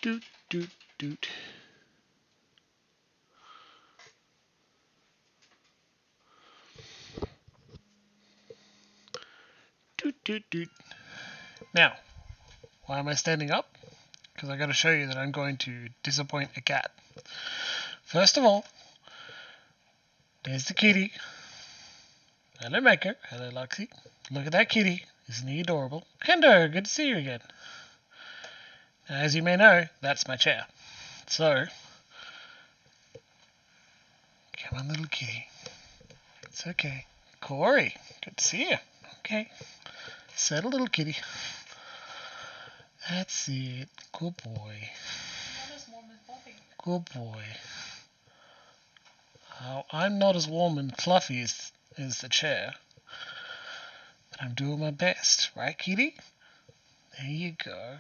Doot, doot, doot. Doot, doot, doot. Now, why am I standing up? Because I got to show you that I'm going to disappoint a cat. First of all, there's the kitty. Hello, Maker. Hello, Luxie. Look at that kitty. Isn't he adorable? Kendo, good to see you again. Now, as you may know, that's my chair. So, come on, little kitty. It's okay. Corey, good to see you. Okay. Settle, little kitty. That's it. Good boy. Not as warm as Bobby. Good boy. Oh, I'm not as warm and fluffy as the chair. But I'm doing my best. Right, kitty? There you go.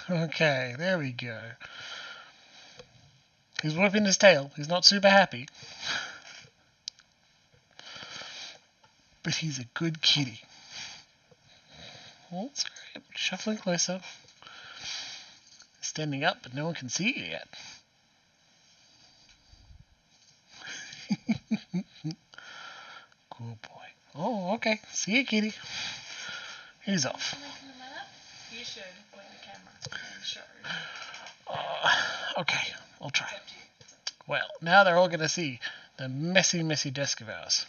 Okay, there we go. He's whipping his tail. He's not super happy. But he's a good kitty. Oh, sorry. Shuffling closer. Standing up, but no one can see you yet. Good boy. Oh, okay. See you, kitty. He's off. You should point the camera and show. Okay, I'll try. It's up to you. Well, now they're all going to see the messy, messy desk of ours.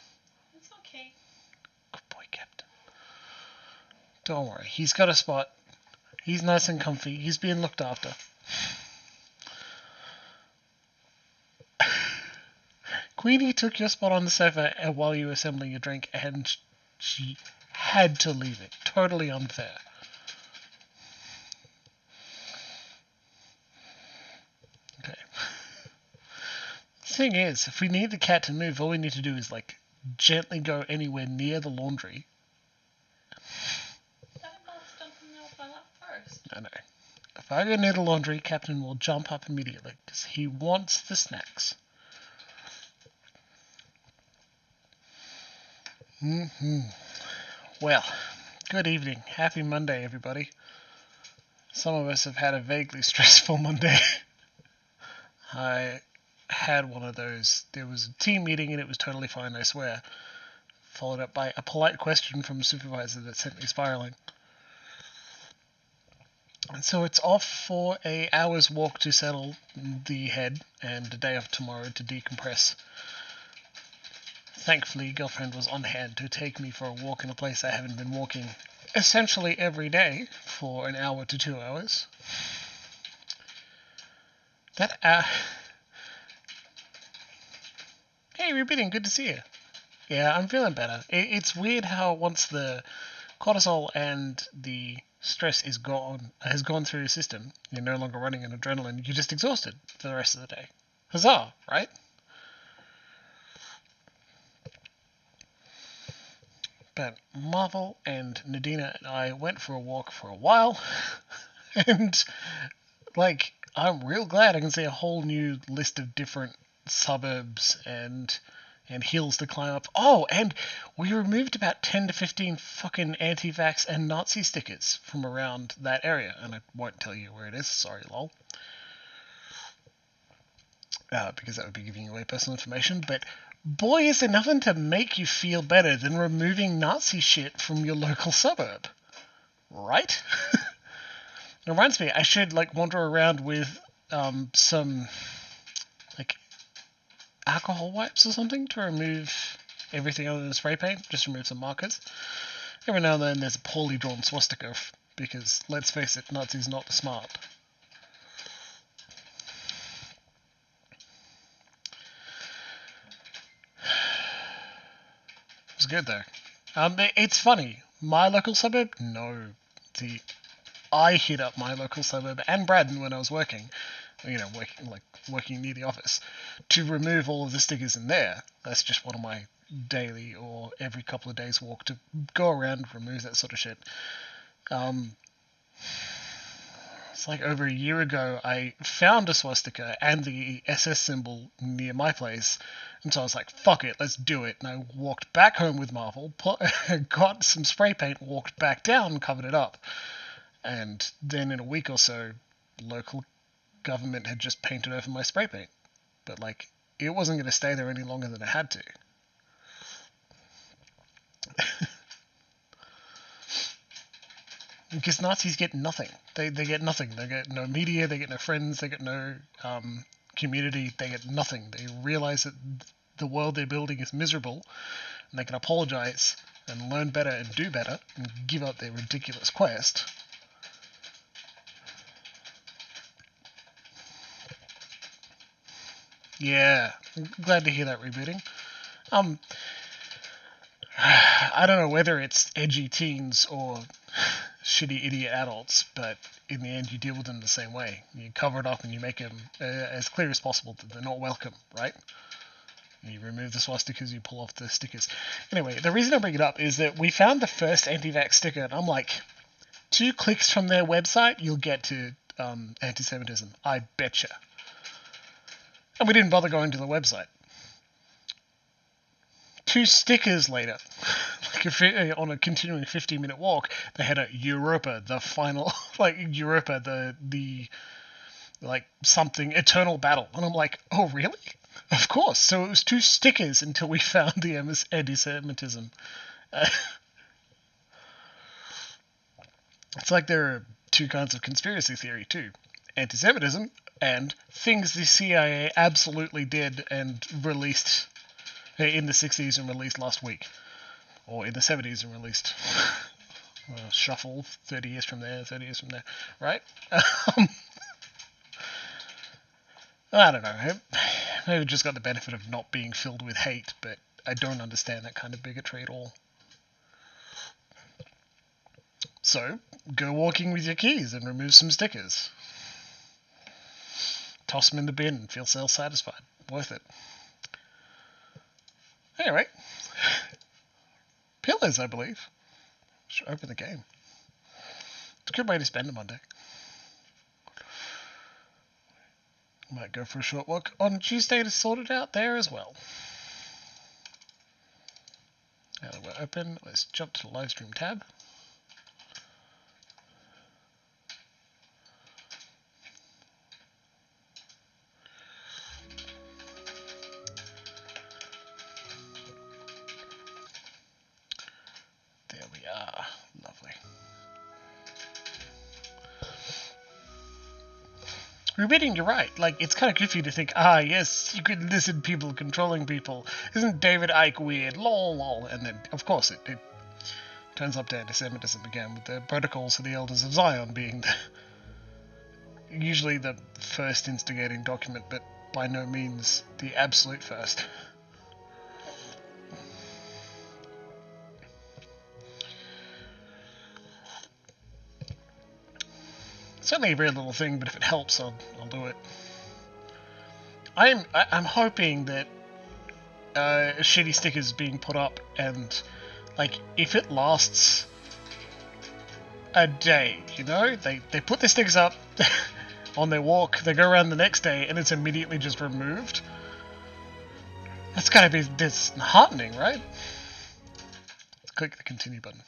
It's okay. Good boy, Captain. Don't worry. He's got a spot. He's nice and comfy. He's being looked after. Queenie took your spot on the sofa while you were assembling your drink, and she had to leave it. Totally unfair. Okay. The thing is, if we need the cat to move, all we need to do is, like, gently go anywhere near the laundry. I know. If I go near the laundry, Captain will jump up immediately, because he wants the snacks. Well, good evening. Happy Monday, everybody. Some of us have had a vaguely stressful Monday. I had one of those. There was a team meeting and it was totally fine, I swear. Followed up by a polite question from a supervisor that sent me spiraling. And so it's off for an hour's walk to settle the head and a day off tomorrow to decompress. Thankfully, girlfriend was on hand to take me for a walk in a place I haven't been walking essentially every day for an hour to 2 hours. Hey, Repeating, good to see you. Yeah, I'm feeling better. It's weird how once the cortisol and the stress has gone through your system, you're no longer running on adrenaline, you're just exhausted for the rest of the day. Huzzah, right? But Marvel and Nadina and I went for a walk for a while, and, like, I'm real glad I can see a whole new list of different suburbs and hills to climb up. Oh, and we removed about 10 to 15 fucking anti-vax and Nazi stickers from around that area, and I won't tell you where it is, sorry lol. Because that would be giving away personal information, but boy, is there nothing to make you feel better than removing Nazi shit from your local suburb. Right? It reminds me, I should, like, wander around with some, like, alcohol wipes or something to remove everything other than spray paint. Just remove some markers. Every now and then there's a poorly drawn swastika, because, let's face it, Nazis not smart. It was good, though. It's funny. My local suburb? No. See, I hit up my local suburb and Braddon when I was working, working near the office, to remove all of the stickers in there. That's just one of my daily or every couple of days walk to go around and remove that sort of shit. It's like over a year ago, I found a swastika and the SS symbol near my place, and so I was like, fuck it, let's do it. And I walked back home with Marvel, got some spray paint, walked back down, covered it up. And then in a week or so, local government had just painted over my spray paint. But, like, it wasn't going to stay there any longer than it had to. Because Nazis get nothing. They get nothing. They get no media, they get no friends, they get no community, they get nothing. They realize that the world they're building is miserable, and they can apologize and learn better and do better and give up their ridiculous quest. Yeah, I'm glad to hear that rebooting. I don't know whether it's edgy teens or shitty idiot adults, but in the end you deal with them the same way. You cover it up and you make them as clear as possible that they're not welcome, right? You remove the swastikas, you pull off the stickers. Anyway, the reason I bring it up is that we found the first anti-vax sticker, and I'm like, 2 clicks from their website, you'll get to anti-Semitism. I betcha. And we didn't bother going to the website. 2 stickers later, like on a continuing 15-minute walk, they had a Europa, the final, like Europa, the like something eternal battle, and I'm like, oh really? Of course. So it was 2 stickers until we found the anti-Semitism. It's like there are 2 kinds of conspiracy theory too: anti-Semitism and things the CIA absolutely did and released in the 60s and released last week, or in the 70s and released. Shuffle 30 years from there, 30 years from there, right? I don't know. Maybe it just got the benefit of not being filled with hate, but I don't understand that kind of bigotry at all. So, go walking with your keys and remove some stickers. Toss them in the bin and feel self-satisfied. Worth it. Anyway, Pillars, I believe. Should open the game. It's a good way to spend a Monday. Might go for a short walk on Tuesday to sort it out there as well. Now that we're open, let's jump to the live stream tab. There we are. Lovely. Repeating, you're right. Like, it's kind of goofy to think, yes, secret lizard people controlling people. Isn't David Icke weird? Lol, lol. And then, of course, it turns up to anti-Semitism again, with the Protocols of the Elders of Zion being usually the first instigating document, but by no means the absolute first. Certainly a very little thing, but if it helps, I'll do it. I'm hoping that shitty stickers being put up, and like if it lasts a day, you know, they put the stickers up on their walk, they go around the next day, and it's immediately just removed. That's gotta be disheartening, right? Let's click the continue button.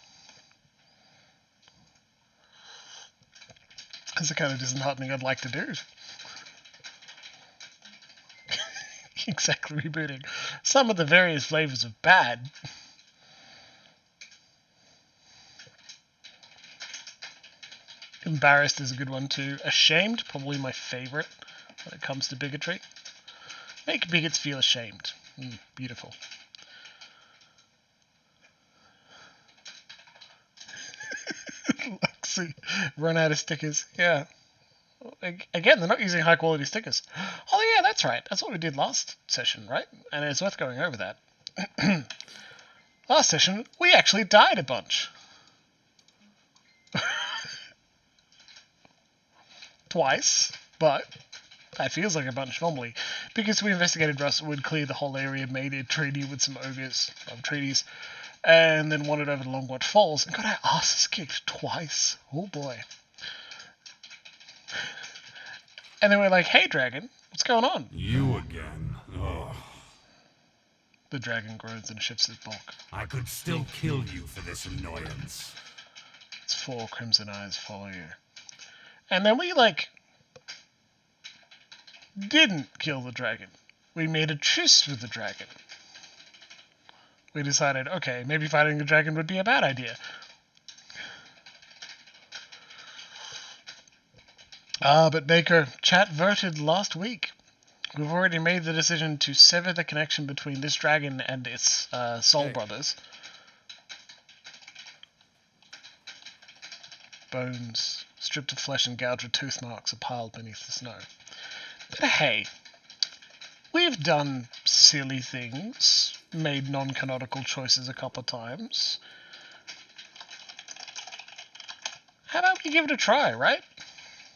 That's the kind of disheartening I'd like to do. Exactly, rebooting. Some of the various flavors of bad. Embarrassed is a good one too. Ashamed, probably my favorite when it comes to bigotry. Make bigots feel ashamed. Beautiful. Lexi, run out of stickers. Yeah. Again, they're not using high quality stickers. Oh yeah, that's right. That's what we did last session, right? And it's worth going over that. Last session, we actually died a bunch. Twice, but that feels like a bunch normally. Because we investigated Russ would clear the whole area, made a treaty with some ogres, treaties, and then wandered over to Longwatch Falls and got our asses kicked twice. Oh boy. And then we're like, hey dragon, what's going on? You again. Oh. The dragon groans and shifts his bulk. I could still kill you for this annoyance. Its 4 crimson eyes follow you. And then we like didn't kill the dragon. We made a truce with the dragon. We decided, okay, maybe fighting the dragon would be a bad idea. But Baker, chat voted last week. We've already made the decision to sever the connection between this dragon and its soul brothers. Bones, stripped of flesh and gouged with tooth marks are piled beneath the snow. But hey, we've done silly things, made non-canonical choices a couple of times. How about we give it a try, right?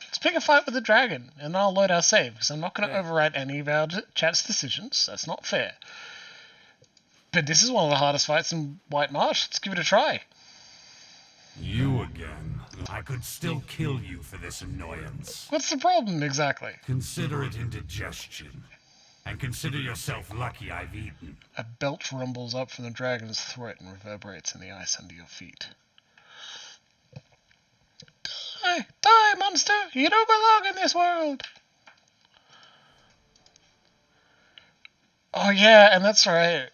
Let's pick a fight with the dragon, and I'll load our save, because I'm not going to override any of our chat's decisions. That's not fair. But this is one of the hardest fights in White Marsh. Let's give it a try. You again. I could still kill you for this annoyance. What's the problem, exactly? Consider it indigestion. And consider yourself lucky I've eaten. A belch rumbles up from the dragon's throat and reverberates in the ice under your feet. Die! Die, monster! You don't belong in this world! Oh yeah, and that's right.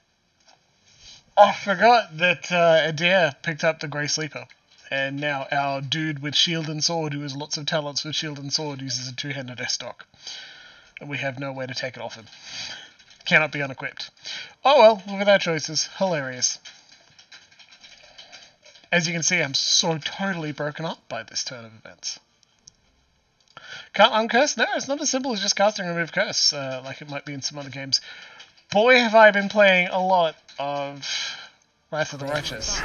I forgot that Adair picked up the Grey Sleeper. And now our dude with shield and sword, who has lots of talents with shield and sword, uses a two-handed S-stock. And we have no way to take it off him. Cannot be unequipped. Oh well, look at our choices. Hilarious. As you can see, I'm so totally broken up by this turn of events. Can't uncurse? No, it's not as simple as just casting remove curse, like it might be in some other games. Boy, have I been playing a lot of Wrath of the Righteous.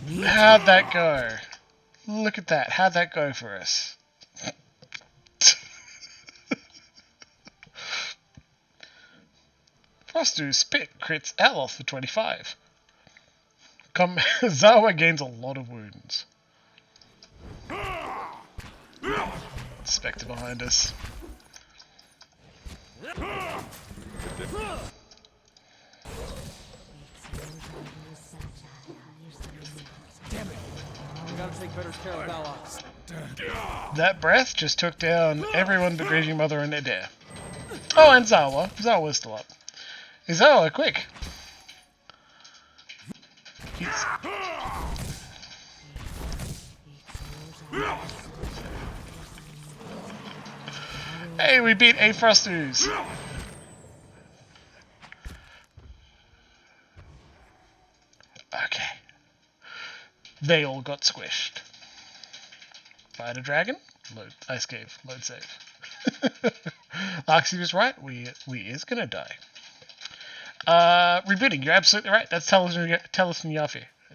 How'd that go? Look at that. How'd that go for us? Frostu Spit crits Aloth for 25. Zawa gains a lot of wounds. Spectre behind us. Damn it! We gotta take better care of allies. That breath just took down everyone but Raging Mother and Adair. Oh, and Zawa. Zawa's still up. Hey, Zawa, quick! Hey, we beat a Frostus! Okay. They all got squished. Fight a dragon? Load. Ice cave. Load save. Arxie was right. We is gonna die. Rebooting. You're absolutely right. That's Taliesin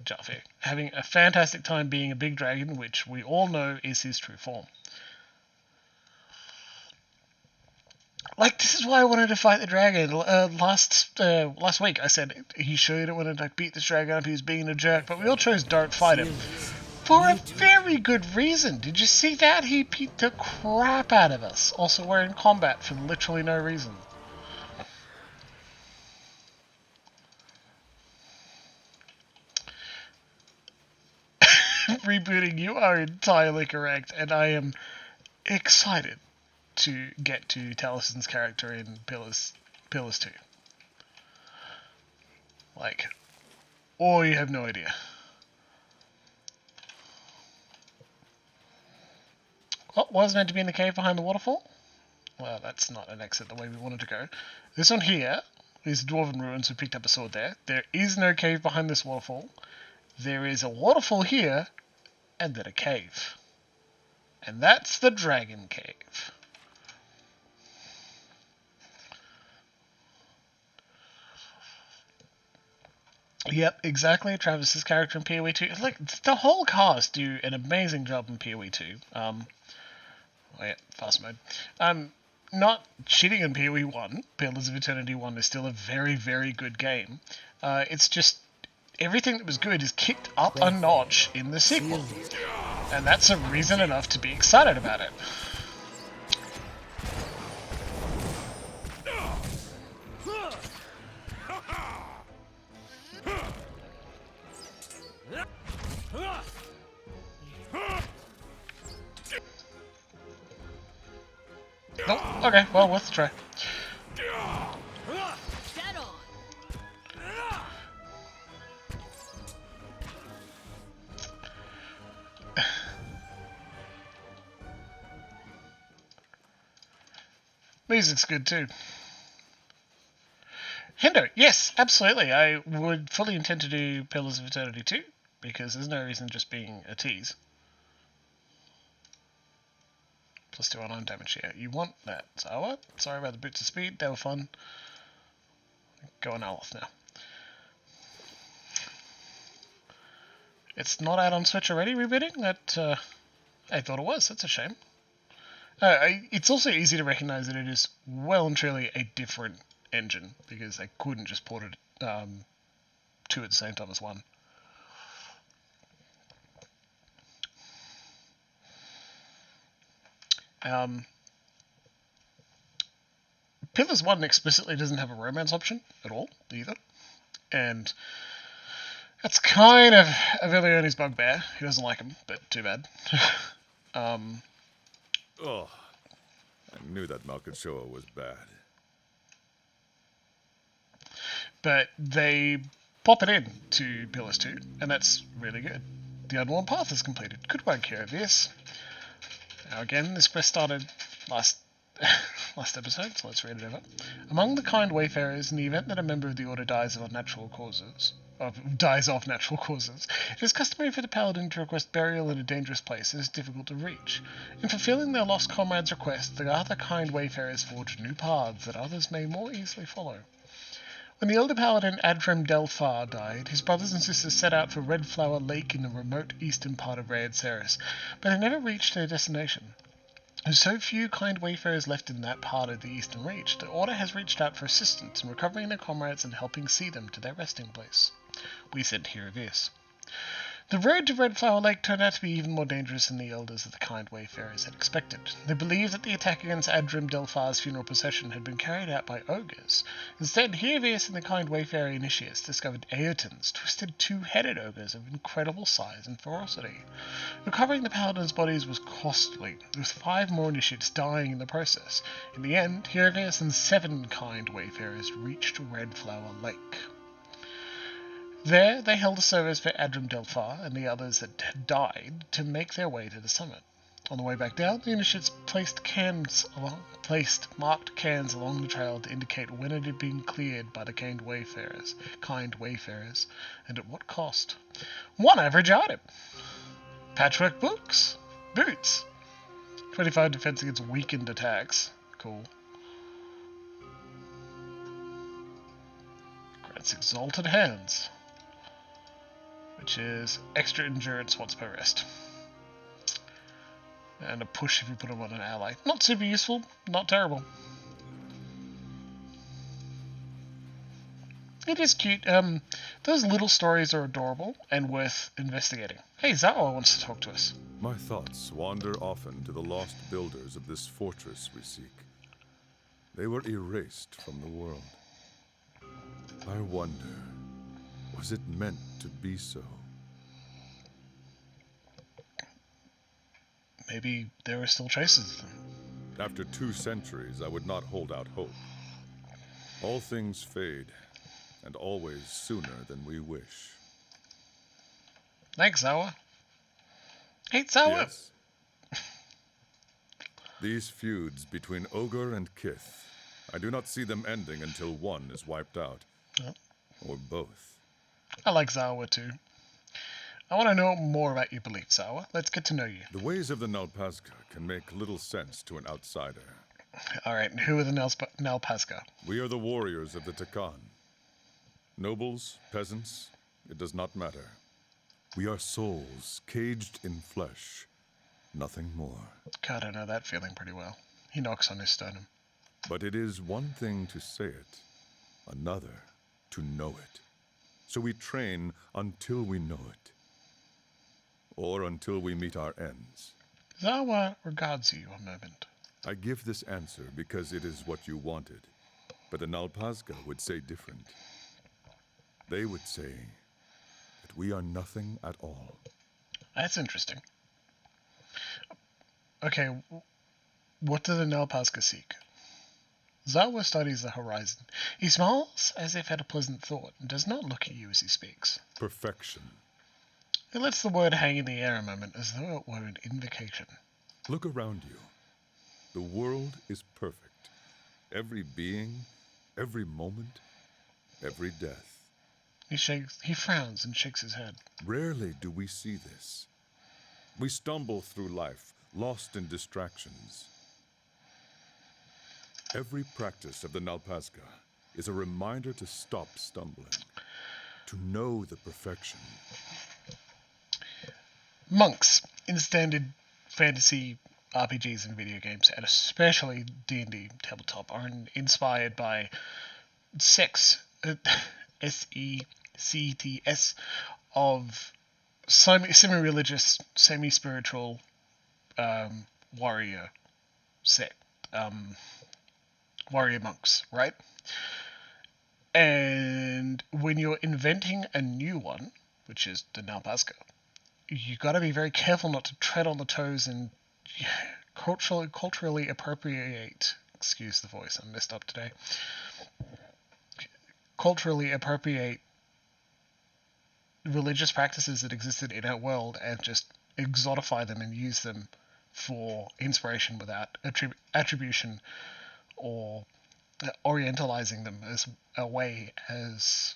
Jaffe. Having a fantastic time being a big dragon, which we all know is his true form. Like, this is why I wanted to fight the dragon. Last week I said, he sure you don't want to beat this dragon up, he's being a jerk, but we all chose don't fight him. For a very good reason. Did you see that? He beat the crap out of us. Also, we're in combat for literally no reason. Rebooting, you are entirely correct, and I am excited to get to Taliesin's character in Pillars 2. Like, oh, you have no idea. What was meant to be in the cave behind the waterfall? Well, that's not an exit the way we wanted to go. This one here is Dwarven Ruins. We picked up a sword there. There is no cave behind this waterfall. There is a waterfall here, and then a cave. And that's the Dragon Cave. Yep, exactly. Travis's character in PoE 2. Like, the whole cast do an amazing job in PoE 2. Oh yeah, fast mode. Not shitting on PoE 1. Pillars of Eternity 1 is still a very, very good game. It's just, everything that was good is kicked up a notch in the sequel. And that's a reason enough to be excited about it. Oh, okay, well, worth a try. Dead on. Music's good too. Hendo, yes, absolutely. I would fully intend to do Pillars of Eternity 2, because there's no reason just being a tease. Plus 2 unarmed damage here. You want that. So what? Sorry about the boots of speed, they were fun. Go on Aloth now. It's not out on Switch already, rebooting? That, I thought it was. That's a shame. It's also easy to recognize that it is well and truly a different engine, because they couldn't just port it 2 at the same time as 1. Pillars 1 explicitly doesn't have a romance option at all, either. And that's kind of Avilioni's bugbear. He doesn't like him, but too bad. Oh, I knew that Malkachoa was bad. But they pop it in to Pillars 2, and that's really good. The Unworn Path is completed. Good work, Caroc. Now again, this quest started last episode, so let's read it over. Among the kind wayfarers, in the event that a member of the Order dies of natural causes, it is customary for the Paladin to request burial in a dangerous place that is difficult to reach. In fulfilling their lost comrade's request, the other kind wayfarers forge new paths that others may more easily follow. When the elder paladin Adrim Delphar died, his brothers and sisters set out for Red Flower Lake in the remote eastern part of Raed Ceres, but they never reached their destination. With so few kind wayfarers left in that part of the eastern reach, the Order has reached out for assistance in recovering their comrades and helping see them to their resting place. We sent Hiravis. The road to Red Flower Lake turned out to be even more dangerous than the elders of the kind wayfarers had expected. They believed that the attack against Adrim Delphar's funeral procession had been carried out by ogres. Instead, Hiravis and the kind wayfarer initiates discovered Aotins, twisted two-headed ogres of incredible size and ferocity. Recovering the paladins' bodies was costly, with 5 more initiates dying in the process. In the end, Hiravis and 7 kind wayfarers reached Red Flower Lake. There, they held a service for Adrim Delphar and the others that had died to make their way to the summit. On the way back down, the initiates placed marked cans along the trail to indicate when it had been cleared by the kind wayfarers, and at what cost. 1 average item. Patchwork boots. 25 defense against weakened attacks. Cool. Grants exalted hands, which is extra endurance once per rest. And a push if you put them on an ally. Not super useful, not terrible. It is cute. Those little stories are adorable and worth investigating. Hey, Zawa wants to talk to us. My thoughts wander often to the lost builders of this fortress we seek. They were erased from the world. I wonder, was it meant to be so? Maybe there are still traces of them. After 2 centuries, I would not hold out hope. All things fade, and always sooner than we wish. Thanks, Zawa. Hey, Zawa! Yes. These feuds between Ogre and Kith, I do not see them ending until one is wiped out. Yep. Or both. I like Zawa too. I want to know more about your beliefs, Zawa. Let's get to know you. The ways of the Nalpazka can make little sense to an outsider. Alright, who are the Nalpazka? We are the warriors of the Takan. Nobles, peasants, it does not matter. We are souls caged in flesh, nothing more. God, I know that feeling pretty well. He knocks on his sternum. But it is one thing to say it, another to know it. So we train until we know it. Or until we meet our ends. Zawa regards you a moment. I give this answer because it is what you wanted. But the Nalpazka would say different. They would say that we are nothing at all. That's interesting. Okay, What do the Nalpazka seek? Zawa studies the horizon. He smiles as if at a pleasant thought and does not look at you as he speaks. Perfection. He lets the word hang in the air a moment as though it were an invocation. Look around you. The world is perfect. Every being, every moment, every death. He frowns and shakes his head. Rarely do we see this. We stumble through life, lost in distractions. Every practice of the Nalpazka is a reminder to stop stumbling, to know the perfection. Monks in standard fantasy RPGs and video games, and especially D&D tabletop, are inspired by sects, S-E-C-T-S, of semi-religious, semi-spiritual warrior sect, warrior monks, right? And when you're inventing a new one, which is the Nalpazka, you got to be very careful not to tread on the toes and culturally appropriate. Excuse the voice, I'm messed up today. Culturally appropriate religious practices that existed in our world and just exotify them and use them for inspiration without attribution or orientalizing them as a way as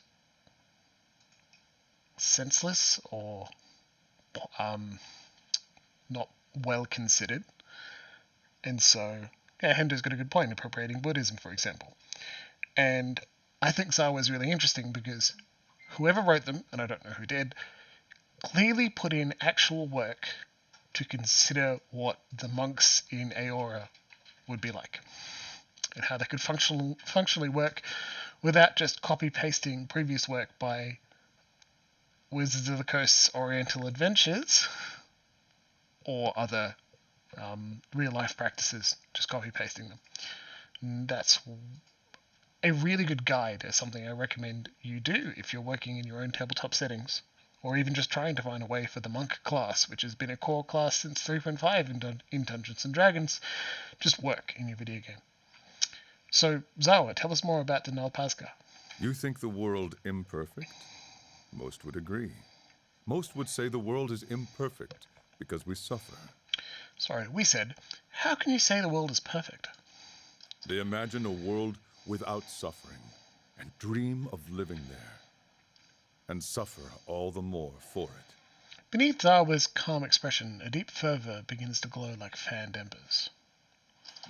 senseless or not well considered. And so, yeah, Hendo's got a good point, appropriating Buddhism, for example. And I think Zawa is really interesting because whoever wrote them, and I don't know who did, clearly put in actual work to consider what the monks in Aora would be like and how they could functionally work without just copy-pasting previous work by Wizards of the Coast's Oriental Adventures or other real-life practices, just copy-pasting them. And that's a really good guide, is something I recommend you do if you're working in your own tabletop settings, or even just trying to find a way for the monk class, which has been a core class since 3.5 in Dungeons & Dragons, just work in your video game. So, Zawa, tell us more about the Nalpazka. You think the world imperfect? Most would agree. Most would say the world is imperfect because we suffer. Sorry, we said, how can you say the world is perfect? They imagine a world without suffering and dream of living there and suffer all the more for it. Beneath Zawa's calm expression, a deep fervor begins to glow like fanned embers.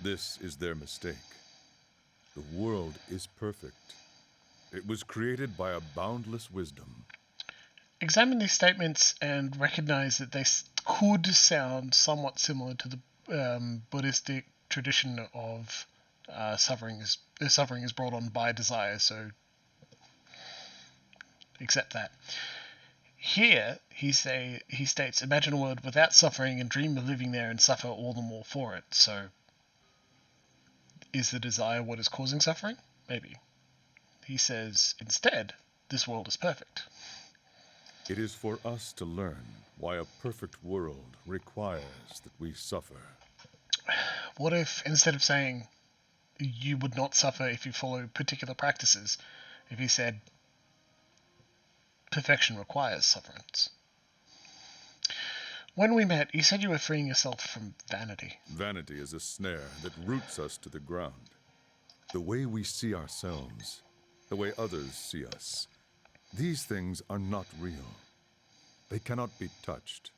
This is their mistake. The world is perfect. It was created by a boundless wisdom. Examine these statements and recognize that they could sound somewhat similar to the Buddhistic tradition of suffering is brought on by desire, so accept that. Here, he states, imagine a world without suffering and dream of living there and suffer all the more for it. So, is the desire what is causing suffering? Maybe. He says, instead, this world is perfect. It is for us to learn why a perfect world requires that we suffer. What if, instead of saying, you would not suffer if you follow particular practices, if he said, perfection requires sufferance? When we met, you said you were freeing yourself from vanity. Vanity is a snare that roots us to the ground. The way we see ourselves, the way others see us, these things are not real. They cannot be touched.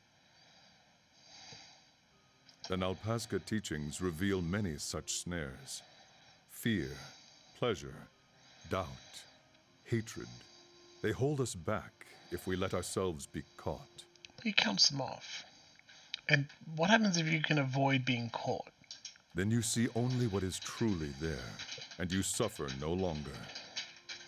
The Nalpazka teachings reveal many such snares. Fear, pleasure, doubt, hatred. They hold us back if we let ourselves be caught. He counts them off. And what happens if you can avoid being caught? Then you see only what is truly there, and you suffer no longer.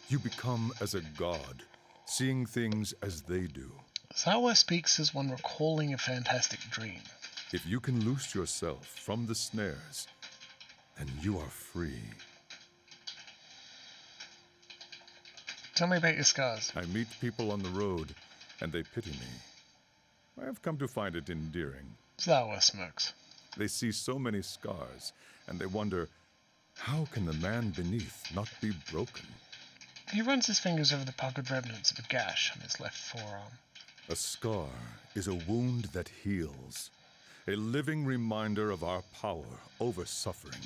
You become as a god, seeing things as they do. Zawa speaks as one recalling a fantastic dream. If you can loose yourself from the snares, then you are free. Tell me about your scars. I meet people on the road, and they pity me. I have come to find it endearing. Zawa smirks. They see so many scars, and they wonder, how can the man beneath not be broken? He runs his fingers over the puckered remnants of a gash on his left forearm. A scar is a wound that heals, a living reminder of our power over suffering.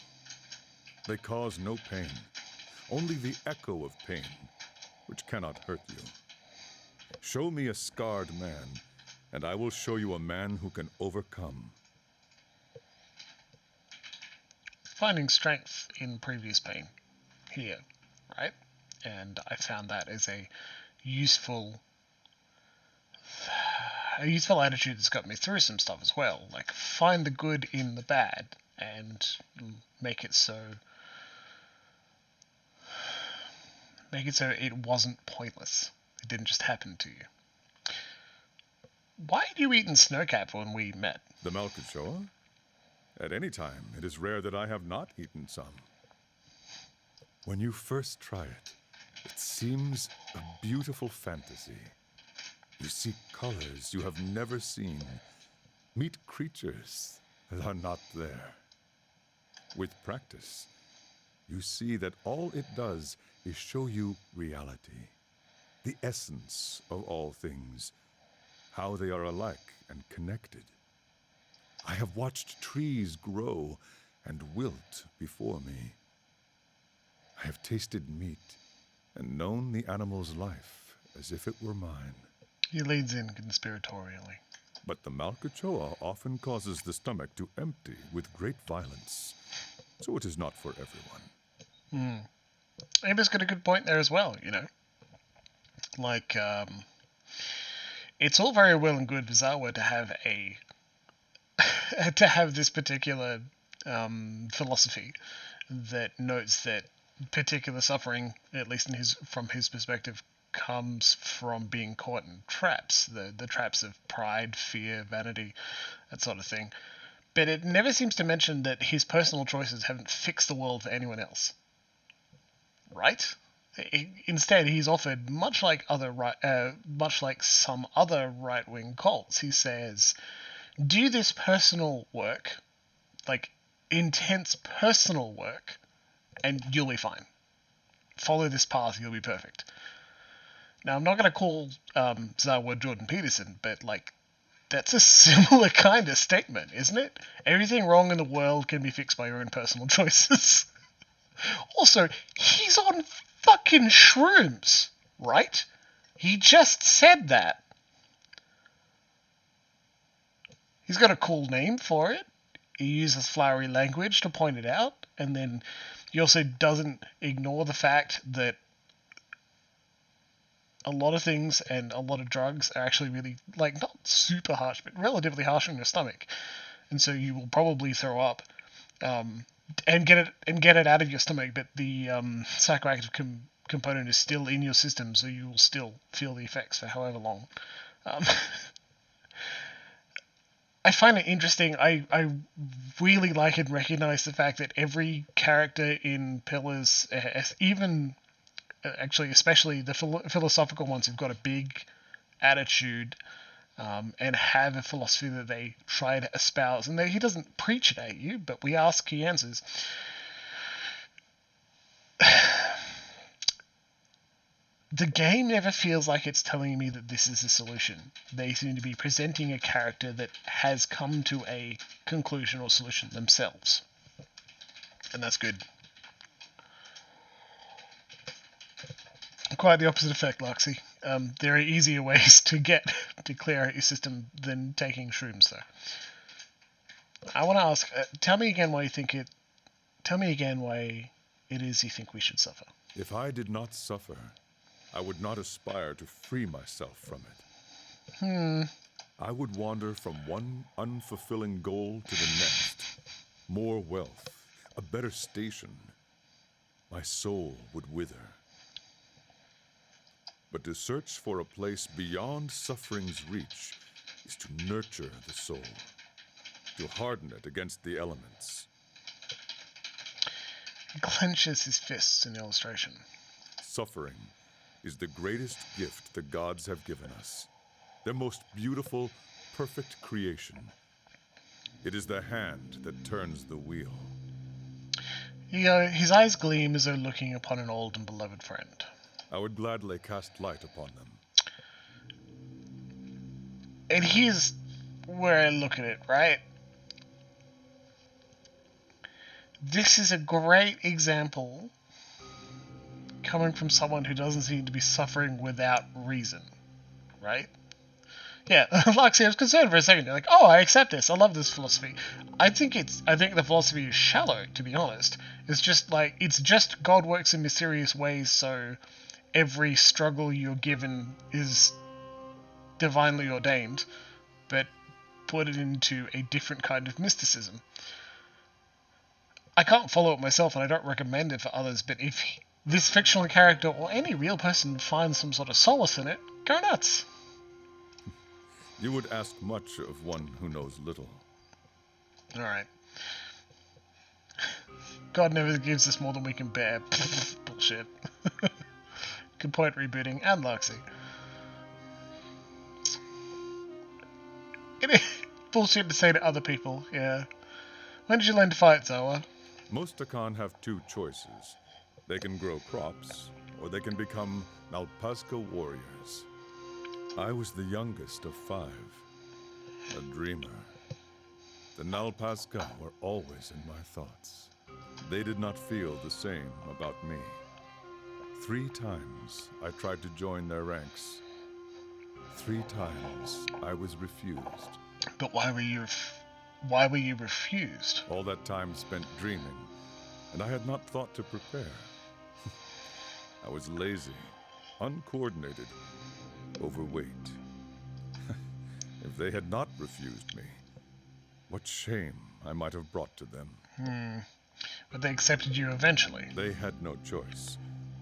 They cause no pain, only the echo of pain, which cannot hurt you. Show me a scarred man, and I will show you a man who can overcome. Finding strength in previous pain here, right? And I found that as a useful attitude that's got me through some stuff as well. Like, find the good in the bad and make it so it wasn't pointless. It didn't just happen to you. Why had you eaten snowcap when we met? The Malkachoa? At any time, it is rare that I have not eaten some. When you first try it, it seems a beautiful fantasy. You see colors you have never seen, meet creatures that are not there. With practice, you see that all it does is show you reality, the essence of all things, how they are alike and connected. I have watched trees grow and wilt before me. I have tasted meat and known the animal's life as if it were mine. He leads in conspiratorially. But the Malkachoa often causes the stomach to empty with great violence, so it is not for everyone. Amber's got a good point there as well, you know. Like, it's all very well and good for Zawa to have this particular philosophy that notes that particular suffering, at least from his perspective, comes from being caught in traps, the traps of pride, fear, vanity, that sort of thing. But it never seems to mention that his personal choices haven't fixed the world for anyone else. Right? Instead, he's offered, much like some other right-wing cults, he says, do this personal work, like intense personal work, and you'll be fine. Follow this path, you'll be perfect. Now, I'm not going to call Zawa Jordan Peterson, but like, that's a similar kind of statement, isn't it? Everything wrong in the world can be fixed by your own personal choices. Also, he's on fucking shrooms, right? He just said that. He's got a cool name for it. He uses flowery language to point it out, and then he also doesn't ignore the fact that a lot of things and a lot of drugs are actually really, like, not super harsh, but relatively harsh on your stomach. And so you will probably throw up and get it out of your stomach, but the psychoactive component is still in your system, so you will still feel the effects for however long. I find it interesting. I really like and recognize the fact that every character in Pillars, especially the philosophical ones who've got a big attitude and have a philosophy that they try to espouse. And he doesn't preach it at you, but we ask, he answers. The game never feels like it's telling me that this is a solution. They seem to be presenting a character that has come to a conclusion or solution themselves. And that's good. Quite the opposite effect, Luxie. There are easier ways to clear out your system than taking shrooms, though. I want to ask, tell me again why it is you think we should suffer. If I did not suffer, I would not aspire to free myself from it. I would wander from one unfulfilling goal to the next. More wealth, a better station. My soul would wither. But to search for a place beyond suffering's reach is to nurture the soul, to harden it against the elements. He clenches his fists in illustration. Suffering is the greatest gift the gods have given us, their most beautiful, perfect creation. It is the hand that turns the wheel. His eyes gleam as though looking upon an old and beloved friend. I would gladly cast light upon them. And here's where I look at it, right? This is a great example coming from someone who doesn't seem to be suffering without reason, right? Yeah, Loxy, I was concerned for a second. You're like, oh, I accept this. I love this philosophy. I think the philosophy is shallow, to be honest. It's just God works in mysterious ways, so every struggle you're given is divinely ordained, but put it into a different kind of mysticism. I can't follow it myself, and I don't recommend it for others, but if this fictional character or any real person finds some sort of solace in it, go nuts. You would ask much of one who knows little. Alright. God never gives us more than we can bear. Bullshit. Good point, rebooting, and Luxy. Bullshit to say to other people, yeah. When did you learn to fight, Zawa? Most Takan have two choices. They can grow crops, or they can become Nalpazka warriors. I was the youngest of 5, a dreamer. The Nalpazka were always in my thoughts. They did not feel the same about me. 3 times I tried to join their ranks. 3 times I was refused. But why were you refused? All that time spent dreaming, and I had not thought to prepare. I was lazy, uncoordinated, overweight. If they had not refused me, what shame I might have brought to them. But they accepted you eventually. They had no choice.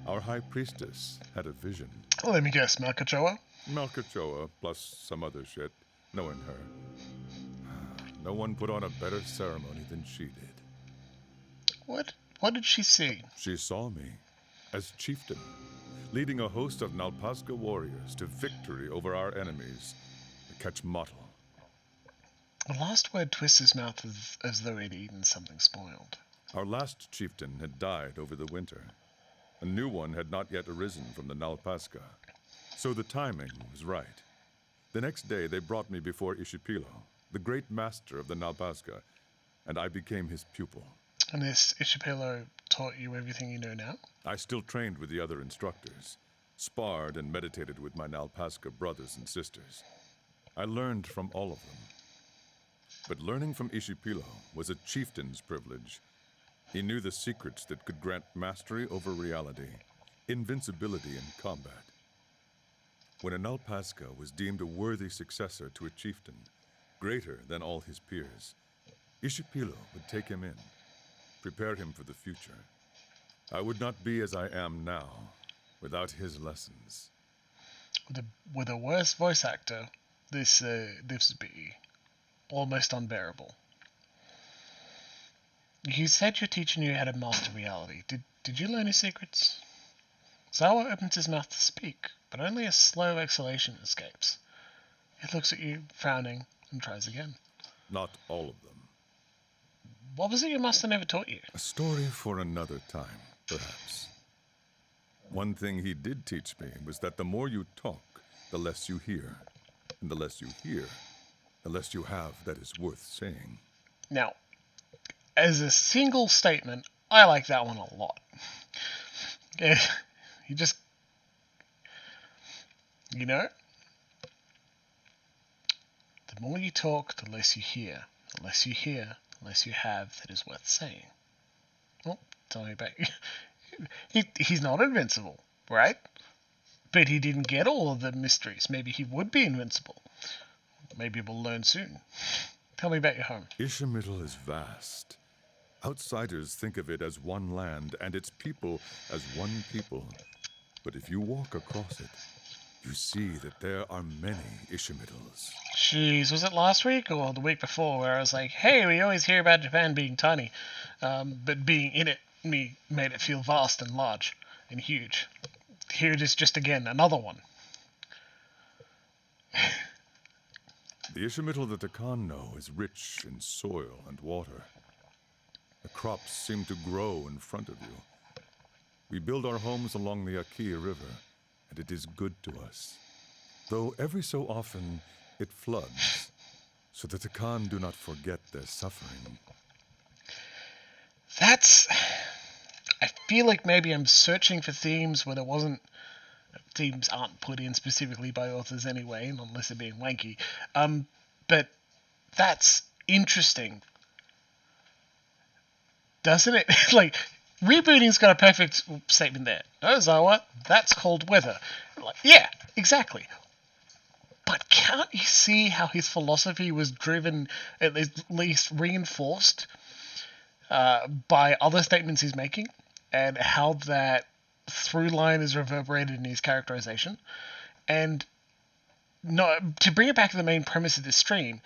Our high priestess had a vision. Well, let me guess, Malkachoa? Malkachoa plus some other shit, knowing her. No one put on a better ceremony than she did. What did she see? She saw me as chieftain, leading a host of Nalpazka warriors to victory over our enemies, the Ketchmotl. The last word twists his mouth as though he'd eaten something spoiled. Our last chieftain had died over the winter. A new one had not yet arisen from the Nalpazka, so the timing was right. The next day they brought me before Ishipilo, the great master of the Nalpazka, and I became his pupil. And this Ishipilo taught you everything you know now? I still trained with the other instructors, sparred and meditated with my Nalpazka brothers and sisters. I learned from all of them. But learning from Ishipilo was a chieftain's privilege. He knew the secrets that could grant mastery over reality, invincibility in combat. When a Nalpazka was deemed a worthy successor to a chieftain, greater than all his peers, Ishipilo would take him in, prepare him for the future. I would not be as I am now without his lessons. With a worse voice actor, this would be almost unbearable. You said your teacher knew how to master reality. Did you learn his secrets? Zawa opens his mouth to speak, but only a slow exhalation escapes. He looks at you, frowning, and tries again. Not all of them. What was it your master never taught you? A story for another time, perhaps. One thing he did teach me was that the more you talk, the less you hear. And the less you hear, the less you have that is worth saying. Now, as a single statement, I like that one a lot. You just, you know, the more you talk, the less you hear. The less you hear, the less you have that is worth saying. Well, tell me about he's not invincible, right? But he didn't get all of the mysteries. Maybe he would be invincible. Maybe we'll learn soon. Tell me about your home. Ishimiddle is vast. Outsiders think of it as one land and its people as one people. But if you walk across it, you see that there are many Ishimiddles. Jeez, was it last week or the week before where I was like, hey, we always hear about Japan being tiny, but being in it made it feel vast and large and huge. Here it is just again, another one. The Ishamael that the Khan know is rich in soil and water. The crops seem to grow in front of you. We build our homes along the Akia River, and it is good to us. Though every so often it floods, so that the Khan do not forget their suffering. That's... I feel like maybe I'm searching for themes where there wasn't... Themes aren't put in specifically by authors anyway, unless they're being wanky. But that's interesting. Doesn't it? Like, rebooting's got a perfect statement there. No, Zawa, that's cold weather. Like, yeah, exactly. But can't you see how his philosophy was driven, at least reinforced, by other statements he's making, and how that through line is reverberated in his characterization? And to bring it back to the main premise of this stream,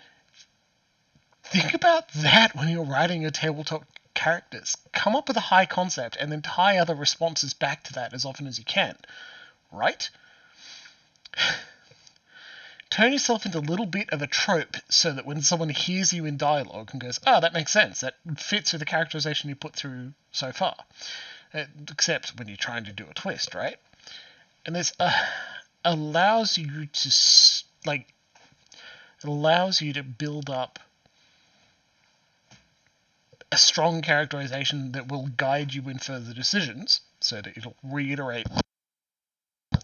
think about that when you're writing your tabletop characters. Come up with a high concept and then tie other responses back to that as often as you can, right? Turn yourself into a little bit of a trope so that when someone hears you in dialogue and goes, oh, that makes sense, that fits with the characterization you put through so far. Except when you're trying to do a twist, right? And this allows you to build up a strong characterization that will guide you in further decisions, so that it'll reiterate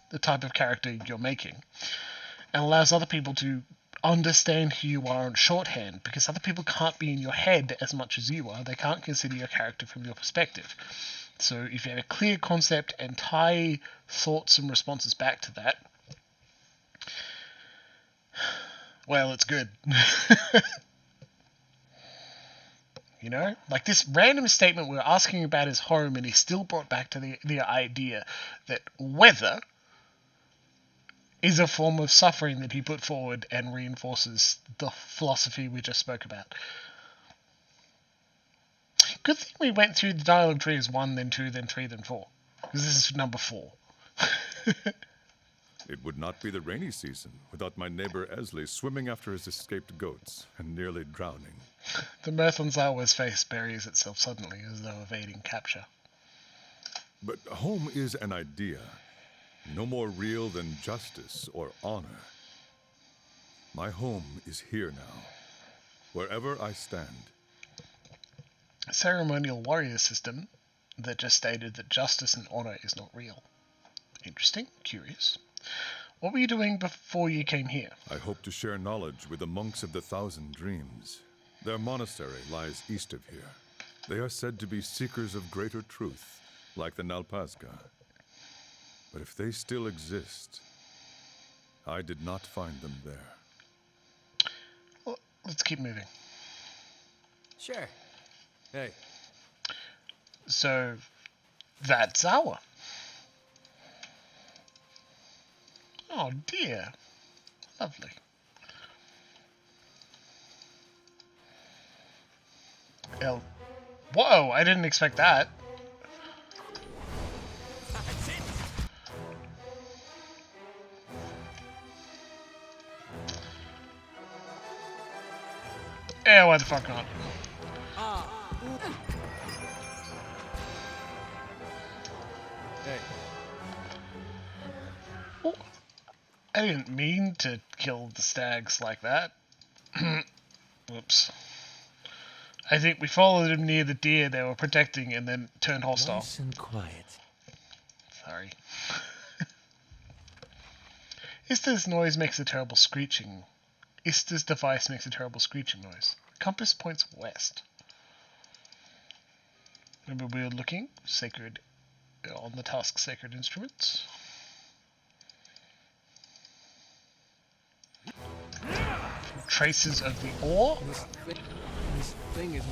the type of character you're making, and allows other people to understand who you are in shorthand, because other people can't be in your head as much as you are. They can't consider your character from your perspective. So if you have a clear concept and tie thoughts and responses back to that, well, it's good. You know? Like this random statement we're asking about his home, and he's still brought back to the idea that weather is a form of suffering that he put forward and reinforces the philosophy we just spoke about. Good thing we went through the dialogue tree as 1, then 2, then 3, then 4. Because this is number 4. It would not be the rainy season without my neighbor Esley swimming after his escaped goats and nearly drowning. The mirth on Zawa's face buries itself suddenly as though evading capture. But home is an idea, no more real than justice or honor. My home is here now, wherever I stand. A ceremonial warrior system that just stated that justice and honor is not real. Interesting, curious. What were you doing before you came here? I hope to share knowledge with the monks of the Thousand Dreams. Their monastery lies east of here. They are said to be seekers of greater truth, like the Nalpazga. But if they still exist, I did not find them there. Well, let's keep moving. Sure. Hey. So, that's Zawa. Oh dear. Lovely. Whoa, I didn't expect that. Yeah, why the fuck not? Hey. Oh, I didn't mean to kill the stags like that. Whoops. I think we followed him near the deer they were protecting and then turned hostile. Nice and quiet. Sorry. Ista's noise makes a terrible screeching. Ista's device makes a terrible screeching noise. Compass points west. Remember we were looking sacred on the task sacred instruments. Traces of the ore. This thing is...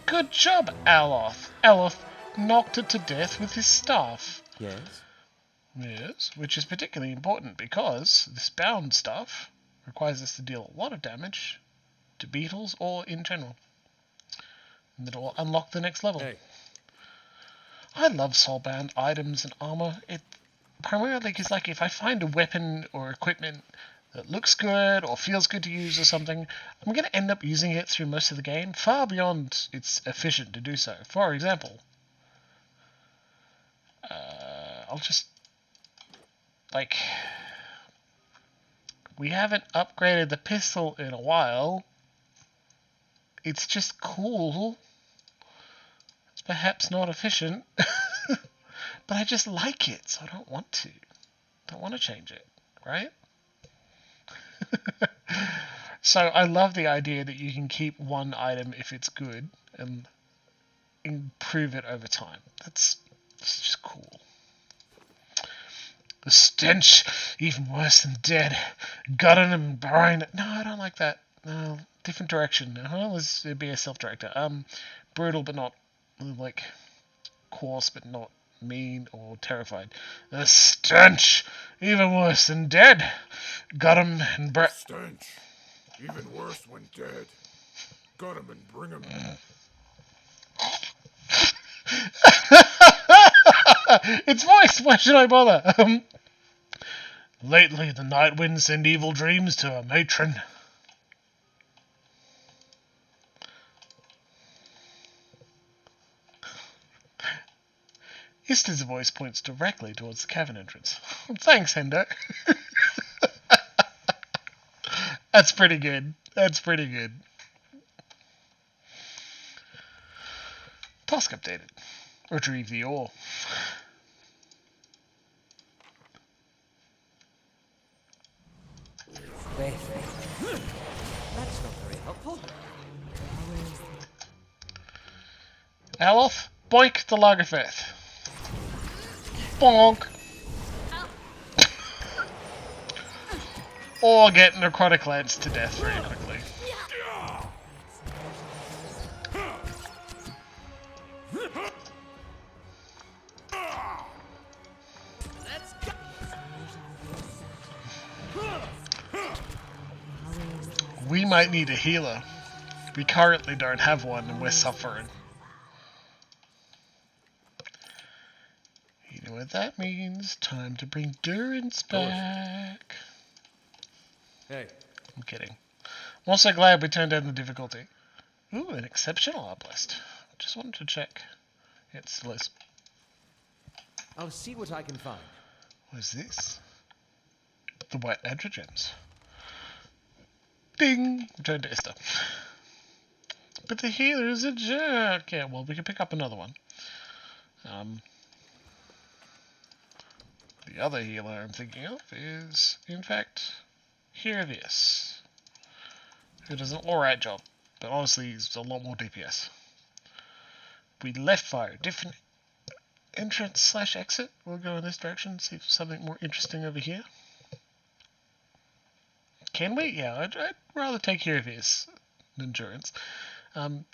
Good job, Aloth. Aloth knocked it to death with his staff. Yes? Yes, which is particularly important because this bound stuff requires us to deal a lot of damage to beetles or in general. And it'll unlock the next level. Hey. I love soulbound items and armor. primarily because, like, if I find a weapon or equipment that looks good or feels good to use or something, I'm going to end up using it through most of the game, far beyond it's efficient to do so. For example, I'll just, like, we haven't upgraded the pistol in a while. It's just cool. It's perhaps not efficient, but I just like it, so I don't want to. Don't want to change it, right? So I love the idea that you can keep one item if it's good and improve it over time. It's just cool. The stench, even worse than dead. Gutting and brine. No, I don't like that. No, different direction. It'd be a self-director. Brutal but not, like, coarse but not mean or terrified. The stench, even worse than dead. Got him and Stench, even worse when dead. Got him and bring him. It's voiced. Why should I bother? Lately, the night winds send evil dreams to our matron. Ista's voice points directly towards the cavern entrance. Thanks, Hendo. That's pretty good. That's pretty good. Task updated. Retrieve the ore. That's not very helpful. Alof, boink the Lagerfeth. Bonk. Or get necrotic lance to death very quickly. We might need a healer. We currently don't have one and we're suffering. You know what that means? Time to bring Durance back. Hey. I'm kidding. I'm also glad we turned down the difficulty. Ooh, an exceptional arbalist. Just wanted to check. Yeah, it still is. I'll see what I can find. What is this? The white androgens. Ding! Return to Ista. But the healer is a jerk. Yeah, well, we can pick up another one. The other healer I'm thinking of is, in fact, Herivius, who does an alright job, but honestly he's a lot more DPS. We left fire, different entrance / exit. We'll go in this direction, see if there's something more interesting over here. Can we? Yeah, I'd rather take Herivius than Durance.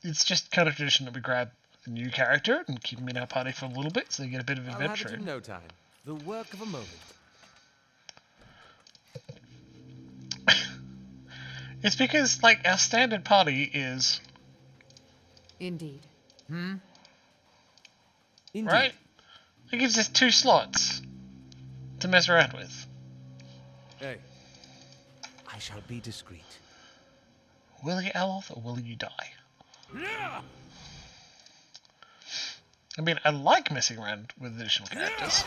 It's just kind of tradition that we grab a new character and keep him in our party for a little bit, so you get a bit of I'll have adventure. it in no time. The work of a moment. It's because, like, our standard party is... Indeed. Indeed. Right? It gives us 2 slots to mess around with. Hey. I shall be discreet. Will you, Aloth, or will you die? I mean, I like messing around with additional characters.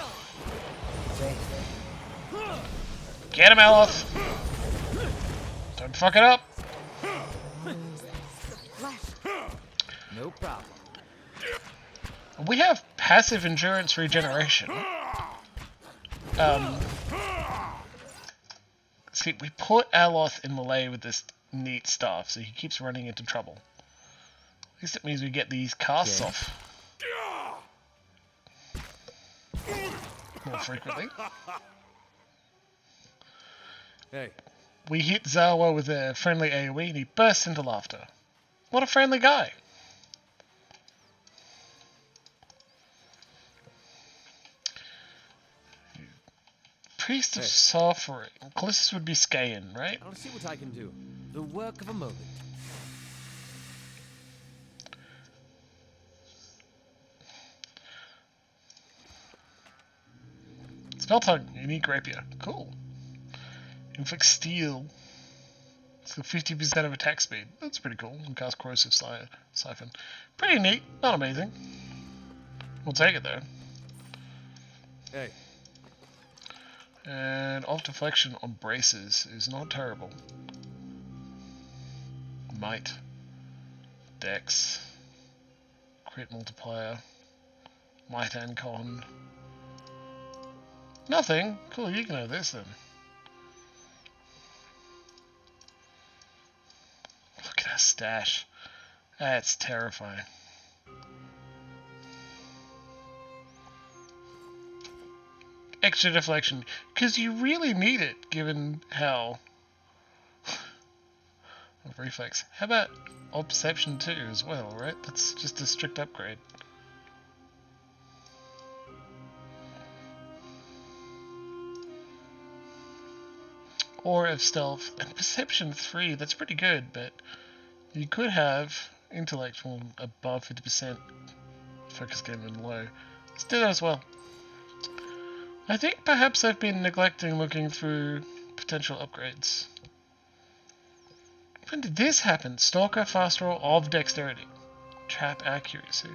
Get him, Aloth! Don't fuck it up! No problem. We have passive endurance regeneration. See, we put Aloth in melee with this neat stuff, so he keeps running into trouble. At least it means we get these casts off more frequently. Hey. We hit Zawa with a friendly AoE and he bursts into laughter. What a friendly guy! Priest of Suffering. Closest would be Skayan, right? I'll see what I can do. The work of a moment. Let's Spell tongue, unique rapier. Cool. Inflict steel. It's got 50% of attack speed. That's pretty cool. And cast corrosive siphon. Pretty neat. Not amazing. We'll take it though. Hey. And off deflection on braces is not terrible. Might. Dex. Crit multiplier. Might and con. Nothing. Cool, you can have this then. Look at our stash. That's terrifying. Extra deflection, because you really need it, given how... reflex. How about odd perception too, as well, right? That's just a strict upgrade. Or of stealth and perception 3. That's pretty good, but you could have intellect from above 50%. Focus game and low. Let's do that as well. I think perhaps I've been neglecting looking through potential upgrades. When did this happen? Stalker, fast roll of dexterity. Trap accuracy.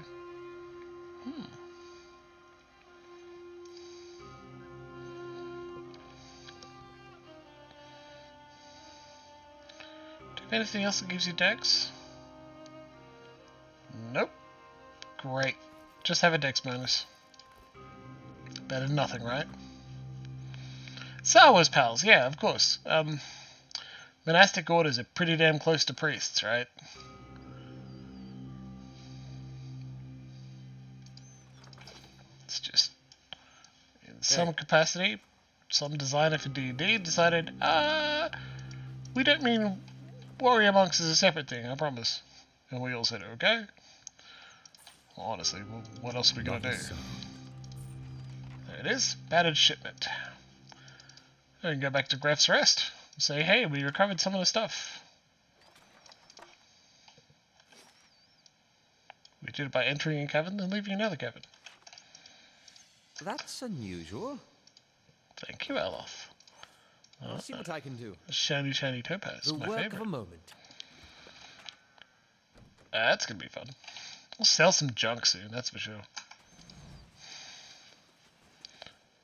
Do you have anything else that gives you dex? Nope. Great. Just have a dex bonus. Better than nothing, right? Star Wars pals, yeah, of course. Monastic orders are pretty damn close to priests, right? It's just, in some capacity, some designer for D&D decided, we don't mean warrior monks as a separate thing, I promise. And we all said, okay. Well, honestly, what else are we gonna do? There it is, battered shipment. I can go back to Graf's Rest and say, hey, we recovered some of the stuff. We did it by entering a cavern and leaving another cavern. That's unusual. Thank you, Aloth. I'll see what I can do. Shiny, shiny topaz, The my work favorite. of a moment. That's gonna be fun. We'll sell some junk soon, that's for sure.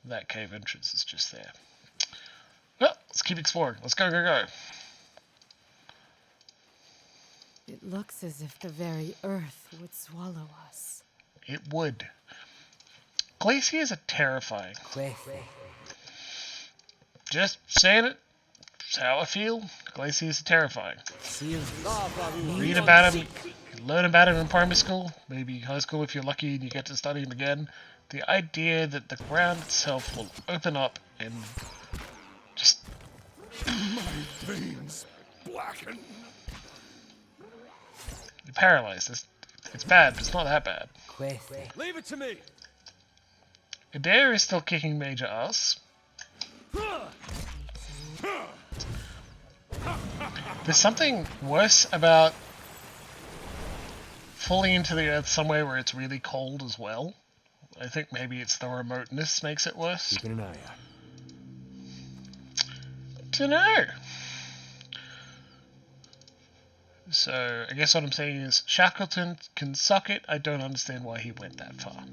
That cave entrance is just there. Well, let's keep exploring. Let's go, go, go. It looks as if the very earth would swallow us. It would. Glaciers are terrifying. Just saying it. It's how I feel. Glaciers are terrifying. Read about them. Learn about them in primary school. Maybe high school if you're lucky and you get to study them again. The idea that the ground itself will open up and just... My veins blacken. You're paralyzed. It's bad, but it's not that bad. Leave it to me. Adair is still kicking major ass. There's something worse about falling into the earth somewhere where it's really cold as well. I think maybe it's the remoteness makes it worse. Keeping an eye out. Dunno. So, I guess what I'm saying is, Shackleton can suck it. I don't understand why he went that far.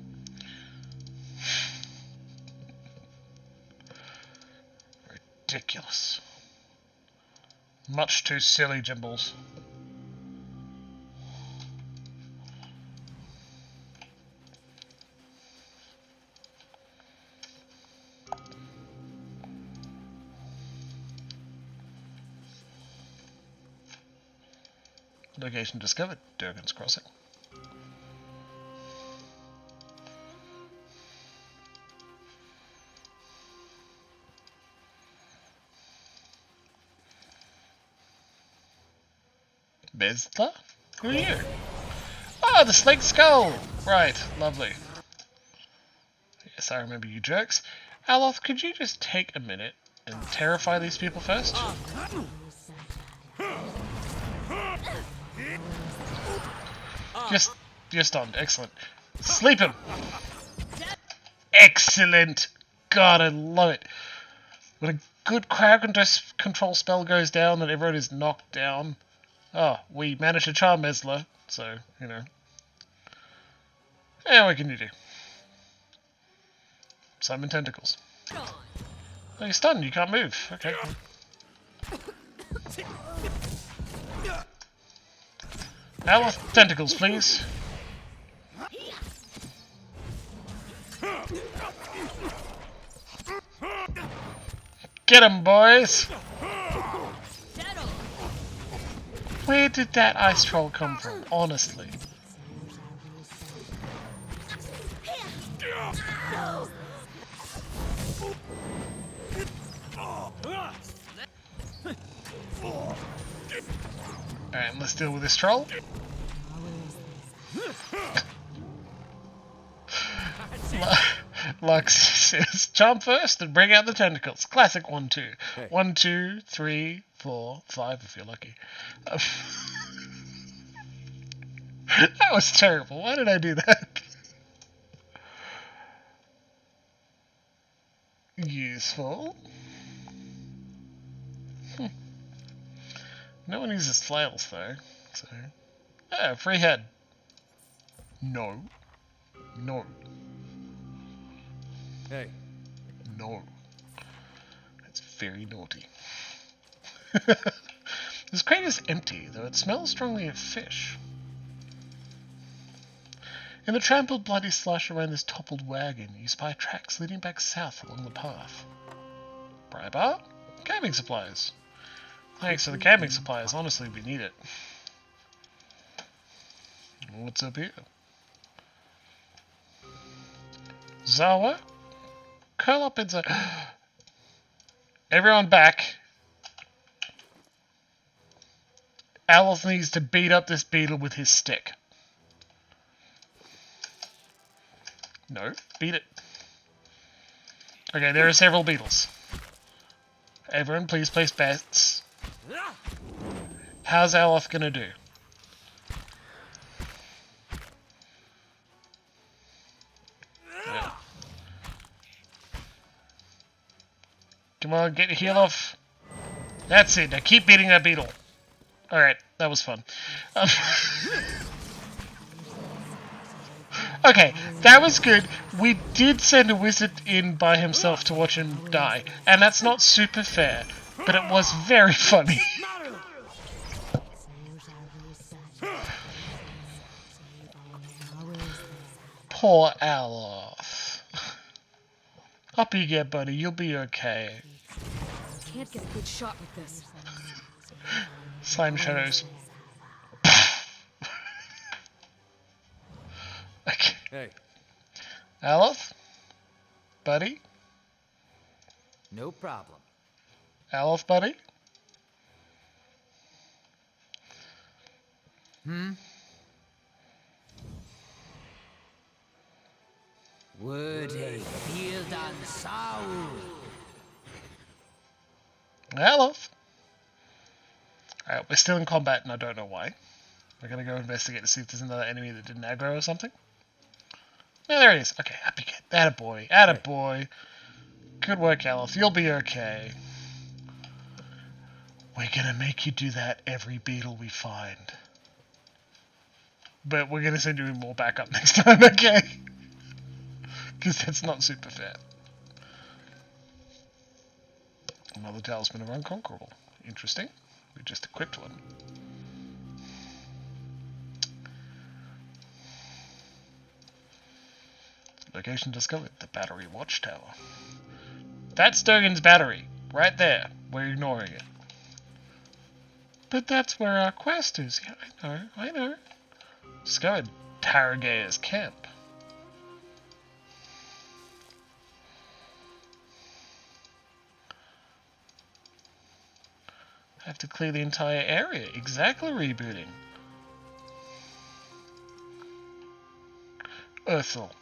Ridiculous. Much too silly, Jimbles. Location discovered, Durgan's Crossing. Bezda? Who are you? Ah, the snake skull! Right, lovely. Yes, I remember you jerks. Aloth, could you just take a minute and terrify these people first? You're stunned. Excellent. Sleep him! Excellent! God, I love it. When a good crowd control spell goes down, then everyone is knocked down. Oh, we managed to charm Mesler, so, you know. Yeah, what can you do? Summon tentacles. Oh, you're stunned, you can't move. Okay. Now with tentacles, please. Get 'em, boys! Where did that ice troll come from, honestly? Alright, let's deal with this troll. Lux says, charm first and bring out the tentacles. Classic 1-2. Hey. 1, 2, 3, 4, 5 if you're lucky. That was terrible. Why did I do that? Useful. No one uses flails though, so... Yeah, free head. No. No. Hey. No. That's very naughty. This crate is empty, though it smells strongly of fish. In the trampled bloody slush around this toppled wagon, you spy tracks leading back south along the path. Pry bar? Camping supplies. Thanks for the camping supplies, honestly we need it. What's up here? Zawa? Curl up into... Everyone back. Alice needs to beat up this beetle with his stick. No, beat it. Okay, there are several beetles. Everyone, please place bets. How's Aloth gonna do? Yeah. Come on, get your heal off. That's it, now keep beating that beetle. Alright, that was fun. Okay, that was good. We did send a wizard in by himself to watch him die, and that's not super fair, but it was very funny. Poor Aloth. Up you get, buddy. You'll be okay. Can't get a good shot with this. Slime shadows. Okay. Hey. Aloth? Buddy? No problem. Aloth, buddy? Would a field on Saul? Aloth? Alright, we're still in combat and I don't know why. We're gonna go investigate to see if there's another enemy that didn't aggro or something. Yeah, there it is. Okay, happy kid. Attaboy. Attaboy. Good work, Aloth. You'll be okay. We're gonna make you do that every beetle we find. But we're gonna send you more backup next time, okay? Because that's not super fair. Another Talisman of Unconquerable. Interesting. We just equipped one. Location discovered. The battery watchtower. That's Durgan's battery. Right there. We're ignoring it. But that's where our quest is. Yeah, I know. Discovered Taragaya's camp. Have to clear the entire area. Exactly, rebooting. Ursel.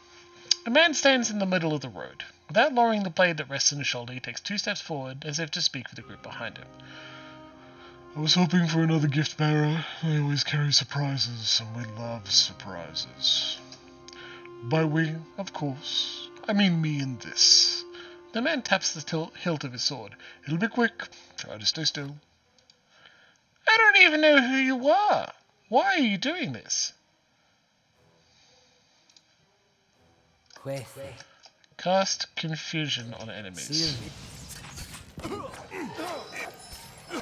A man stands in the middle of the road. Without lowering the blade that rests on his shoulder, he takes 2 steps forward, as if to speak for the group behind him. I was hoping for another gift bearer. I always carry surprises, and we love surprises. By we, of course, I mean me and this. The man taps the hilt of his sword. It'll be quick. Try to stay still. I don't even know who you are. Why are you doing this? Cast confusion on enemies.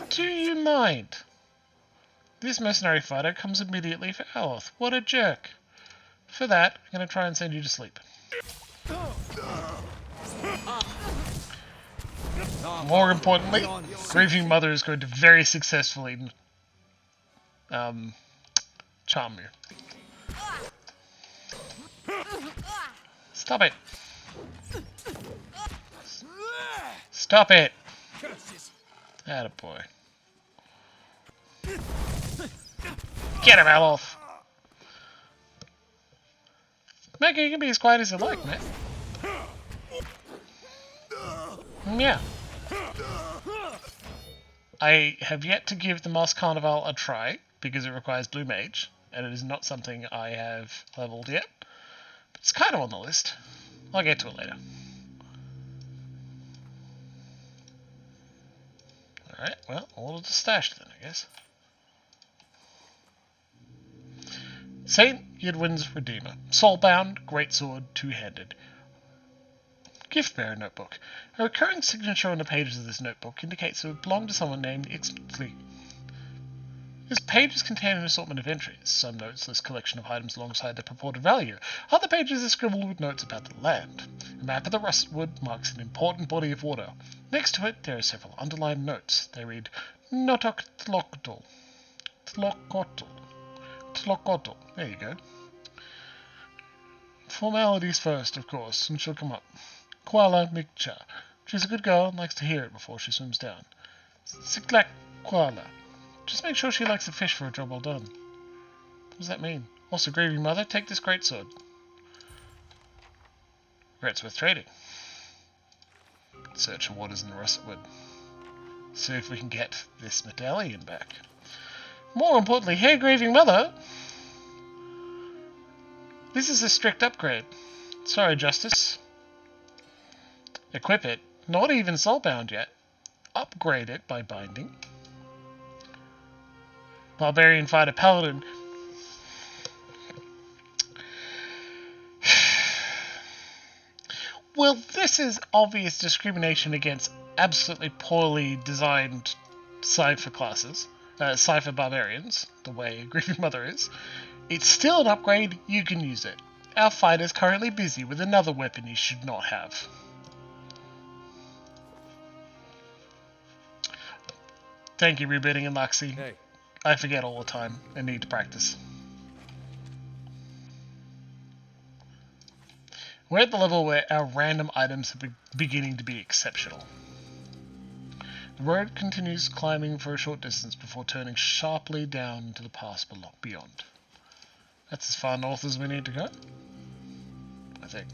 Do you mind? This mercenary fighter comes immediately for Aloth. What a jerk. For that, I'm going to try and send you to sleep. More importantly, Grieving Mother is going to very successfully charm you. Stop it! Stop it! Attaboy. Get him, Aloth! Mega, you can be as quiet as you like, man. Yeah. I have yet to give the Moss Carnival a try, because it requires Blue Mage, and it is not something I have leveled yet. But it's kind of on the list. I'll get to it later. Alright, well, all of the stash then, I guess. Saint Yidwin's Redeemer. Soulbound, Greatsword, Two-Handed. Gift-bearer notebook. A recurring signature on the pages of this notebook indicates it belonged to someone named Ixtli. This page is contained an assortment of entries. Some notes list collection of items alongside their purported value. Other pages are scribbled with notes about the land. A map of the Rustwood marks an important body of water. Next to it, there are several underlined notes. They read, Notok Tlokotl. Tlokotl. Tlokotl. There you go. Formalities first, of course, and she'll come up. Koala Mikcha. She's a good girl and likes to hear it before she swims down. Siklak Koala. Just make sure she likes the fish for a job well done. What does that mean? Also, Grieving Mother, take this greatsword. Regret's worth trading. Search for waters in the Rustwood. See if we can get this medallion back. More importantly, hey Grieving Mother! This is a strict upgrade. Sorry, Justice. Equip it. Not even soulbound yet. Upgrade it by binding. Barbarian Fighter Paladin. Well, this is obvious discrimination against absolutely poorly designed Cypher classes. Cypher Barbarians, the way Grieving Mother is. It's still an upgrade, you can use it. Our fighter's currently busy with another weapon he should not have. Thank you, Rebooting and Luxie. Hey. I forget all the time and need to practice. We're at the level where our random items are beginning to be exceptional. The road continues climbing for a short distance before turning sharply down into the pass beyond. That's as far north as we need to go, I think.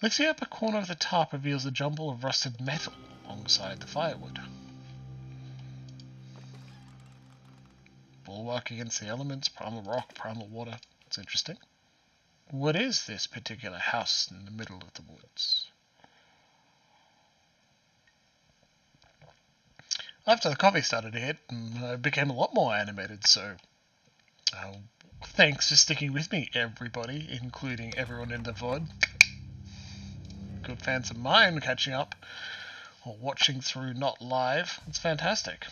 Looks the upper corner of the tarp reveals a jumble of rusted metal alongside the firewood. Bulwark against the elements, primal rock, primal water. It's interesting. What is this particular house in the middle of the woods? After the coffee started to hit, I became a lot more animated, so thanks for sticking with me, everybody, including everyone in the VOD. Good fans of mine catching up or watching through not live. It's fantastic.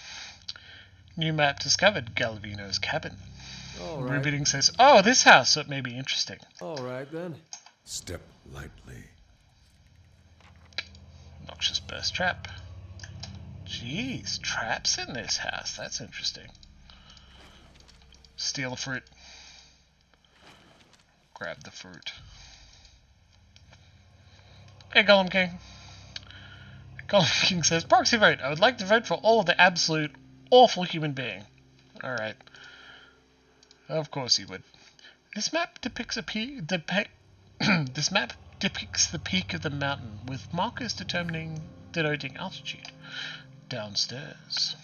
New map discovered, Galvino's cabin. Rebooting says, oh, this house, so it may be interesting. Alright then. Step lightly. Noxious burst trap. Jeez, traps in this house. That's interesting. Steal the fruit. Grab the fruit. Hey, Gollum King. Gollum King says, proxy vote. I would like to vote for all of the absolute awful human being. Alright. Of course you would. This map depicts this map depicts the peak of the mountain with markers denoting altitude. Downstairs.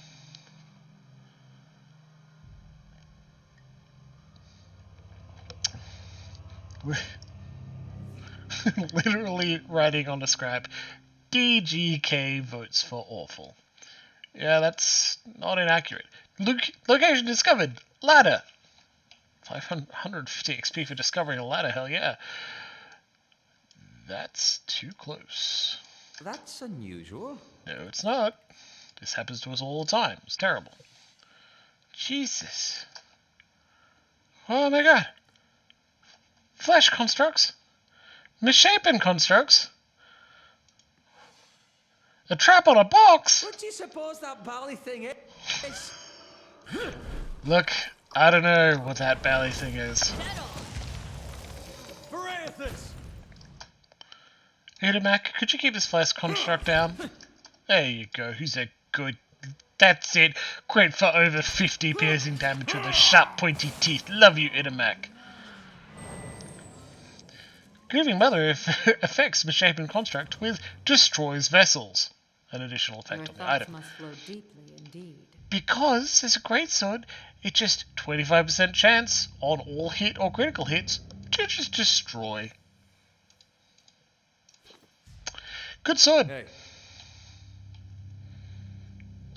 Literally writing on a scrap, DGK votes for awful. Yeah, that's not inaccurate. Location discovered. Ladder. 550 XP for discovering a ladder, hell yeah. That's too close. That's unusual. No, it's not. This happens to us all the time. It's terrible. Jesus. Oh my god. Flesh constructs. Misshapen constructs. A trap on a box. What do you suppose that bally thing is? Look, I don't know what that bally thing is. Udamac, could you keep this flesh construct down? There you go. Who's a good... That's it. Crit for over 50 piercing damage with a sharp, pointy teeth. Love you, Udamac. Grieving Mother affects Misshapen Construct with Destroys Vessels. An additional effect on the item. Must flow deeply indeed. Because as a greatsword, it's just 25% chance on all hit or critical hits to just destroy. Good sword. Hey.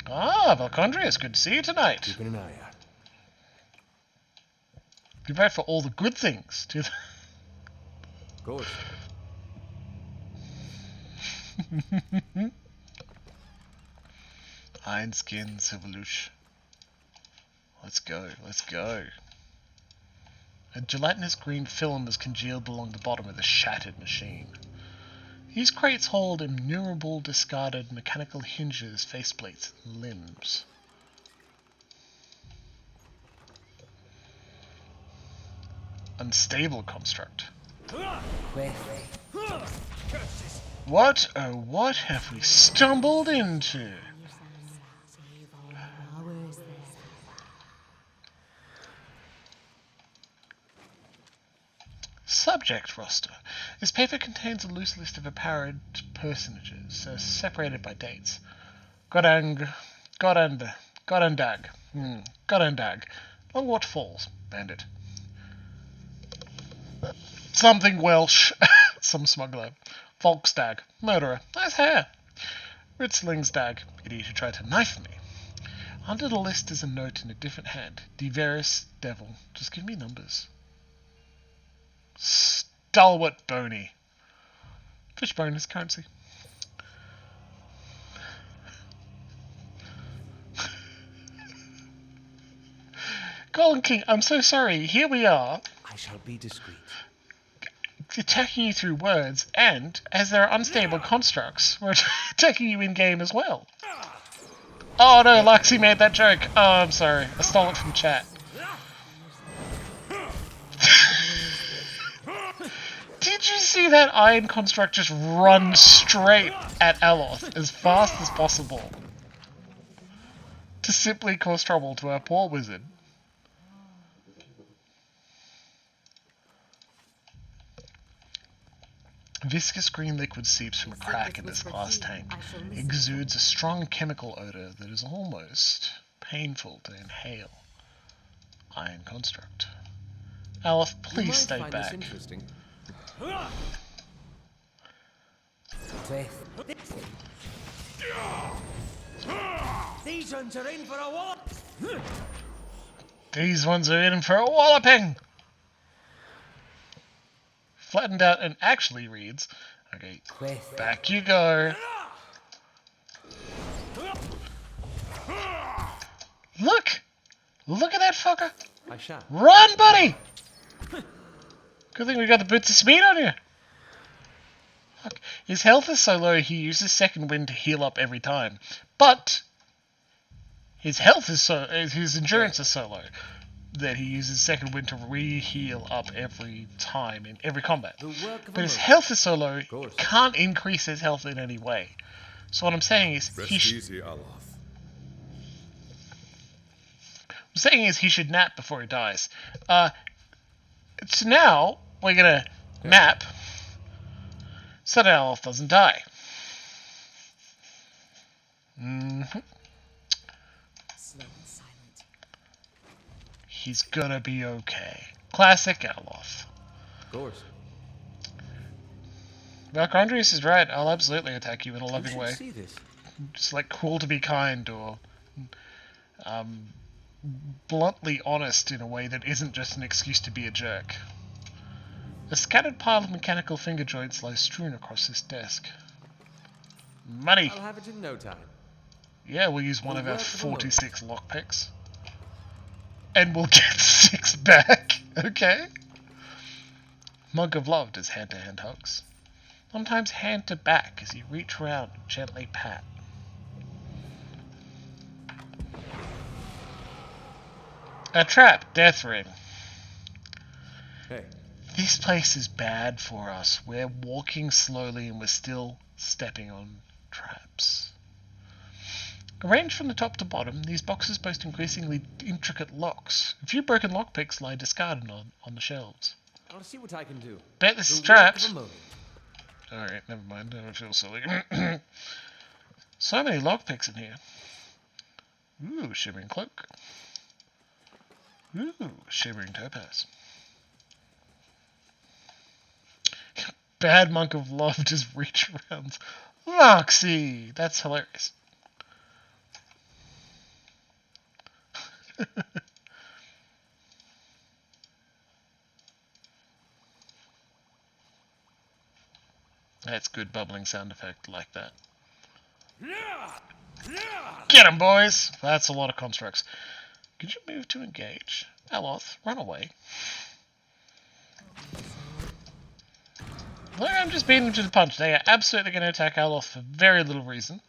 Ah, Valcondrius, good to see you tonight. Keeping an eye out. Prepare for all the good things. Of course. Iron Skin, Silverlush. Let's go, let's go. A gelatinous green film is congealed along the bottom of the shattered machine. These crates hold innumerable discarded mechanical hinges, faceplates, and limbs. Unstable construct. What, oh what have we stumbled into? Subject roster. This paper contains a loose list of apparent personages, separated by dates. Godandag, Longwatch Falls, bandit. Something Welsh, some smuggler. Volkstag, murderer, nice hair. Ritzlingsdag, idiot who tried to knife me. Under the list is a note in a different hand. Diveris, devil, just give me numbers. Stalwart Boney. Fishbone is currency. Golden King, I'm so sorry. Here we are. I shall be discreet. Attacking you through words, and, as there are unstable constructs, we're attacking you in-game as well. Oh no, Luxie made that joke. Oh, I'm sorry. I stole it from chat. Did you see that iron construct just run straight at Aloth as fast as possible? To simply cause trouble to our poor wizard. Viscous green liquid seeps from a crack in this glass tank. It exudes a strong chemical odor that is almost painful to inhale. Iron construct. Aloth, please stay back. These ones are in for a wallop. These ones are in for a walloping. Flattened out and actually reads. Okay, back you go. Look! Look at that fucker! I shall. Run, buddy! Good thing we got the boots of speed on you. Fuck. His health is so low he uses second wind to heal up every time. But his health is his endurance is so low that he uses second wind to re-heal up every time in every combat. But his health is so low, it can't increase his health in any way. So what I'm saying is he should nap before he dies. So now we're gonna nap so that Aloth doesn't die. Slow and silent. He's gonna be okay. Classic Aloth. Of course. Valkyndrius is right. I'll absolutely attack you in a loving way. See this. Just like cool to be kind or bluntly honest in a way that isn't just an excuse to be a jerk. A scattered pile of mechanical finger joints lies strewn across this desk. Money! I'll have it in no time. Yeah, we'll use one We'll of our work for the moment. 46 lockpicks. And we'll get 6 back, okay? Monk of Love does hand-to-hand hugs. Sometimes hand to back as you reach around and gently pat. A trap, death ring. Hey, This place is bad for us. We're walking slowly and we're still stepping on traps. Arranged from the top to bottom, these boxes boast increasingly intricate locks. A few broken lockpicks lie discarded on the shelves. I'll see what I can do. Bet this is The work of trapped. a moment. Alright, never mind. I don't feel silly. So many lockpicks in here. Ooh, shimmering cloak. Ooh, shimmering topaz. Bad Monk of Love just reach around. Moxie! That's hilarious. That's good bubbling sound effect like that. Get 'em, boys! That's a lot of constructs. Could you move to engage? Aloth, run away. Look, I'm just beating them to the punch. They are absolutely going to attack Aloth for very little reason.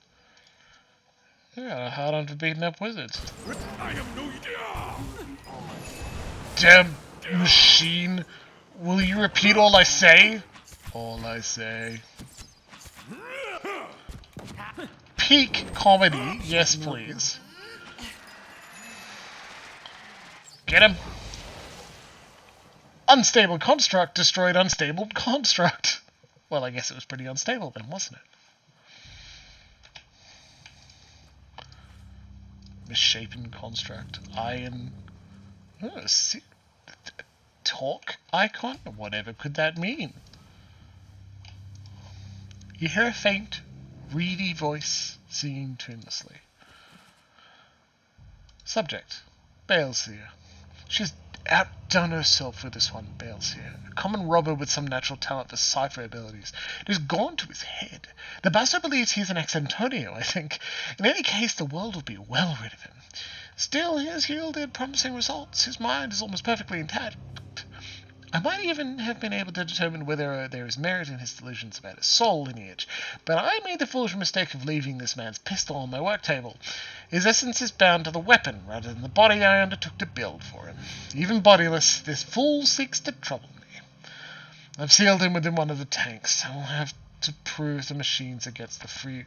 They got a hard on for beating up wizards. I have no idea. Damn machine! Will you repeat all I say? All I say. Peak comedy, yes please. Get him! Unstable construct destroyed unstable construct. Well, I guess it was pretty unstable then, wasn't it? Misshapen construct. Iron. Oh, talk icon? Whatever could that mean? You hear a faint, reedy voice singing tunelessly. Subject. Baleseer. She's outdone herself with this one, Baleseer. A common robber with some natural talent for cipher abilities. It has gone to his head. The Basso believes he's an ex-Antonio, I think. In any case, the world would be well rid of him. Still, he has yielded promising results. His mind is almost perfectly intact. I might even have been able to determine whether there is merit in his delusions about his soul lineage, but I made the foolish mistake of leaving this man's pistol on my work table. His essence is bound to the weapon rather than the body I undertook to build for him. Even bodiless, this fool seeks to trouble me. I've sealed him within one of the tanks. I will have to prove the machines against the free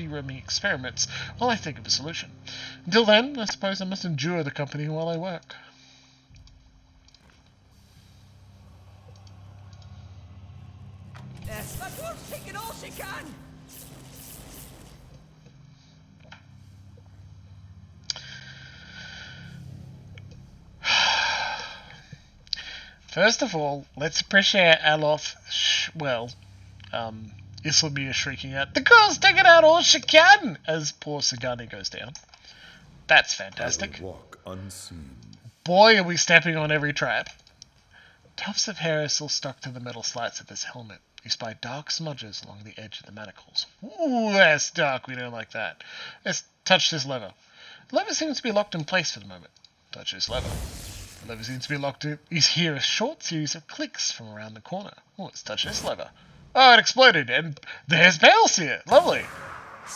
roaming experiments while I think of a solution. Until then, I suppose I must endure the company while I work. My dwarf's taking all she can! First of all, let's appreciate Aloth, Islamir shrieking out, "The girl's taking out all she can!" as poor Sagani goes down. That's fantastic. I will walk unseen. Boy, are we stepping on every trap. Tufts of hair are still stuck to the metal slats of his helmet. You spy dark smudges along the edge of the manacles. Ooh, that's dark. We don't like that. Let's touch this lever. The lever seems to be locked in place for the moment. Touch this lever. The lever seems to be locked in. You hear a short series of clicks from around the corner. Oh, let's touch this lever. Oh, it exploded, and there's Baleseer. Lovely.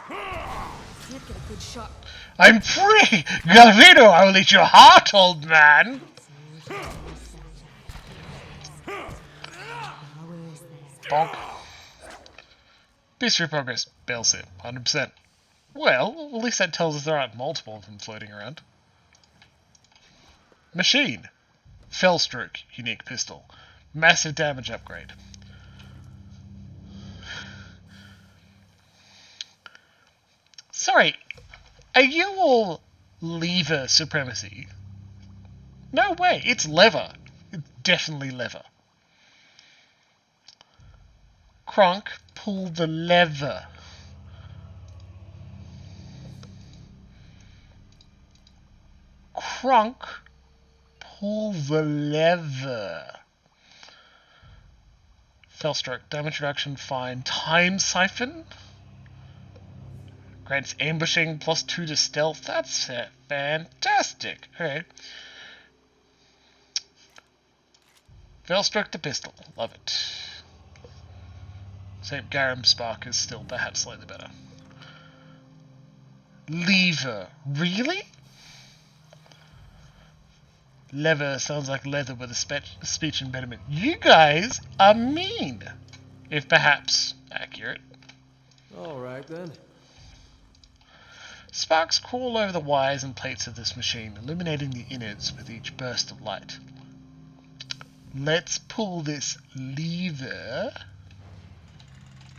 Can't get a good shot. I'm free! Galvino, I will eat your heart, old man! Bonk. Peaceful progress, Baleseer, 100%. Well, at least that tells us there aren't multiple of them floating around. Machine. Fellstroke, unique pistol. Massive damage upgrade. Sorry, are you all lever supremacy? No way, it's lever. It's definitely lever. Kronk, pull the lever. Kronk, pull the lever. Fellstroke, damage reduction, fine. Time Siphon? Grants ambushing, +2 to stealth. That's fantastic. Okay. Fellstroke to pistol. Love it. St. Garum Spark is still perhaps slightly better. Lever. Really? Lever sounds like leather with a speech impediment. You guys are mean. If perhaps accurate. Alright then. Sparks crawl over the wires and plates of this machine, illuminating the innards with each burst of light. Let's pull this lever,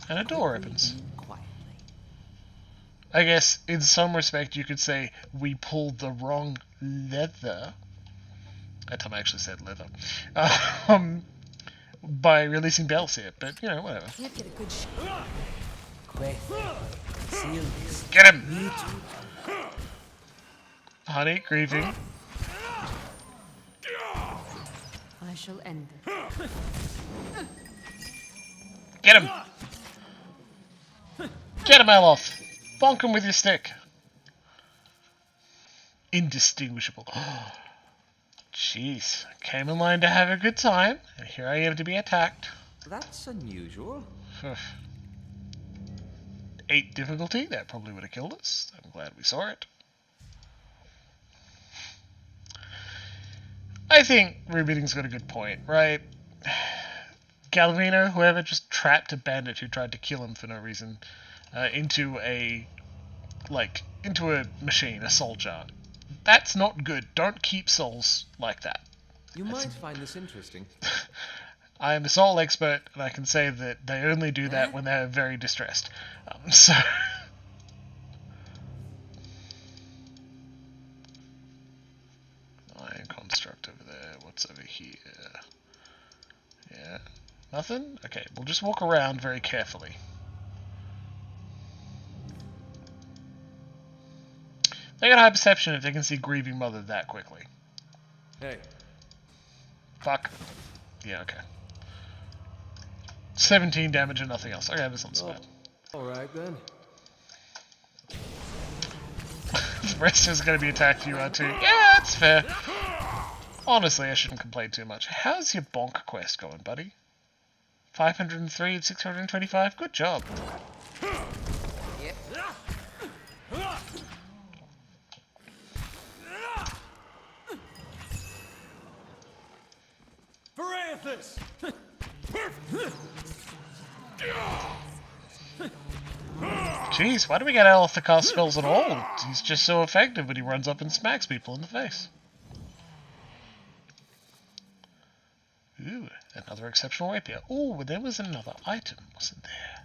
and a door opens. I guess, in some respect, you could say we pulled the wrong leather. That time I actually said leather. By releasing bells here, but, you know, whatever. Can't get a good Get him! Honey, grieving. I shall end it. Get him! Get him, Elof! Bonk him with your stick. Indistinguishable. Jeez. Came in line to have a good time, and here I am to be attacked. That's unusual. 8 difficulty, that probably would have killed us. I'm glad we saw it. I think Rubin's got a good point, right? Galvino, whoever, just trapped a bandit who tried to kill him for no reason into a machine, a soul jar. That's not good. Don't keep souls like that. You might find this interesting. I am a soul expert, and I can say that they only do that when they're very distressed. So... Iron construct over there. What's over here? Yeah. Nothing? Okay, we'll just walk around very carefully. They got high perception if they can see Grieving Mother that quickly. Hey. Fuck. Yeah, okay. 17 damage and nothing else. Okay, this one's bad. Alright then. The rest is going to be attacked you too. Yeah, that's fair. Honestly, I shouldn't complain too much. How's your bonk quest going, buddy? 503 and 625? Good job. Parathis! Jeez, why do we get Aleph to cast spells at all? He's just so effective when he runs up and smacks people in the face. Ooh, another exceptional rapier. Ooh, there was another item, wasn't there?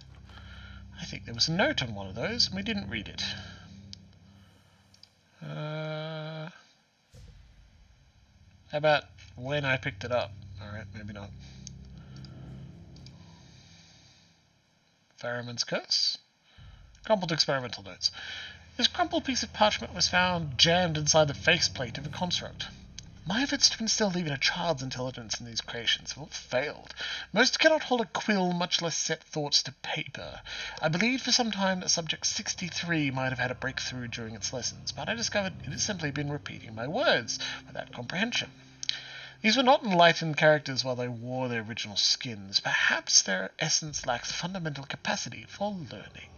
I think there was a note on one of those, and we didn't read it. How about when I picked it up? Alright, maybe not. Farriman's Curse. Crumpled experimental notes. This crumpled piece of parchment was found jammed inside the faceplate of a construct. My efforts to instill even a child's intelligence in these creations have all failed. Most cannot hold a quill, much less set thoughts to paper. I believed for some time that Subject 63 might have had a breakthrough during its lessons, but I discovered it has simply been repeating my words without comprehension. These were not enlightened characters while they wore their original skins. Perhaps their essence lacks fundamental capacity for learning.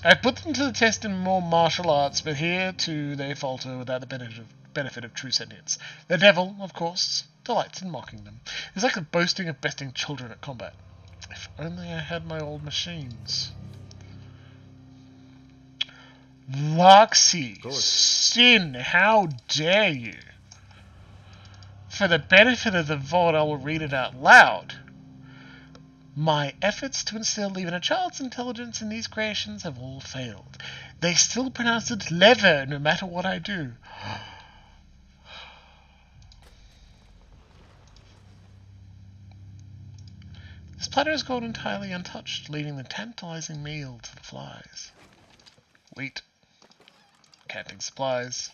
I put them to the test in more martial arts, but here, too, they falter without the benefit of true sentience. The devil, of course, delights in mocking them. It's like the boasting of besting children at combat. If only I had my old machines. Loxy, Sin, how dare you? For the benefit of the vault, I will read it out loud. My efforts to instill even a child's intelligence in these creations have all failed. They still pronounce it lever no matter what I do. This platter has gone entirely untouched, leaving the tantalizing meal to the flies. Wheat. Canting supplies.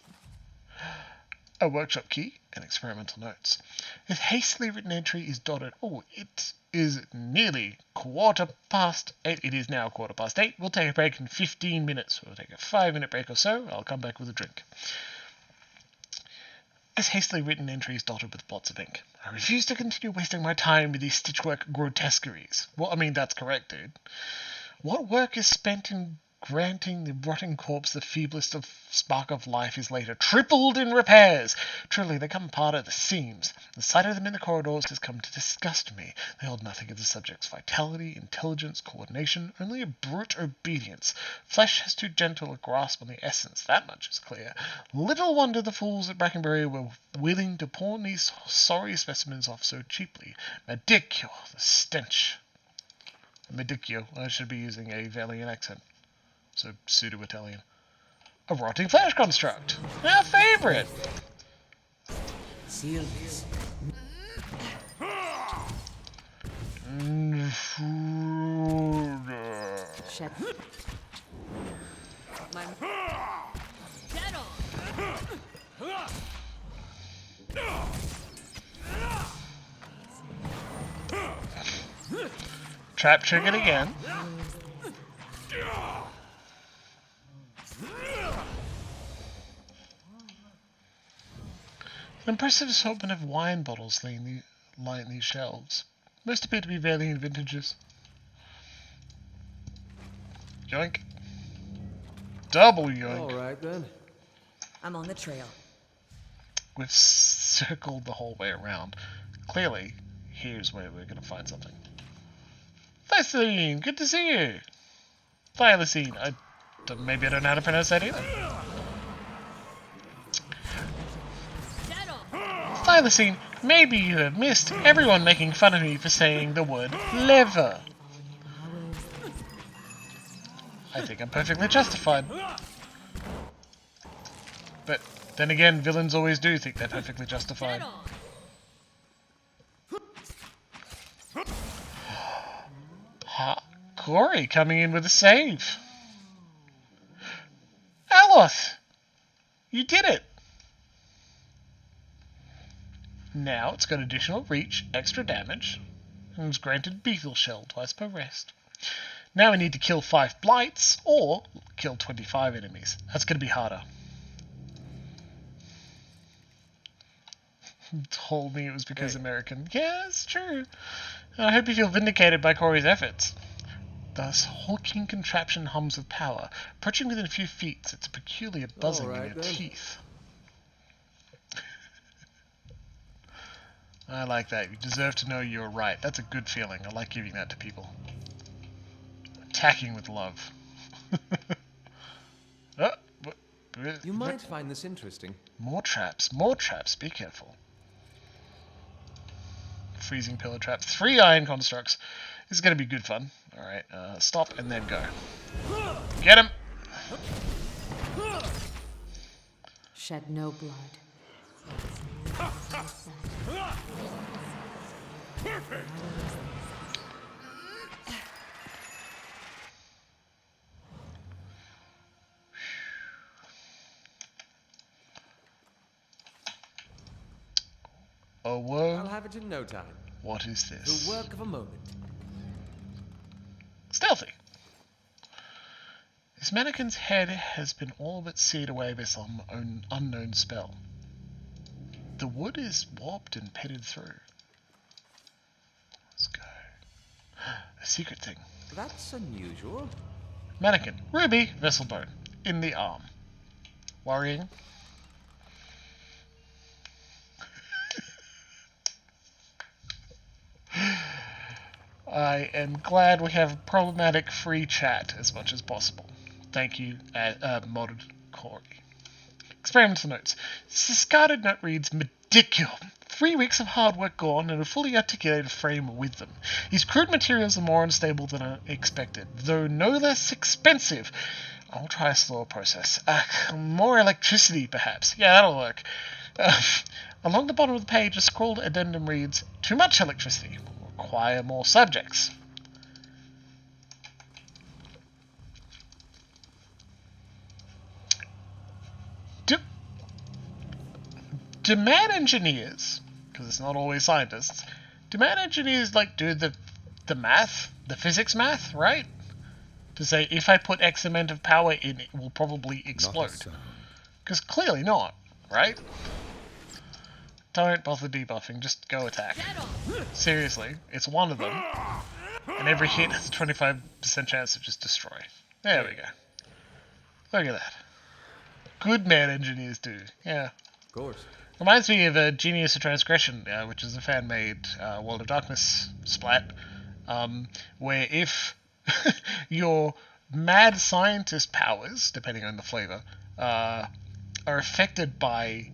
A workshop key and experimental notes. His hastily written entry is dotted. Oh, it is nearly 8:15. It is now 8:15. We'll take a break in 15 minutes. We'll take a 5-minute break or so. I'll come back with a drink. His hastily written entry is dotted with blots of ink. I refuse to continue wasting my time with these stitchwork grotesqueries. Well, I mean, that's correct, dude. What work is spent in granting the rotting corpse the feeblest of spark of life is later tripled in repairs. Truly, they come apart at the seams. The sight of them in the corridors has come to disgust me. They hold nothing of the subject's vitality, intelligence, coordination, only a brute obedience. Flesh has too gentle a grasp on the essence, that much is clear. Little wonder the fools at Brackenbury were willing to pawn these sorry specimens off so cheaply. Medicchio, the stench. Medicchio, I should be using a Valiant accent. So, pseudo-Italian. A rotting flash construct! Our favourite! Seal this. Shed. Trap triggered again. An impressive assortment of wine bottles line these shelves. Most appear to be Valiant vintages. Yoink. Double yoink. Alright then. I'm on the trail. We've circled the whole way around. Clearly, here's where we're going to find something. Thylacine, good to see you. Thylacine, maybe I don't know how to pronounce that either. Thylacine, maybe you have missed everyone making fun of me for saying the word lever. I think I'm perfectly justified. But then again, villains always do think they're perfectly justified. Corey coming in with a save. Aloth! You did it! Now it's got additional reach, extra damage, and was granted Beetle Shell twice per rest. Now we need to kill 5 blights, or kill 25 enemies. That's going to be harder. Told me it was because American. Yeah, it's true. I hope you feel vindicated by Corey's efforts. The hulking contraption hums with power. Approaching within a few feet, it's a peculiar buzzing in your teeth. I like that. You deserve to know you're right. That's a good feeling. I like giving that to people. Attacking with love. You might find this interesting. More traps. More traps. Be careful. Freezing pillar trap. 3 iron constructs. This is going to be good fun. Alright, stop and then go. Get him! Shed no blood. Perfect! Oh, whoa. I'll have it in no time. What is this? The work of a moment. Stealthy. This mannequin's head has been all but seared away by some unknown spell. The wood is warped and pitted through. Let's go. A secret thing. That's unusual. Mannequin. Ruby. Vessel bone. In the arm. Worrying. I am glad we have problematic free chat as much as possible. Thank you, modded Corey. Experimental notes. This discarded note reads, Medicchio. 3 weeks of hard work gone and a fully articulated frame with them. These crude materials are more unstable than I expected, though no less expensive. I'll try a slower process. More electricity, perhaps. Yeah, that'll work. Along the bottom of the page, a scrawled addendum reads, Too much electricity. acquire more subjects. Do mad engineers, because it's not always scientists, do mad engineers like do the math, the physics math, right? To say if I put X amount of power in, it will probably explode. Because clearly not, right? Don't bother debuffing, just go attack. Seriously, it's one of them, and every hit has a 25% chance of just destroy. There we go. Look at that. Good mad engineers do, yeah. Of course. Reminds me of a Genius of Transgression, which is a fan-made World of Darkness splat, where if your mad scientist powers, depending on the flavor, are affected by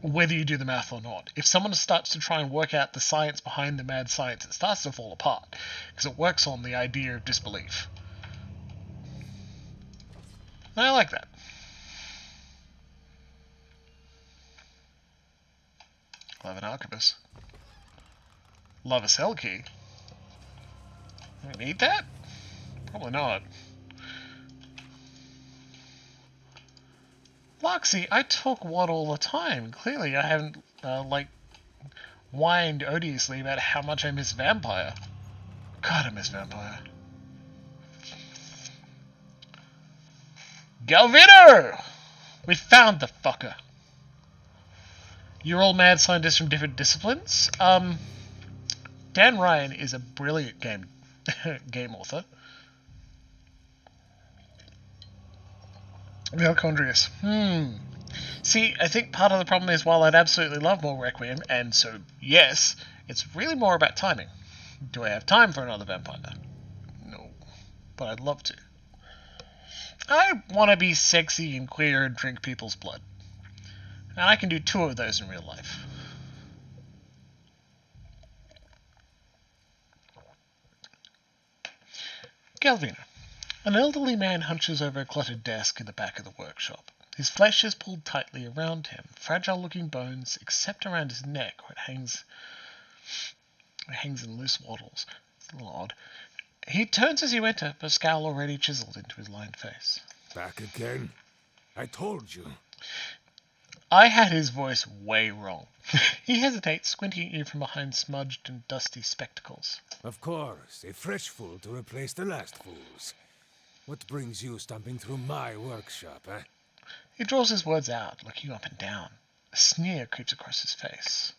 whether you do the math or not. If someone starts to try and work out the science behind the mad science, it starts to fall apart, because it works on the idea of disbelief. And I like that. Love an arquebus. Love a cell key. Do we need that? Probably not. Loxy, I talk what all the time. Clearly I haven't, whined odiously about how much I miss Vampire. God, I miss Vampire. Galvino! We found the fucker. You're all mad scientists from different disciplines? Dan Ryan is a brilliant game author. Valcondrius. See, I think part of the problem is while I'd absolutely love more Requiem, and so, yes, it's really more about timing. Do I have time for another vampire? No. But I'd love to. I want to be sexy and queer and drink people's blood. And I can do 2 of those in real life. Galvino. An elderly man hunches over a cluttered desk in the back of the workshop. His flesh is pulled tightly around him, fragile-looking bones except around his neck where it hangs in loose wattles. It's a little odd. He turns as you enter, a scowl already chiseled into his lined face. Back again? I told you. I had his voice way wrong. He hesitates, squinting at you from behind smudged and dusty spectacles. Of course, a fresh fool to replace the last fools. What brings you stomping through my workshop, eh? He draws his words out, looking up and down. A sneer creeps across his face.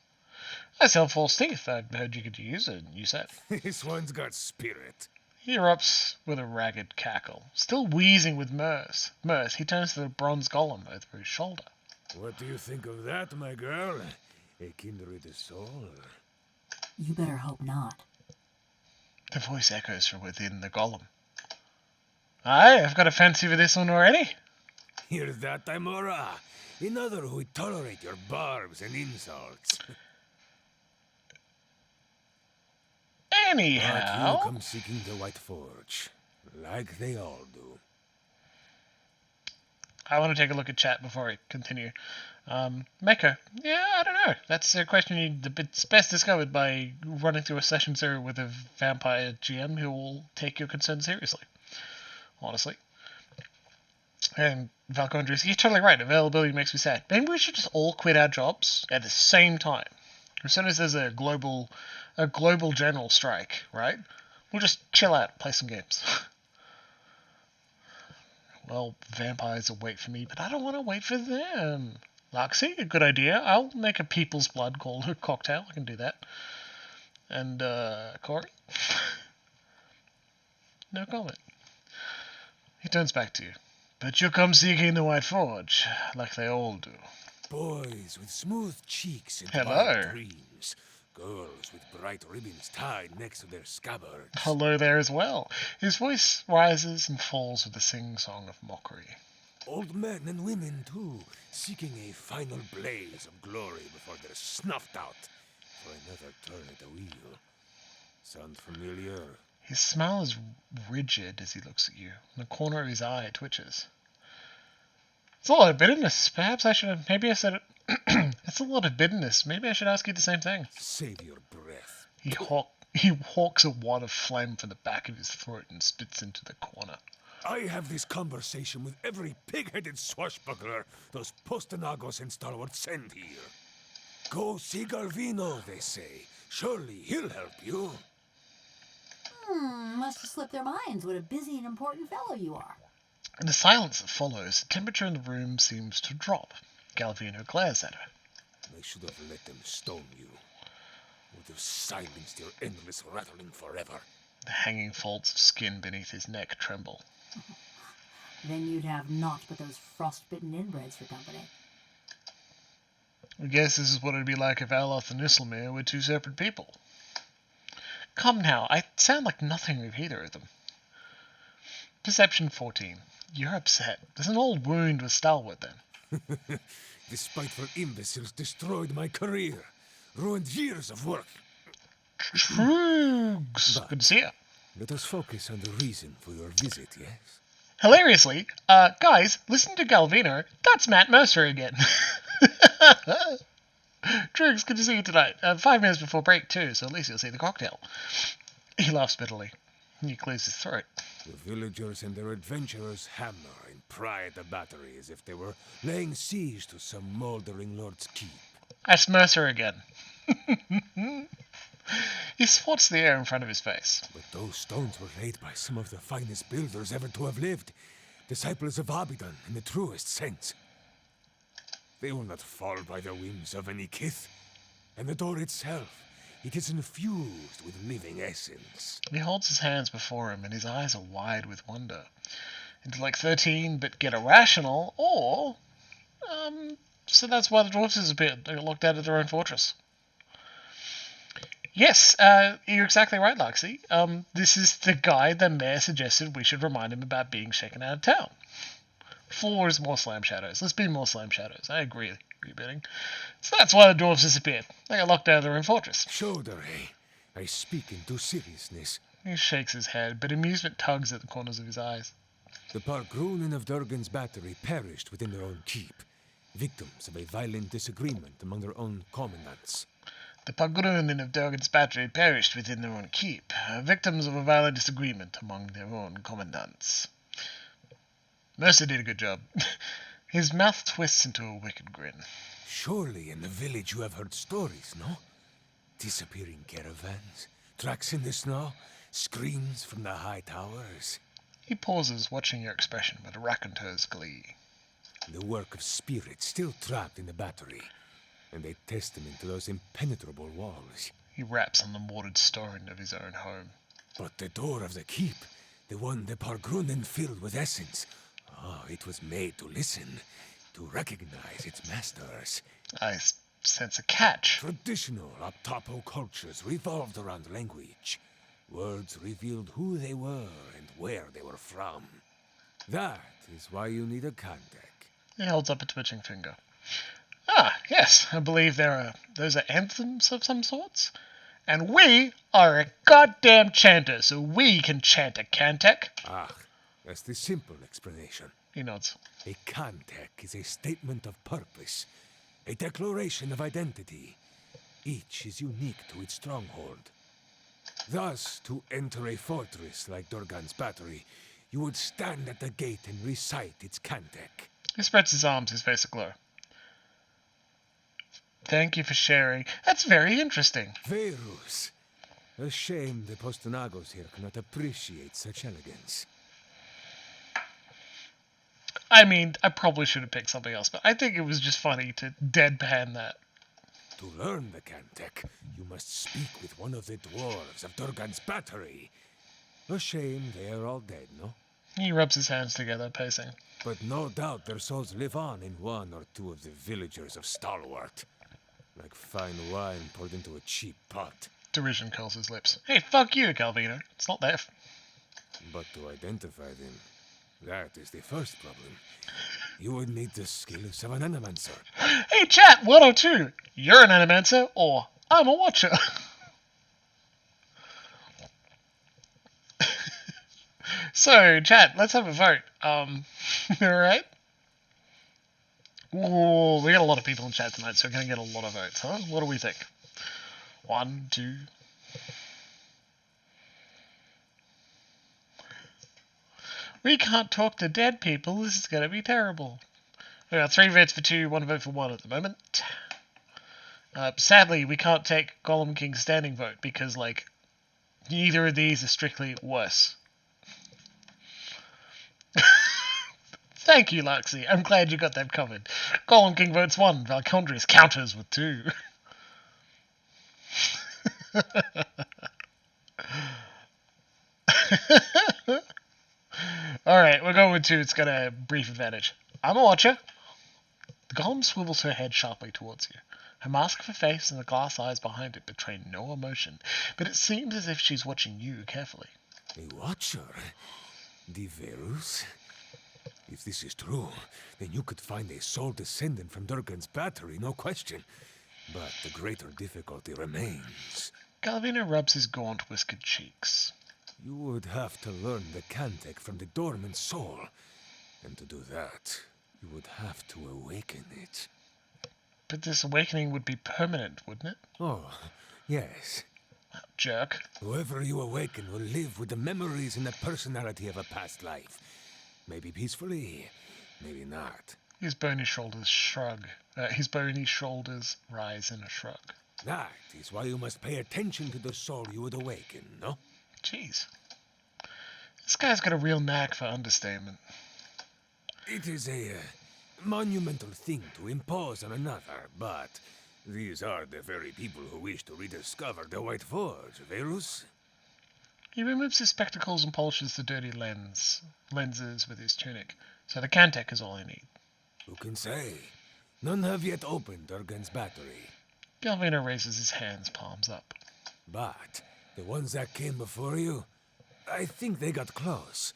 I sell false teeth. I heard you could use it, you said. This one's got spirit. He erupts with a ragged cackle. Still wheezing with mirth, he turns to the bronze golem over his shoulder. What do you think of that, my girl? A kindred soul? You better hope not. The voice echoes from within the golem. Aye, I've got a fancy for this one already. Hear that, Timora? Another who would tolerate your barbs and insults. Anyhow... But you come seeking the White Forge, like they all do. I want to take a look at chat before I continue. Mecca, yeah, I don't know. That's a question it's best discovered by running through a session 0 with a vampire GM who will take your concerns seriously. Honestly. And Valcondrius, you're totally right. Availability makes me sad. Maybe we should just all quit our jobs at the same time. As soon as there's a global general strike, right? We'll just chill out, play some games. Well, vampires will wait for me, but I don't want to wait for them. Loxy, a good idea. I'll make a people's blood called a cocktail. I can do that. And, Corey? No comment. He turns back to you. But you come seeking the White Forge, like they all do. Boys with smooth cheeks and Hello. bright dreams. Girls with bright ribbons tied next to their scabbards. Hello there as well. His voice rises and falls with a sing-song of mockery. Old men and women, too, seeking a final blaze of glory before they're snuffed out for another turn at the wheel. Sound familiar? His smile is rigid as he looks at you, and the corner of his eye twitches. It's a lot of bitterness. Perhaps I should have... Maybe I said it... It's a lot of bitterness. Maybe I should ask you the same thing. Save your breath. He hawks a wad of phlegm from the back of his throat and spits into the corner. I have this conversation with every pig-headed swashbuckler those Postonagos and stalwarts send here. Go see Galvino, they say. Surely he'll help you. Must have slipped their minds what a busy and important fellow you are. In the silence that follows, the temperature in the room seems to drop. Galvino glares at her. I should have let them stone you. Would have silenced your endless rattling forever. The hanging folds of skin beneath his neck tremble. Then you'd have naught but those frostbitten inbreds for company. I guess this is what it'd be like if Aloth and Isselmere were two separate people. Come now, I sound like nothing with either of them. Perception 14. You're upset. There's an old wound with Stalwart then. The spiteful imbeciles destroyed my career. Ruined years of work. Troogs! Good to see you. Let us focus on the reason for your visit, yes? Hilariously, guys, listen to Galvino. That's Matt Mercer again. Troogs, good to see you tonight. 5 minutes before break too, so at least you'll see the cocktail. He laughs bitterly. He clears his throat. The villagers and their adventurers hammer and pry at the battery as if they were laying siege to some mouldering lord's keep. That's Mercer again. He swats the air in front of his face. But those stones were laid by some of the finest builders ever to have lived. Disciples of Abidan in the truest sense. They will not fall by the whims of any kith. And the door itself, it is infused with living essence. He holds his hands before him and his eyes are wide with wonder. Intellect 13, but get irrational, or... so that's why the dwarves disappeared. They got locked out of their own fortress. Yes, you're exactly right, Luxie. This is the guy the mayor suggested we should remind him about being shaken out of town. 4 is more Slam Shadows. Let's be more Slam Shadows. I agree, rebidding. So that's why the dwarves disappeared. They got locked out of their own fortress. Shoulder, I speak into seriousness. He shakes his head, but amusement tugs at the corners of his eyes. The Pargrunen of Durgan's battery perished within their own keep, victims of a violent disagreement among their own commandants. The Pargrunen of Durgan's battery perished within their own keep, victims of a violent disagreement among their own commandants. Mercer did a good job. His mouth twists into a wicked grin. Surely in the village you have heard stories, no? Disappearing caravans, tracks in the snow, screams from the high towers. He pauses, watching your expression with a raconteur's glee. The work of spirits still trapped in the battery, and a testament to those impenetrable walls. He raps on the mortared stone of his own home. But the door of the keep, the one the Pargrunen filled with essence, it was made to listen, to recognize its masters. I sense a catch. Traditional Aptapo cultures revolved around language. Words revealed who they were and where they were from. That is why you need a contact. He holds up a twitching finger. Yes, I believe those are anthems of some sorts. And we are a goddamn chanter, so we can chant a cantek. That's the simple explanation. He nods. A cantek is a statement of purpose, a declaration of identity. Each is unique to its stronghold. Thus, to enter a fortress like Durgan's battery, you would stand at the gate and recite its cantek. He spreads his arms, his face aglow. Thank you for sharing. That's very interesting. Verus. A shame the Postonagos here cannot appreciate such elegance. I mean, I probably should have picked something else, but I think it was just funny to deadpan that. To learn the cantek, you must speak with one of the dwarves of Durgan's battery. A shame they are all dead, no? He rubs his hands together, pacing. But no doubt their souls live on in 1 or 2 of the villagers of Stalwart. Like fine wine poured into a cheap pot. Derision curls his lips. Hey, fuck you, Calvino. It's not there. But to identify them, that is the first problem. You would need the skills of an animancer. Hey, chat, 102. You're an animancer, or I'm a watcher. So, chat, let's have a vote. Alright? Ooh, we got a lot of people in chat tonight, so we're going to get a lot of votes, huh? What do we think? 1, 2... We can't talk to dead people. This is going to be terrible. We got 3 votes for 2, 1 vote for 1 at the moment. Sadly, we can't take Golem King's standing vote because, like, neither of these are strictly worse. Thank you, Luxie. I'm glad you got that covered. Golem King votes 1. Valcondrius counters with 2. Alright, we're going with 2. It's got a brief advantage. I'm a watcher. The golem swivels her head sharply towards you. Her mask of a face and the glass eyes behind it betray no emotion, but it seems as if she's watching you carefully. A watcher? Diverus? If this is true, then you could find a sole descendant from Durgan's battery, no question. But the greater difficulty remains. Galvino rubs his gaunt, whiskered cheeks. You would have to learn the Cantic from the dormant soul. And to do that, you would have to awaken it. But this awakening would be permanent, wouldn't it? Oh, yes. Jerk. Whoever you awaken will live with the memories and the personality of a past life. Maybe peacefully, maybe not. His bony shoulders shrug. His bony shoulders rise in a shrug. That is why you must pay attention to the soul you would awaken, no? Jeez. This guy's got a real knack for understatement. It is a monumental thing to impose on another, but these are the very people who wish to rediscover the White Forge, Verus. He removes his spectacles and polishes the dirty lenses with his tunic, so the Cantic is all I need. Who can say? None have yet opened Durgan's battery. Galvino raises his hands, palms up. But the ones that came before you, I think they got close.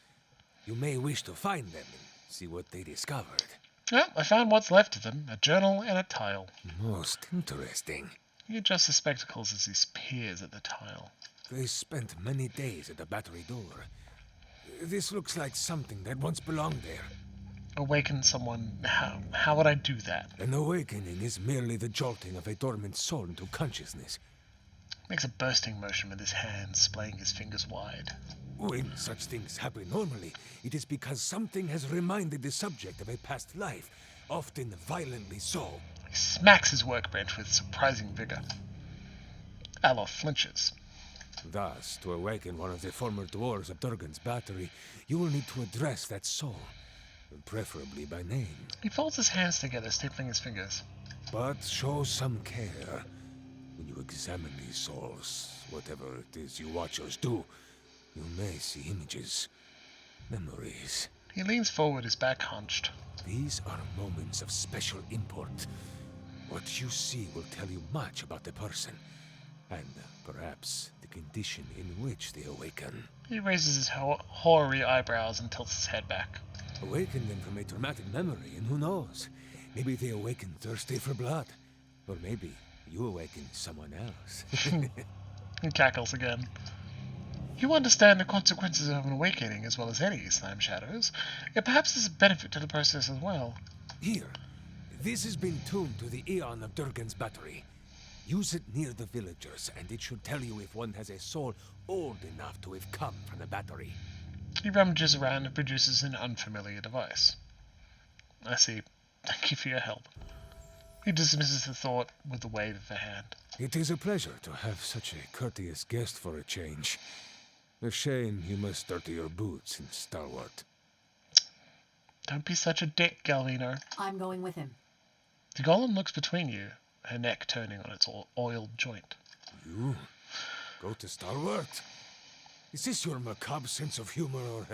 You may wish to find them and see what they discovered. Well, I found what's left of them, a journal and a tile. Most interesting. He adjusts his spectacles as he peers at the tile. They spent many days at the battery door. This looks like something that once belonged there. Awaken someone? How would I do that? An awakening is merely the jolting of a dormant soul into consciousness. Makes a bursting motion with his hands, splaying his fingers wide. When such things happen normally, it is because something has reminded the subject of a past life, often violently so. He smacks his workbench with surprising vigor. Alof flinches. Thus, to awaken one of the former dwarves of Durgan's battery, you will need to address that soul, preferably by name. He folds his hands together, stapling his fingers. But show some care. When you examine these souls, whatever it is you watchers do, you may see images, memories. He leans forward, his back hunched. These are moments of special import. What you see will tell you much about the person, and perhaps the condition in which they awaken. He raises his hoary eyebrows and tilts his head back. Awaken them from a traumatic memory, and who knows? Maybe they awaken thirsty for blood. Or maybe you awaken someone else. He cackles again. You understand the consequences of an awakening as well as any, Slime Shadows. Yet perhaps there's a benefit to the process as well. Here. This has been tuned to the Aeon of Durgan's battery. Use it near the villagers, and it should tell you if one has a soul old enough to have come from the battery. He rummages around and produces an unfamiliar device. I see. Thank you for your help. He dismisses the thought with a wave of the hand. It is a pleasure to have such a courteous guest for a change. A shame you must dirty your boots in Stalwart. Don't be such a dick, Galvino. I'm going with him. The golem looks between you, her neck turning on its oiled joint. You? Go to Stalwart? Is this your macabre sense of humor, or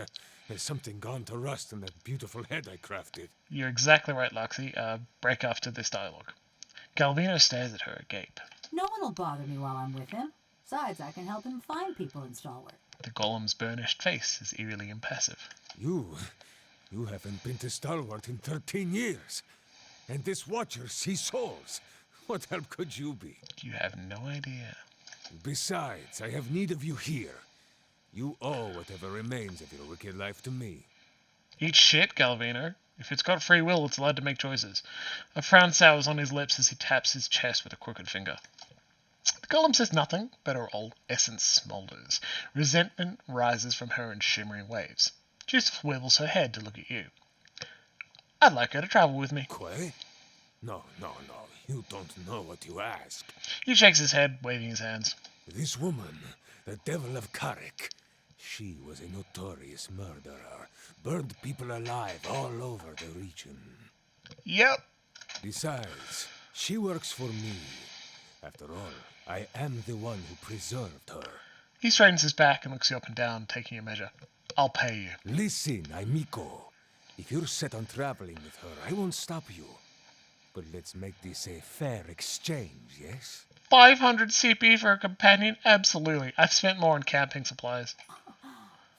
has something gone to rust in that beautiful head I crafted? You're exactly right, Luxie. Break after this dialogue. Galvino stares at her agape. No one will bother me while I'm with him. Besides, I can help him find people in Stalwart. The golem's burnished face is eerily impassive. You haven't been to Stalwart in 13 years. And this watcher sees souls. What help could you be? You have no idea. Besides, I have need of you here. You owe whatever remains of your wicked life to me. Eat shit, Galvino. If it's got free will, it's allowed to make choices. A frown sours on his lips as he taps his chest with a crooked finger. The golem says nothing, but her old essence smolders. Resentment rises from her in shimmering waves. She swivels her head to look at you. I'd like her to travel with me. Quay? No. You don't know what you ask. He shakes his head, waving his hands. This woman, the Devil of Carrick, she was a notorious murderer. Burned people alive all over the region. Yep. Besides, she works for me. After all, I am the one who preserved her. He straightens his back and looks you up and down, taking a measure. I'll pay you. Listen, amigo. If you're set on traveling with her, I won't stop you. But let's make this a fair exchange, yes? 500 CP for a companion? Absolutely. I've spent more on camping supplies.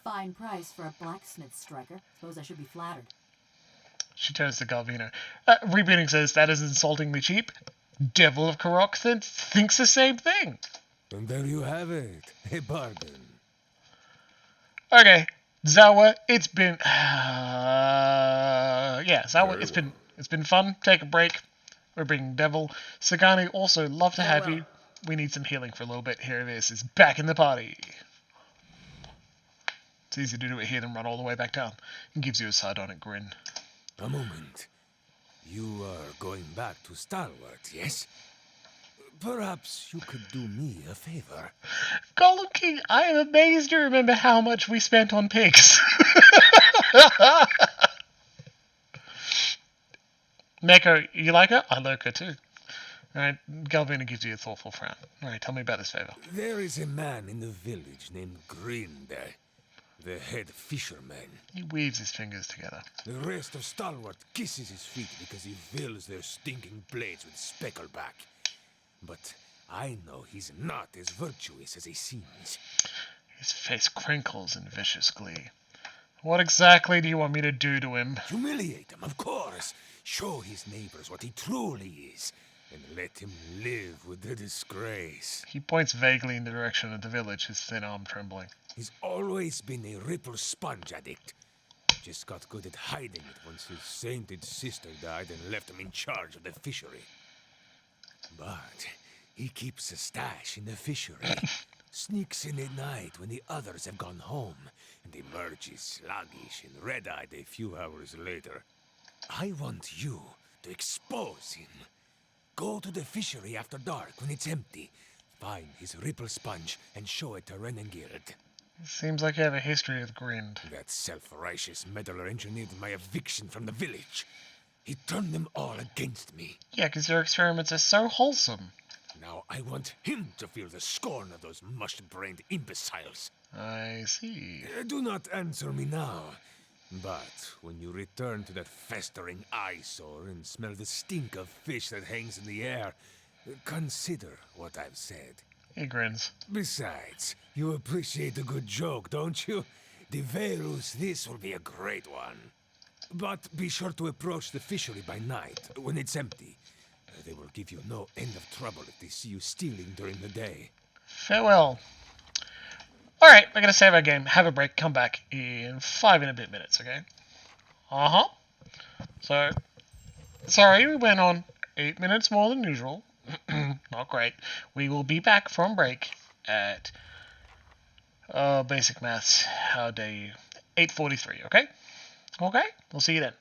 Fine price for a blacksmith striker. Suppose I should be flattered. She turns to Galvino. Rebooting says that is insultingly cheap. Devil of Caroc thinks the same thing. And there you have it. A bargain. Okay, Zawa, it's been... Zawa, it's been fun. Take a break. We're bringing Devil. Sagani, also love to have you. We need some healing for a little bit. Here it is back in the party. It's easy to do it here than run all the way back down. It gives you a sardonic grin. A moment. You are going back to Stalwart, yes? Perhaps you could do me a favor. Golem King, I am amazed you remember how much we spent on pigs. Neko, you like her? I like her too. Alright, Galvino gives you a thoughtful frown. Alright, tell me about this favor. There is a man in the village named Grind, the head fisherman. He weaves his fingers together. The rest of Stalwart kisses his feet because he fills their stinking blades with speckleback. But I know he's not as virtuous as he seems. His face crinkles in vicious glee. What exactly do you want me to do to him? Humiliate him, of course. Show his neighbors what he truly is. And let him live with the disgrace. He points vaguely in the direction of the village, his thin arm trembling. He's always been a ripple sponge addict. Just got good at hiding it once his sainted sister died and left him in charge of the fishery. But he keeps a stash in the fishery. Sneaks in at night when the others have gone home, and emerges sluggish and red-eyed a few hours later. I want you to expose him. Go to the fishery after dark when it's empty. Find his ripple sponge and show it to Renengild. Seems like you have a history with Grind. That self-righteous meddler engineered my eviction from the village. He turned them all against me. Yeah, because your experiments are so wholesome. Now I want him to feel the scorn of those mush-brained imbeciles. I see. Do not answer me now. But when you return to that festering eyesore and smell the stink of fish that hangs in the air, consider what I've said. He grins. Besides, you appreciate a good joke, don't you? The Verus, this will be a great one. But be sure to approach the fishery by night, when it's empty. They will give you no end of trouble if they see you stealing during the day. Farewell. Alright, we're going to save our game, have a break, come back in 5 and a bit minutes, okay? So, sorry, we went on 8 minutes more than usual. Not great. We will be back from break at, basic maths, how dare you, 8:43, okay? Okay, we'll see you then.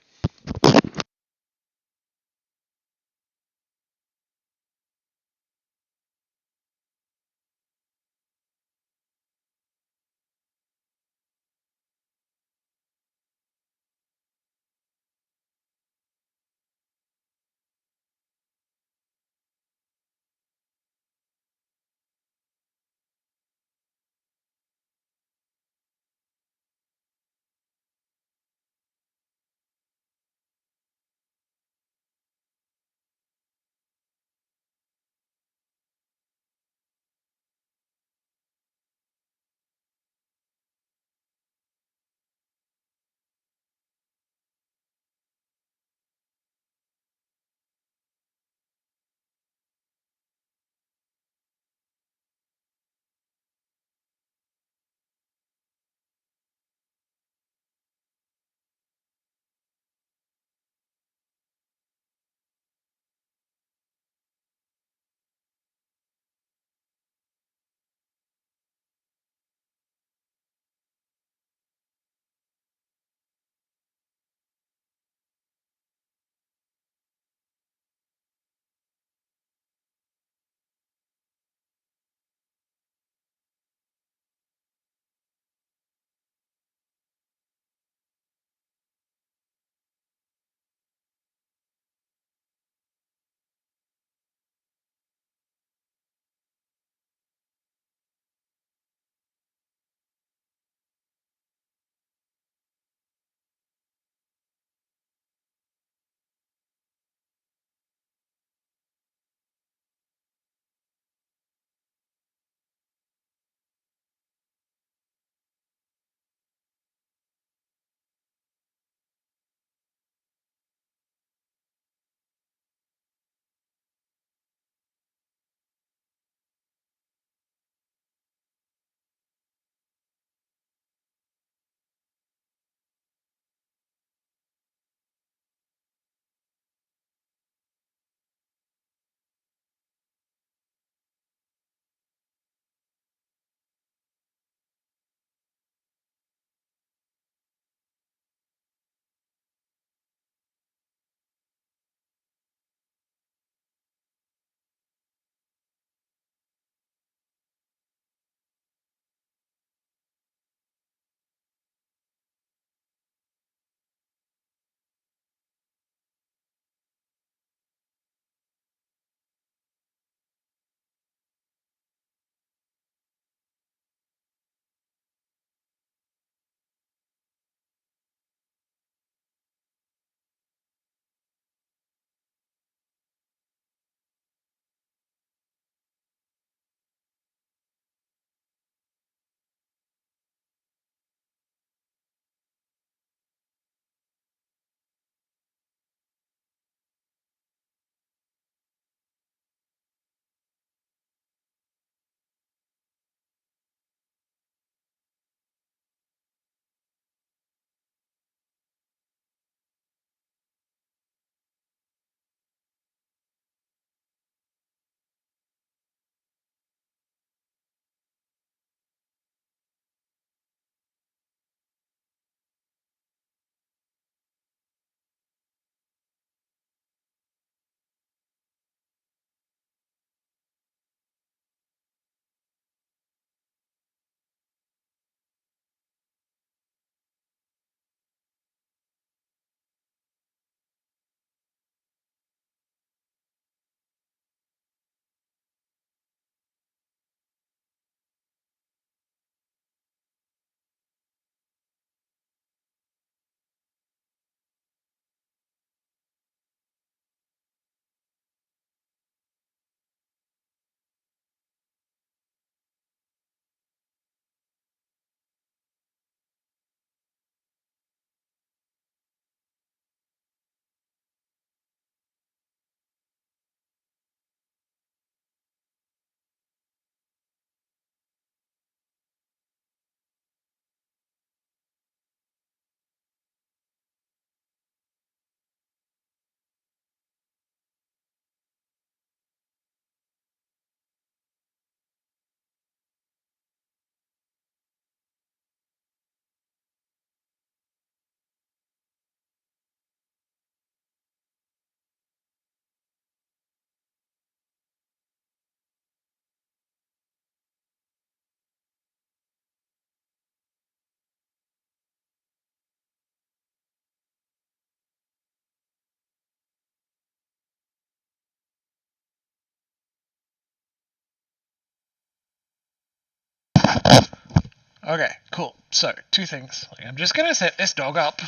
Okay, cool. So, two things. I'm just gonna set this dog up.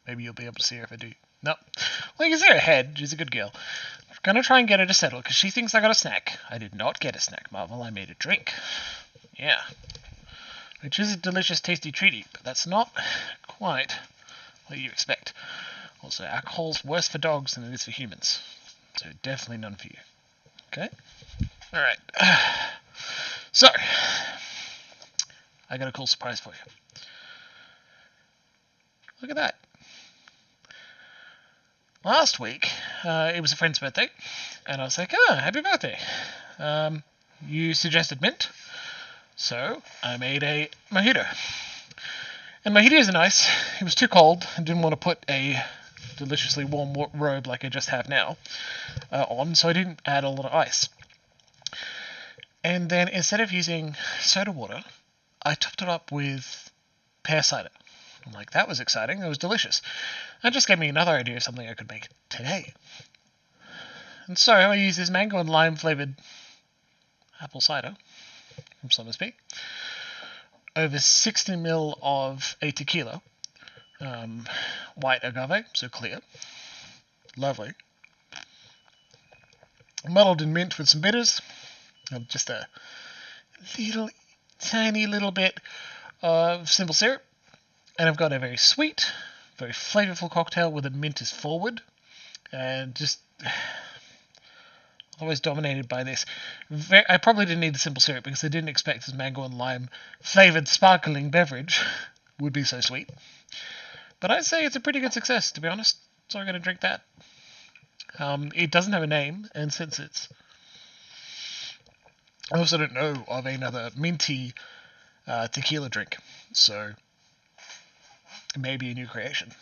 Maybe you'll be able to see her if I do. No. Well, you can see her head. She's a good girl. I'm gonna try and get her to settle, because she thinks I got a snack. I did not get a snack, Marvel. I made a drink. Yeah. Which is a delicious, tasty treaty, but that's not quite what you expect. Also, alcohol's worse for dogs than it is for humans. So, definitely none for you. Okay? Alright. So, I got a cool surprise for you. Look at that. Last week, it was a friend's birthday, and I was like, happy birthday. You suggested mint, so I made a mojito. And mojitos are nice. It was too cold. I didn't want to put a deliciously warm robe like I just have now on, so I didn't add a lot of ice. And then instead of using soda water, I topped it up with pear cider. I'm like, that was exciting. It was delicious. That just gave me another idea of something I could make today. And so I used this mango and lime flavored apple cider from Somersby. Over 60 ml of a tequila. White agave, so clear. Lovely. Muddled in mint with some bitters. Just a little, tiny little bit of simple syrup. And I've got a very sweet, very flavorful cocktail with a mint is forward. And just always dominated by this. I probably didn't need the simple syrup because I didn't expect this mango and lime flavored sparkling beverage would be so sweet. But I'd say it's a pretty good success, to be honest. So I'm going to drink that. It doesn't have a name, and since it's... I also don't know of another minty tequila drink, so it may be a new creation.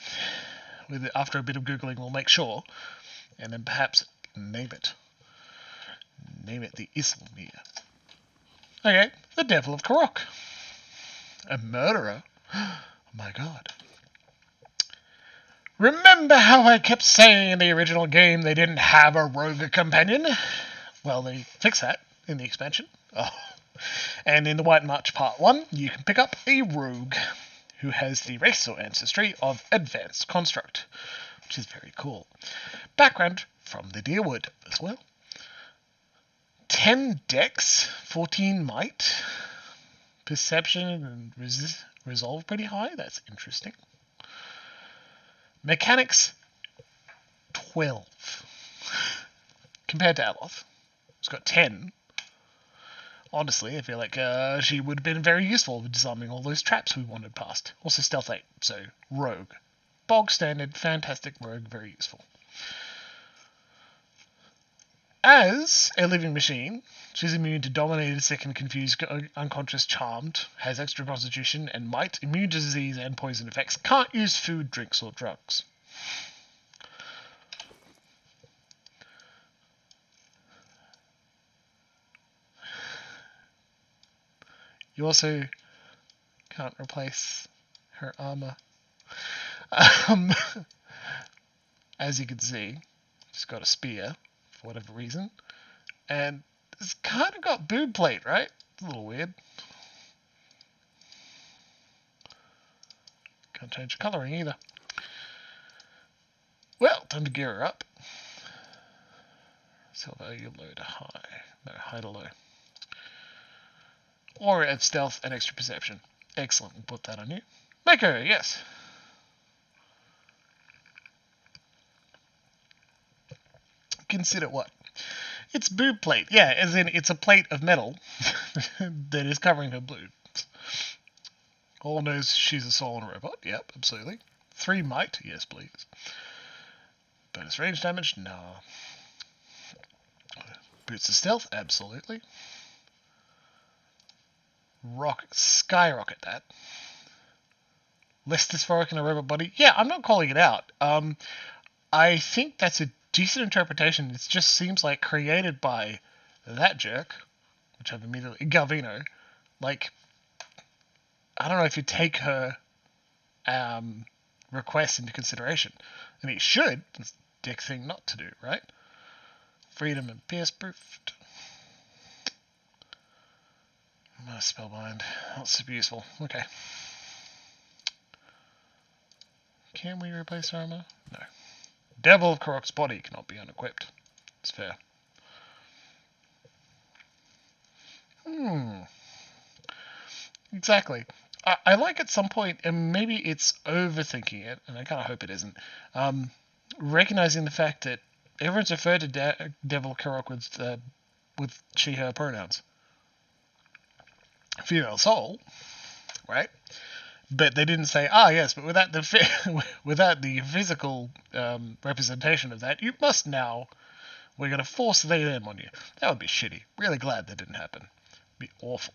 After a bit of Googling, we'll make sure, and then perhaps name it. Name it the Islamir. Okay, the Devil of Carrick. A murderer? Oh my god. Remember how I kept saying in the original game they didn't have a rogue companion? Well, they fixed that in the expansion. Oh. And in the White March Part 1, you can pick up a rogue who has the race or ancestry of Advanced Construct, which is very cool. Background from the Deerwood as well. 10 dex, 14 might, perception and resolve pretty high, that's interesting. Mechanics, 12. Compared to Aloth, who's got 10. Honestly, I feel like she would have been very useful with disarming all those traps we wandered past. Also stealth 8, so rogue. Bog standard, fantastic rogue, very useful. As a living machine, she's immune to dominated, second, confused, unconscious, charmed, has extra constitution and might, immune to disease and poison effects, can't use food, drinks, or drugs. You also can't replace her armor. As you can see, she's got a spear, for whatever reason. And it's kind of got boob plate, right? It's a little weird. Can't change the colouring either. Well, time to gear her up. Silver, you low to high. No, high to low. Or add stealth and extra perception. Excellent, we'll put that on you. Make her, yes. Consider what? It's boob plate. Yeah, as in it's a plate of metal that is covering her boobs. All knows she's a Solon robot. Yep, absolutely. 3 might. Yes, please. Bonus range damage? No. Boots of stealth? Absolutely. Skyrocket that. Less dysphoric in a robot body? Yeah, I'm not calling it out. I think that's a decent interpretation. It just seems like created by that jerk, which I've immediately... Galvino. Like, I don't know if you take her request into consideration. And it should. It's a dick thing not to do, right? Freedom and pierce proofed. My spellbind. Not super useful. Okay. Can we replace armor? No. Devil of Carrick's body cannot be unequipped. It's fair. Exactly. I like at some point, and maybe it's overthinking it, and I kind of hope it isn't, recognizing the fact that everyone's referred to Devil of Carrick with she/her pronouns. Female soul, right? But they didn't say, yes, but without the physical representation of that, you must now, we're going to force they them on you. That would be shitty. Really glad that didn't happen. It'd be awful.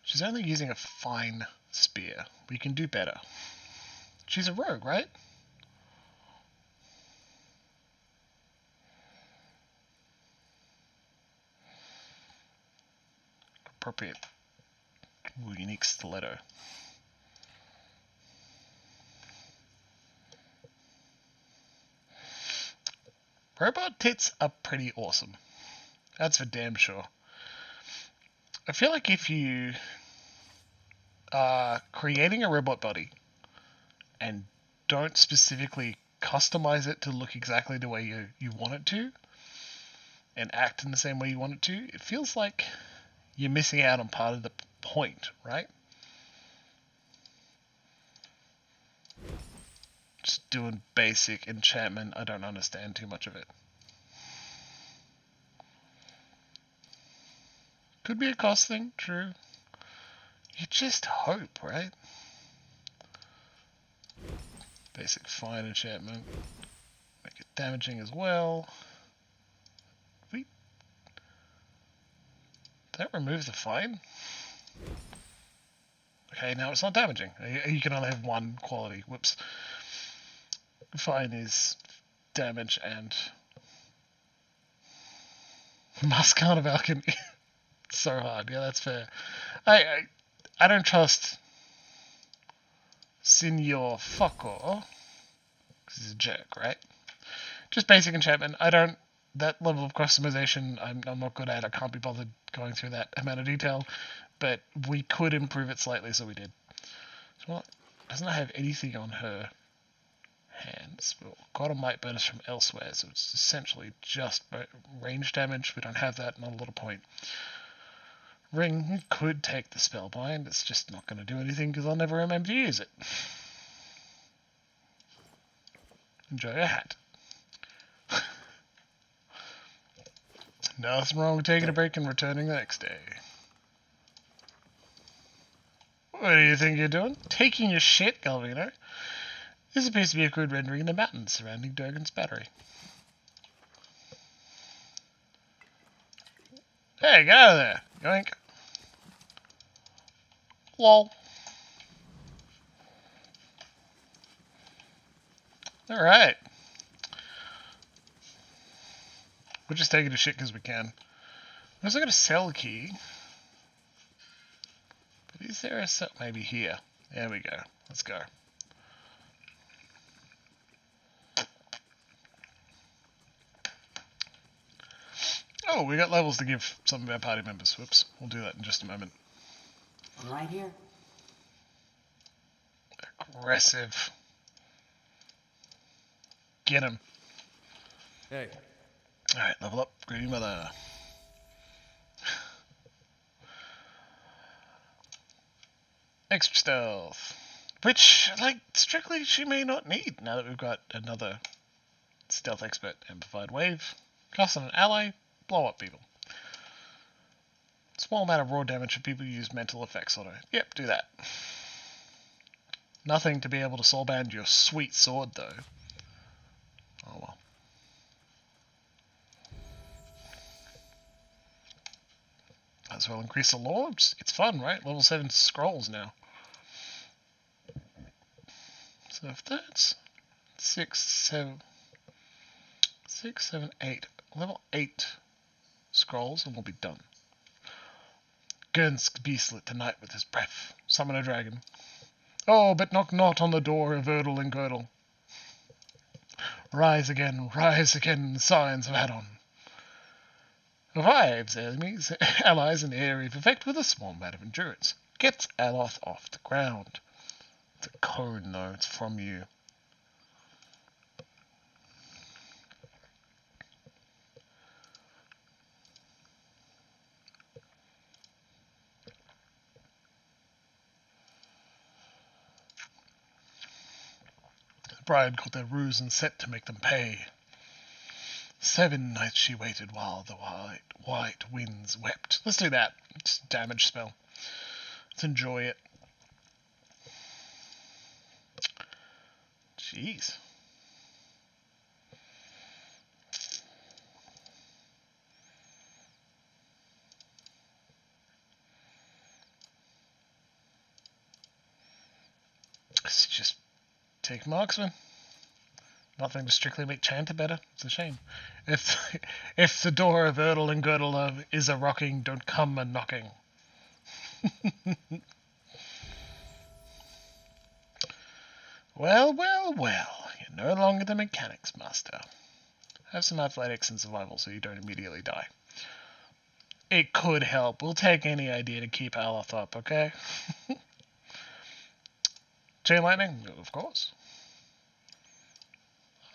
She's only using a fine spear. We can do better. She's a rogue, right? Appropriate. Ooh, unique stiletto. Robot tits are pretty awesome. That's for damn sure. I feel like if you are creating a robot body and don't specifically customize it to look exactly the way you want it to and act in the same way you want it to, it feels like you're missing out on part of the point, right? Just doing basic enchantment, I don't understand too much of it. Could be a cost thing, true. You just hope, right? Basic fine enchantment. Make it damaging as well. Did that remove the fine? Okay, now it's not damaging. You can only have one quality. Whoops. Fine is damage and Muscan of Alchemy. So hard. Yeah, that's fair. I don't trust Senor Fucker, because he's a jerk, right? Just basic enchantment. That level of customization, I'm not good at. I can't be bothered going through that amount of detail, but we could improve it slightly, so we did. So what? Doesn't have anything on her hands. But got a might bonus from elsewhere, so it's essentially just range damage. We don't have that, not a lot of point. Ring could take the spellbind, it's just not going to do anything because I'll never remember to use it. Enjoy your hat. Nothing wrong with taking a break and returning the next day. What do you think you're doing? Taking your shit, Galvino. This appears to be a crude rendering of the mountains surrounding Durgan's battery. Hey, get out of there! Yoink. Lol. Alright. We're just taking a shit because we can. I was going to sell key. But is there a cell? Maybe here. There we go. Let's go. Oh, we got levels to give some of our party members. Whoops. We'll do that in just a moment. Right here. Aggressive. Get him. Hey. Alright, level up. Greedy mother. Extra stealth. Which, like, strictly she may not need now that we've got another stealth expert. Amplified wave. Cast on an ally. Blow up people. Small amount of raw damage for people who use mental effects on her. Yep, do that. Nothing to be able to soulband your sweet sword, though. Oh well. Might as well increase the lore. It's fun, right? Level 7 scrolls now. So if that's 6, 7, 8. Level 8 scrolls and we'll be done. Gurn's be slit tonight with his breath. Summon a dragon. Oh, but knock not on the door of Erdle and Girdle. rise again, signs of add-on. Revives allies in area of effect with a small amount of endurance. Gets Aloth off the ground. It's a code, though. It's from you. The bride got their ruse and set to make them pay. 7 nights she waited while the white winds wept. Let's do that. It's a damage spell. Let's enjoy it. Jeez. Let's just take marksman. Nothing to strictly make Chanter better. It's a shame. If the door of Erdle and Girdle is a rocking, don't come a knocking. Well, you're no longer the mechanics master. Have some athletics and survival so you don't immediately die. It could help. We'll take any idea to keep Aloth up, okay? Chain lightning? Of course.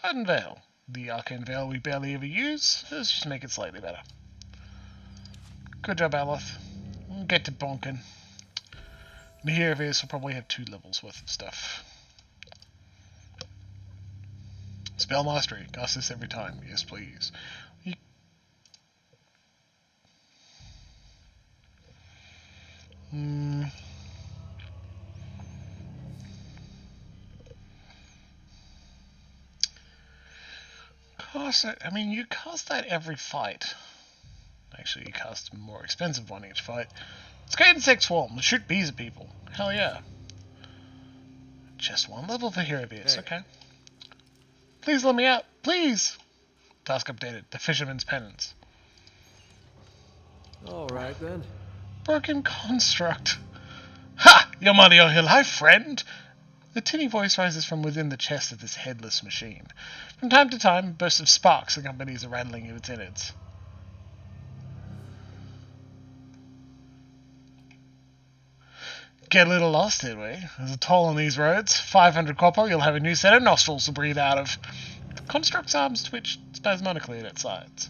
Unveil. The arcane veil we barely ever use. Let's just make it slightly better. Good job, Aloth. We'll get to bonking. And here of this will probably have 2 levels worth of stuff. Spell mastery. Cast this every time. Yes, please. Cast it. I mean, you cast that every fight. Actually, you cast a more expensive one each fight. Let's get insect swarm. Let's shoot bees at people. Hell yeah. Just 1 level for Hero Beers. Okay. Please let me out. Please. Task updated. The Fisherman's Penance. Alright then. Broken construct. Ha! Your money or your life, friend! The tinny voice rises from within the chest of this headless machine. From time to time, bursts of sparks accompanies the rattling of its innards. Get a little lost, did we? There's a toll on these roads. 500 copper, you'll have a new set of nostrils to breathe out of. The construct's arms twitch spasmodically at its sides.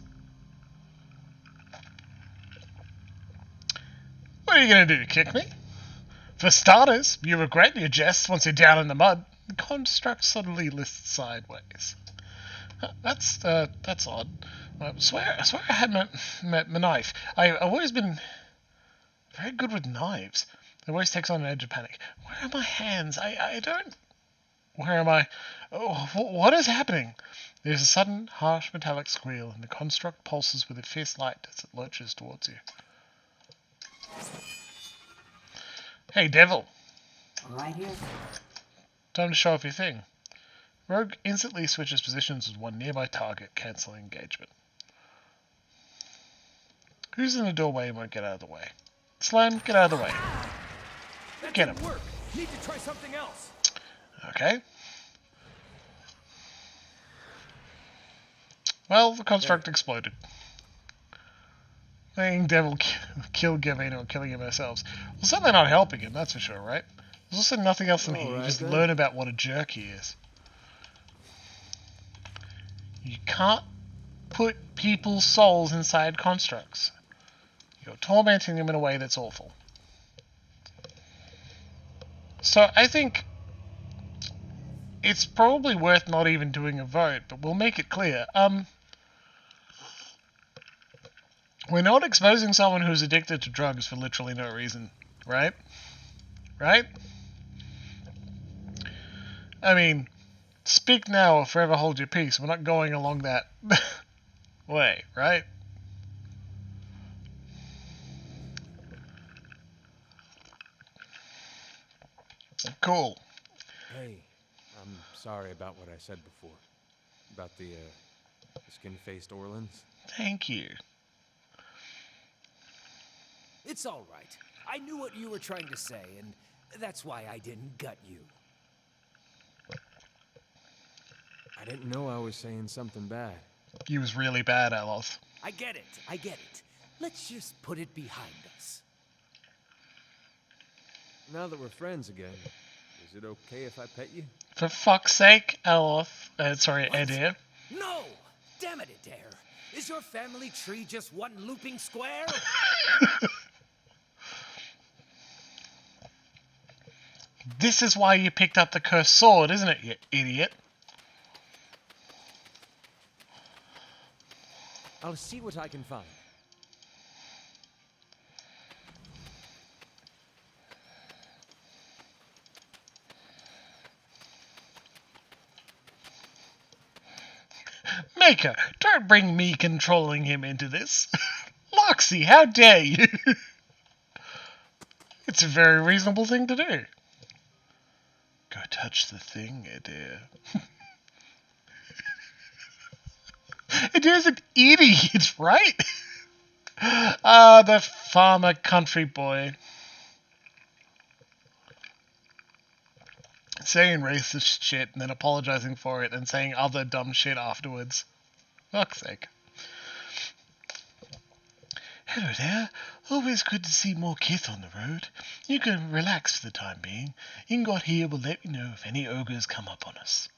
What are you going to do, kick me? For starters, you regret your jest once you're down in the mud. The construct suddenly lists sideways. That's odd. I swear I had my knife. I've always been very good with knives. It always takes on an edge of panic. Where are my hands? I don't... Where am I? Oh, what is happening? There's a sudden, harsh metallic squeal, and the construct pulses with a fierce light as it lurches towards you. Hey, Devil. Right here. Time to show off your thing. Rogue instantly switches positions with one nearby target, cancelling engagement. Who's in the doorway and won't get out of the way? Slam, get out of the way. That Get him. didn't work. Need to try something else. Okay. Well, the construct exploded. Letting Devil kill Gavino and killing him ourselves. Well, certainly not helping him, that's for sure, right? There's also nothing else in here. You just learn about what a jerk he is. You can't put people's souls inside constructs. You're tormenting them in a way that's awful. So I think it's probably worth not even doing a vote, but we'll make it clear. We're not exposing someone who's addicted to drugs for literally no reason, right? Right? I mean, speak now or forever hold your peace. We're not going along that way, right? Cool. Hey, I'm sorry about what I said before. About the skin-faced Orlans. Thank you. It's all right. I knew what you were trying to say, and that's why I didn't gut you. I didn't know I was saying something bad. You was really bad, Aloth. I get it. Let's just put it behind us. Now that we're friends again, is it okay if I pet you? For fuck's sake, Aloth. Sorry, What? Adair. No! Damn it, Adair. Is your family tree just one looping square? This is why you picked up the cursed sword, isn't it, you idiot? I'll see what I can find. Maker, don't bring me controlling him into this. Loxy, how dare you? It's a very reasonable thing to do. Go touch the thing, Adair. Adair's an idiot, right? Ah, the farmer country boy. Saying racist shit and then apologizing for it and saying other dumb shit afterwards. Fuck's sake. Hello there. Always good to see more kith on the road. You can relax for the time being. Ingot here will let me know if any ogres come up on us.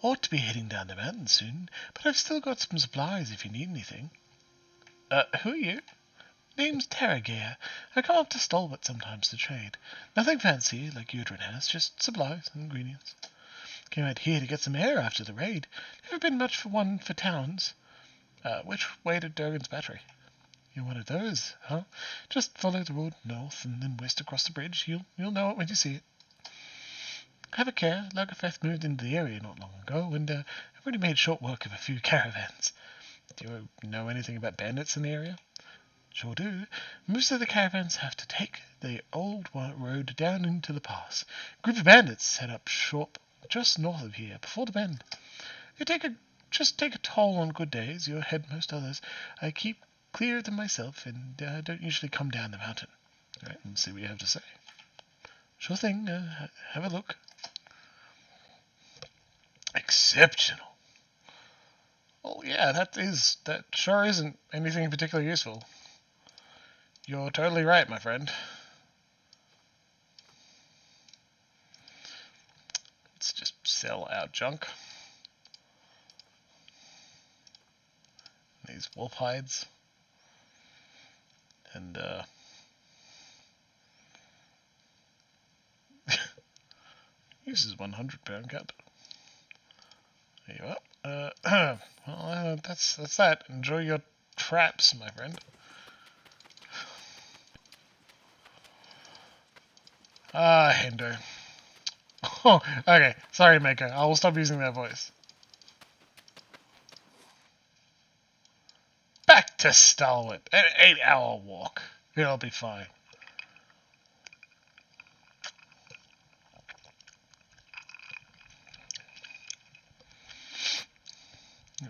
Ought to be heading down the mountain soon, but I've still got some supplies if you need anything. Who are you? Name's Taragea. I come up to Stalwart sometimes to trade. Nothing fancy like Udrin has, just supplies and ingredients. Came out here to get some air after the raid. Never been much for one for towns. Which way to Durgan's Battery? You're one of those, huh? Just follow the road north and then west across the bridge. You'll know it when you see it. Have a care. Lagerfeth moved into the area not long ago, and I've already made short work of a few caravans. Do you know anything about bandits in the area? Sure do. Most of the caravans have to take the old road down into the pass. A group of bandits set up shop just north of here, before the bend. They just take a toll on good days. Your head most others. I keep clear of them myself, and don't usually come down the mountain. All right, let's see what you have to say. Sure thing. Have a look. Exceptional. Oh yeah, that sure isn't anything particularly useful. You're totally right, my friend. Let's just sell our junk. These wolf hides. And uses 100-pound cut. There you are. Well, that's that. Enjoy your traps, my friend. Hendo. Oh, okay. Sorry, Maker. I will stop using that voice. Back to Stalwart. An 8-hour walk. It'll be fine.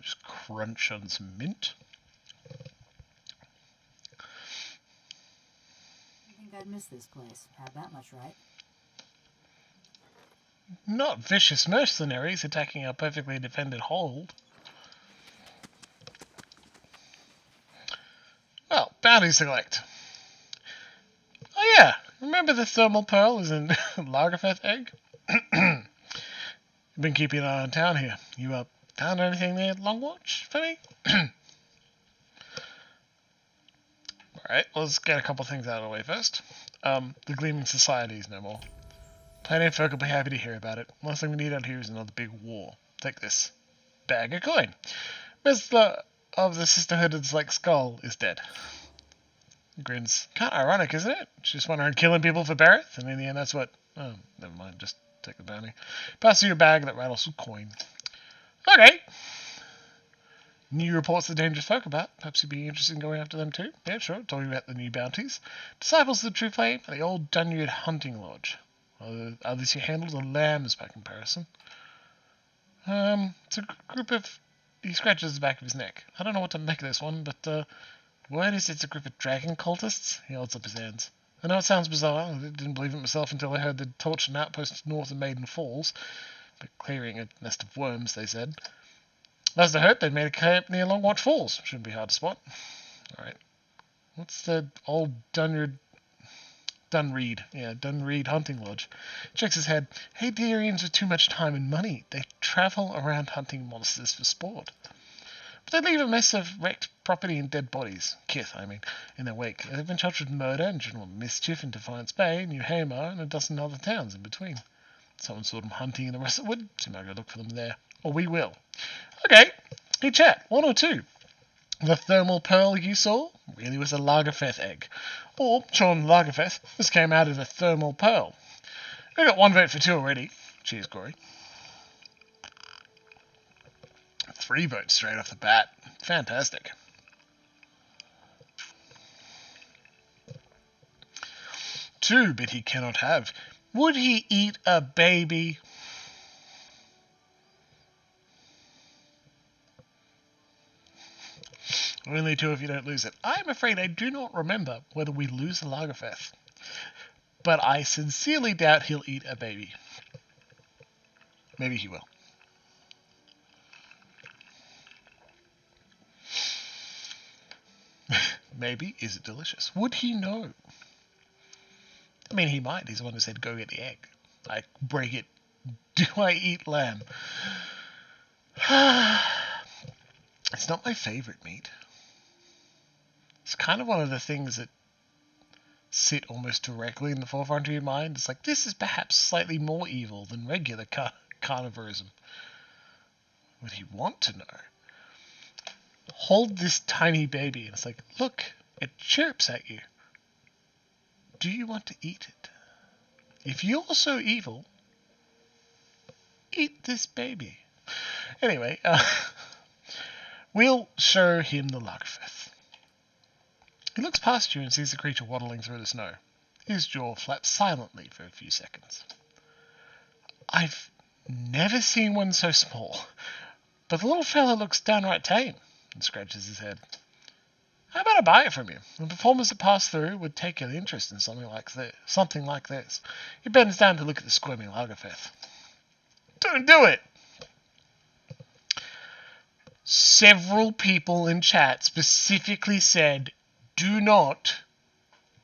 Just crunch on some mint. I think I'd miss this place. Had that much right. Not vicious mercenaries attacking our perfectly defended hold. Well, bounties to collect. Oh yeah, remember the thermal pearl is in Lagerfeth egg? Been keeping an eye on town here. You found anything there, Long Watch, for me? Alright, let's get a couple things out of the way first. The Gleaming Societies no more. Plenty of folk will be happy to hear about it. Last thing we need out here is another big war. Take this. Bag of coin. Mister of the Sisterhood of the Slake Skull is dead. Grins. Kind of ironic, isn't it? She just went around killing people for Barrett, and in the end that's what... Oh, never mind. Just take the bounty. Pass you a bag that rattles some coin. Okay. New reports of dangerous folk about. Perhaps you'd be interested in going after them too. Yeah, sure. Told you about the new bounties. Disciples of the True Flame and the old Dunyard Hunting Lodge. At least you handled the lambs by comparison. It's a group of... He scratches the back of his neck. I don't know what to make of this one, but word is it's a group of dragon cultists. He holds up his hands. I know it sounds bizarre. I didn't believe it myself until I heard the torch and outpost north of Maiden Falls. but clearing a nest of worms, they said. Last I heard, they'd made a camp near Longwatch Falls. Shouldn't be hard to spot. Alright. What's the old Dunreed hunting lodge? Checks his head. Hey, Deerians with too much time and money. They travel around hunting monsters for sport. But they leave a mess of wrecked property and dead bodies, kith, I mean, in their wake. They've been charged with murder and general mischief in Defiance Bay, New Hamar, and a dozen other towns in between. Someone saw them hunting in the rest of the wood, so we might go look for them there. Or we will. Okay, hey chat, 1 or 2. The thermal pearl you saw really was a Lagerfeth egg. Or, Sean Lagerfeth, this came out of a thermal pearl. We got 1 vote for 2 already. Cheers, Corey. 3 votes straight off the bat. Fantastic. Two, but he cannot have. Would he eat a baby? Only 2 if you don't lose it. I'm afraid I do not remember whether we lose the Lagerfeth. But I sincerely doubt he'll eat a baby. Maybe he will. Maybe. Is it delicious? Would he know? I mean, he might. He's the one who said, go get the egg. I break it. Do I eat lamb? It's not my favorite meat. It's kind of one of the things that sit almost directly in the forefront of your mind. It's like, this is perhaps slightly more evil than regular carnivorism. Would he want to know? Hold this tiny baby, and it's like, look, it chirps at you. Do you want to eat it? If you're so evil, eat this baby. Anyway, we'll show him the Lagerfeth. He looks past you and sees the creature waddling through the snow. His jaw flaps silently for a few seconds. I've never seen one so small, but the little fella looks downright tame, and scratches his head. How about I buy it from you? The performers that pass through would take an interest in something like this. He bends down to look at the squirming Lagerfeth. Don't do it! Several people in chat specifically said, do not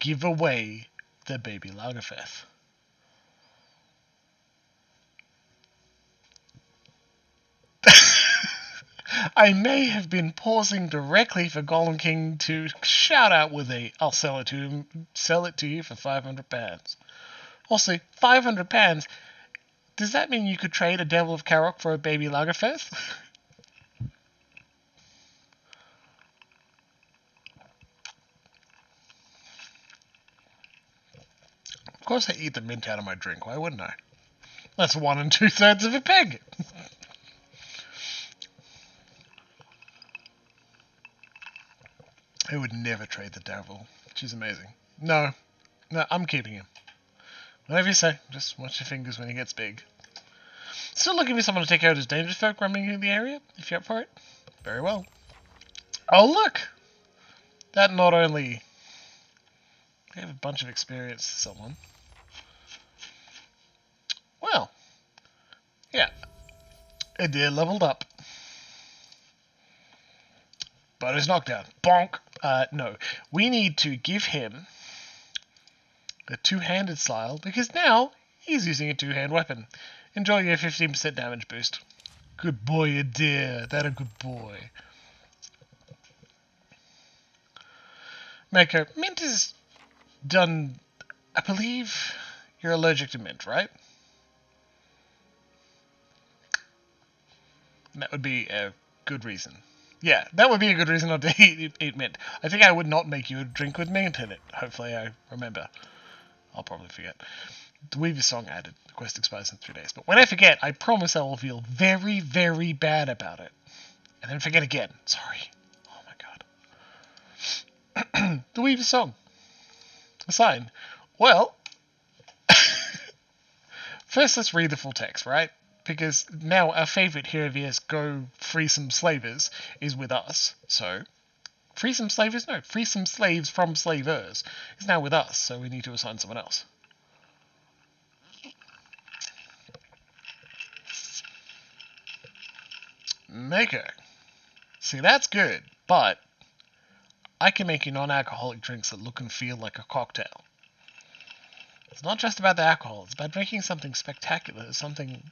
give away the baby Lagerfeth. I may have been pausing directly for Golem King to shout out with I'll sell it to you for £500. Also, £500, does that mean you could trade a Devil of Carrick for a baby Lagerfeth? Of course I eat the mint out of my drink, why wouldn't I? That's 1 2/3 of a pig! I would never trade the devil. She's amazing. No, I'm keeping him. Whatever you say, just watch your fingers when he gets big. Still looking for someone to take out his dangerous folk roaming in the area, if you're up for it. Very well. Oh look! That not only... We have a bunch of experience to someone. Well, yeah. Adir leveled up. But he's knocked down. Bonk! No. We need to give him a 2-handed style, because now he's using a 2-hand weapon. Enjoy your 15% damage boost. Good boy, Adir. That a good boy. Mako, mint is done... I believe you're allergic to mint, right? That would be a good reason. Yeah, that would be a good reason not to eat mint. I think I would not make you a drink with mint in it. Hopefully I remember. I'll probably forget. The Weaver song added. The quest expires in 3 days. But when I forget, I promise I will feel very, very bad about it. And then forget again. Sorry. Oh my god. The Weaver song. A sign. Well, first let's read the full text, right? Because now our favourite here of years, go free some slavers, is with us. So, free some slavers? No, free some slaves from slavers is now with us, so we need to assign someone else. Okay. See, that's good, but I can make you non-alcoholic drinks that look and feel like a cocktail. It's not just about the alcohol, it's about making something spectacular, something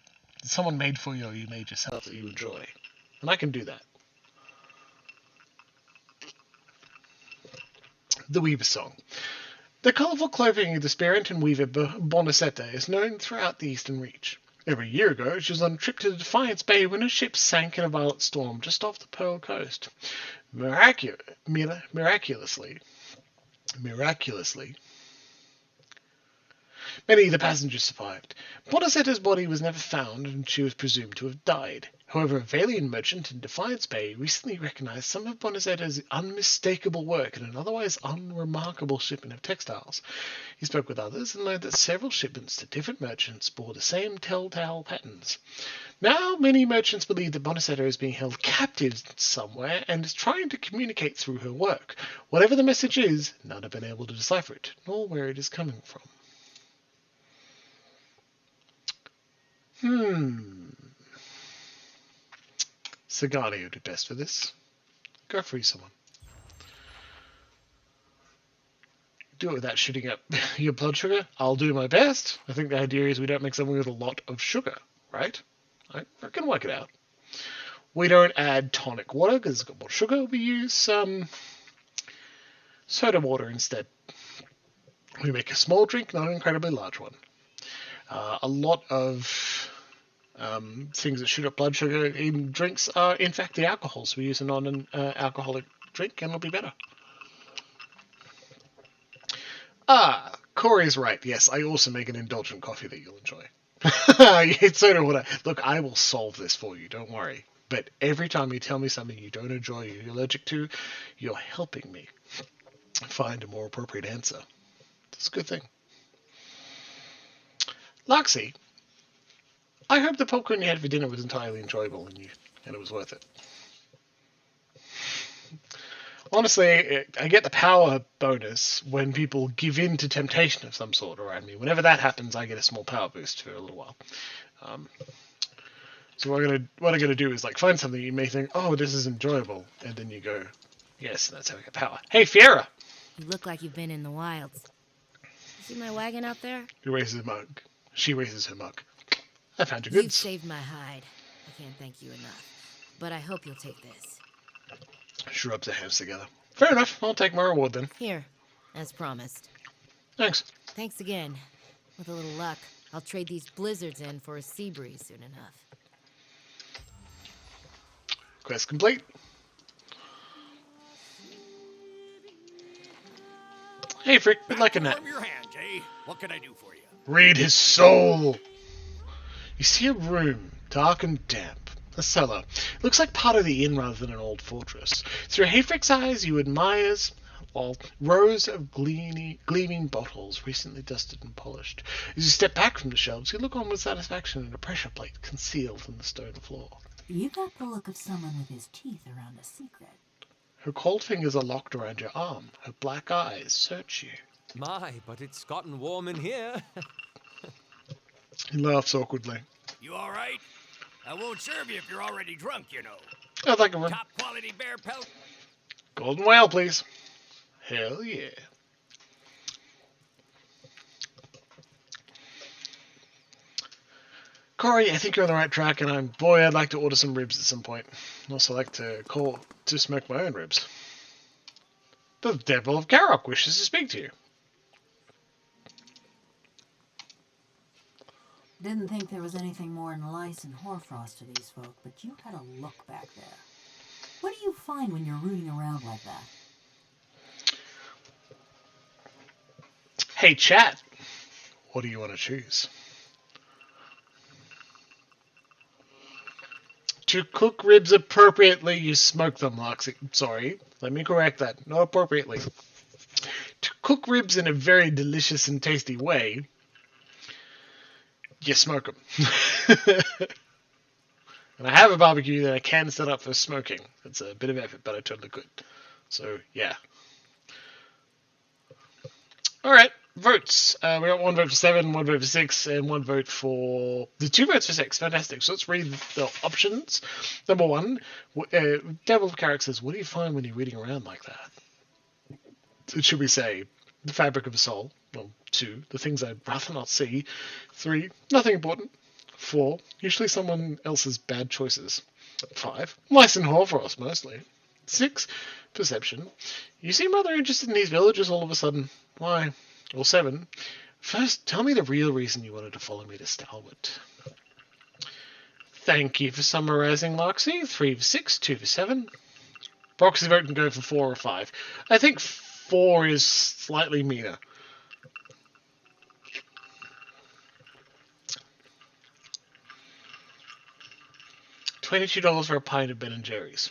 that someone made for you or you made yourself that you enjoy. And I can do that. The Weaver Song. The colourful clothing of the Spearant and Weaver Bonacetta is known throughout the Eastern Reach. Over a year ago, she was on a trip to Defiance Bay when her ship sank in a violent storm just off the Pearl Coast. Miraculously, many of the passengers survived. Bonacetta's body was never found, and she was presumed to have died. However, a Valian merchant in Defiance Bay recently recognized some of Bonacetta's unmistakable work in an otherwise unremarkable shipment of textiles. He spoke with others and learned that several shipments to different merchants bore the same telltale patterns. Now, many merchants believe that Bonacetta is being held captive somewhere and is trying to communicate through her work. Whatever the message is, none have been able to decipher it, nor where it is coming from. Sagani would do best for this. Go free someone. Do it without shooting up your blood sugar. I'll do my best. I think the idea is we don't make something with a lot of sugar, right? I can work it out. We don't add tonic water because it's got more sugar. We use soda water instead. We make a small drink, not an incredibly large one. A lot of things that shoot up blood sugar in drinks are, in fact, the alcohol. So we use a non-alcoholic drink and it'll be better. Corey's right. Yes, I also make an indulgent coffee that you'll enjoy. It's soda water. Look, I will solve this for you. Don't worry. But every time you tell me something you don't enjoy or you're allergic to, you're helping me find a more appropriate answer. It's a good thing. Loxy, I hope the popcorn you had for dinner was entirely enjoyable and it was worth it. Honestly, I get the power bonus when people give in to temptation of some sort around me. Whenever that happens, I get a small power boost for a little while. So what I'm gonna do is like find something you may think, oh, this is enjoyable, and then you go, yes, that's how I get power. Hey, Fiera! You look like you've been in the wilds. You see my wagon out there? He raises a mug. She raises her mug. I found your You've goods. saved my hide. I can't thank you enough. But I hope you'll take this. She rubs her hands together. Fair enough. I'll take my reward then. Here, as promised. Thanks. Thanks again. With a little luck, I'll trade these blizzards in for a sea breeze soon enough. Quest complete. Hey, Frick, we'd like a nap. Warm your hands, eh? What can I do for you? Read his soul. You see a room, dark and damp. A cellar. It looks like part of the inn rather than an old fortress. Through Hayfrick's eyes, you admire rows of gleaming bottles, recently dusted and polished. As you step back from the shelves, you look on with satisfaction at a pressure plate concealed in the stone floor. You got the look of someone with his teeth around a secret. Her cold fingers are locked around your arm. Her black eyes search you. My, but it's gotten warm in here. He laughs awkwardly. You all right? I won't serve you if you're already drunk, you know. I'd like a room. Top quality bear pelt. Golden whale, please. Hell yeah. Corey, I think you're on the right track, and I'd like to order some ribs at some point. I'd also like to smoke my own ribs. The Devil of Carrick wishes to speak to you. Didn't think there was anything more than lice and hoarfrost to these folk, but you had a look back there. What do you find when you're rooting around like that? Hey, chat. What do you want to choose? To cook ribs appropriately, you smoke them, Loxy. Sorry, let me correct that. Not appropriately. To cook ribs in a very delicious and tasty way, you smoke them. And I have a barbecue that I can set up for smoking. It's a bit of effort, but I totally could. So, yeah. Alright, votes. We got 1 vote for 7, 1 vote for 6, and 1 vote for... 2 votes for 6. Fantastic. So let's read the options. Number 1, Devil of Carrick says, what do you find when you're reading around like that? Should we say, the fabric of a soul? Well, 2, the things I'd rather not see. 3, nothing important. 4, usually someone else's bad choices. 5, lice and hoarfrost, mostly. 6, perception. You seem rather interested in these villagers all of a sudden. Why? Or 7, first, tell me the real reason you wanted to follow me to Stalwart. Thank you for summarizing, Loxy. 3 for 6, 2 for 7. Proxy vote can go for 4 or 5. I think 4 is slightly meaner. $22 for a pint of Ben & Jerry's.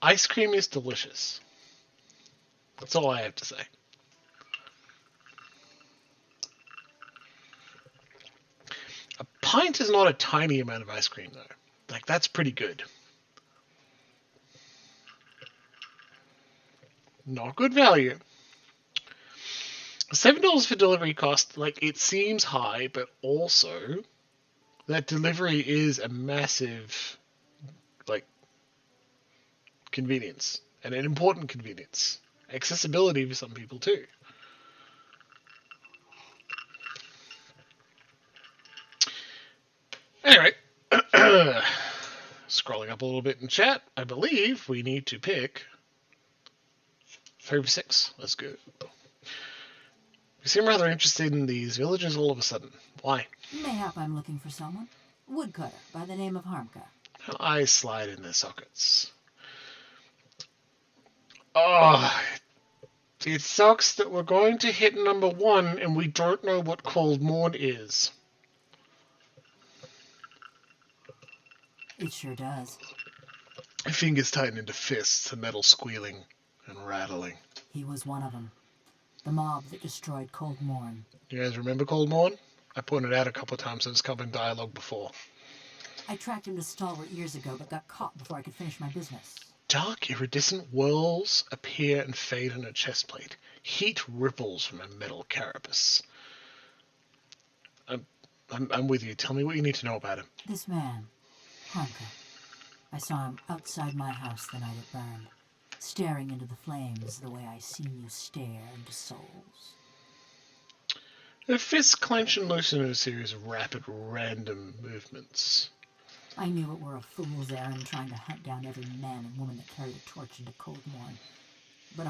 Ice cream is delicious. That's all I have to say. A pint is not a tiny amount of ice cream, though. Like, that's pretty good. Not good value. $7 for delivery cost, like, it seems high, but also that delivery is a massive, like, convenience, and an important convenience. Accessibility for some people too. Anyway, scrolling up a little bit in chat, I believe we need to pick 3 for 6. Let's go. You seem rather interested in these villagers all of a sudden. Why? Mayhap I'm looking for someone. Woodcutter by the name of Harmka. Her eyes slide in their sockets. Oh, it sucks that we're going to hit number 1 and we don't know what Cold Morn is. It sure does. My fingers tighten into fists, the metal squealing and rattling. He was one of them. The mob that destroyed Cold Morn. You guys remember Cold Morn? I pointed out a couple of times, so it's come in dialogue before. I tracked him to Stalwart years ago, but got caught before I could finish my business. Dark, iridescent whirls appear and fade on a chest plate. Heat ripples from a metal carapace. I'm with you. Tell me what you need to know about him. This man, Harmka. I saw him outside my house the night it burned, staring into the flames the way I seen you stare into souls. Her fists clench and loosen in a series of rapid, random movements. I knew it were a fool's errand trying to hunt down every man and woman that carried a torch into Cold Morn. But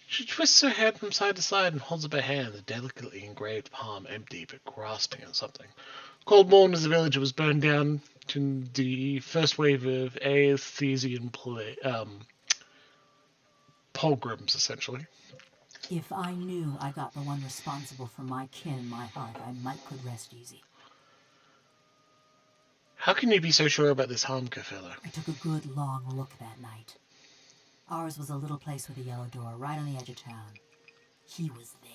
She twists her head from side to side and holds up her hand, the delicately engraved palm empty but grasping at something. Cold Morn is a village that was burned down to the first wave of Aethesian pogroms, essentially. if I knew I got the one responsible for my kin in my heart, I might could rest easy. How can you be so sure about this Harmka fellow? I took a good long look that night. Ours was a little place with a yellow door right on the edge of town. He was there.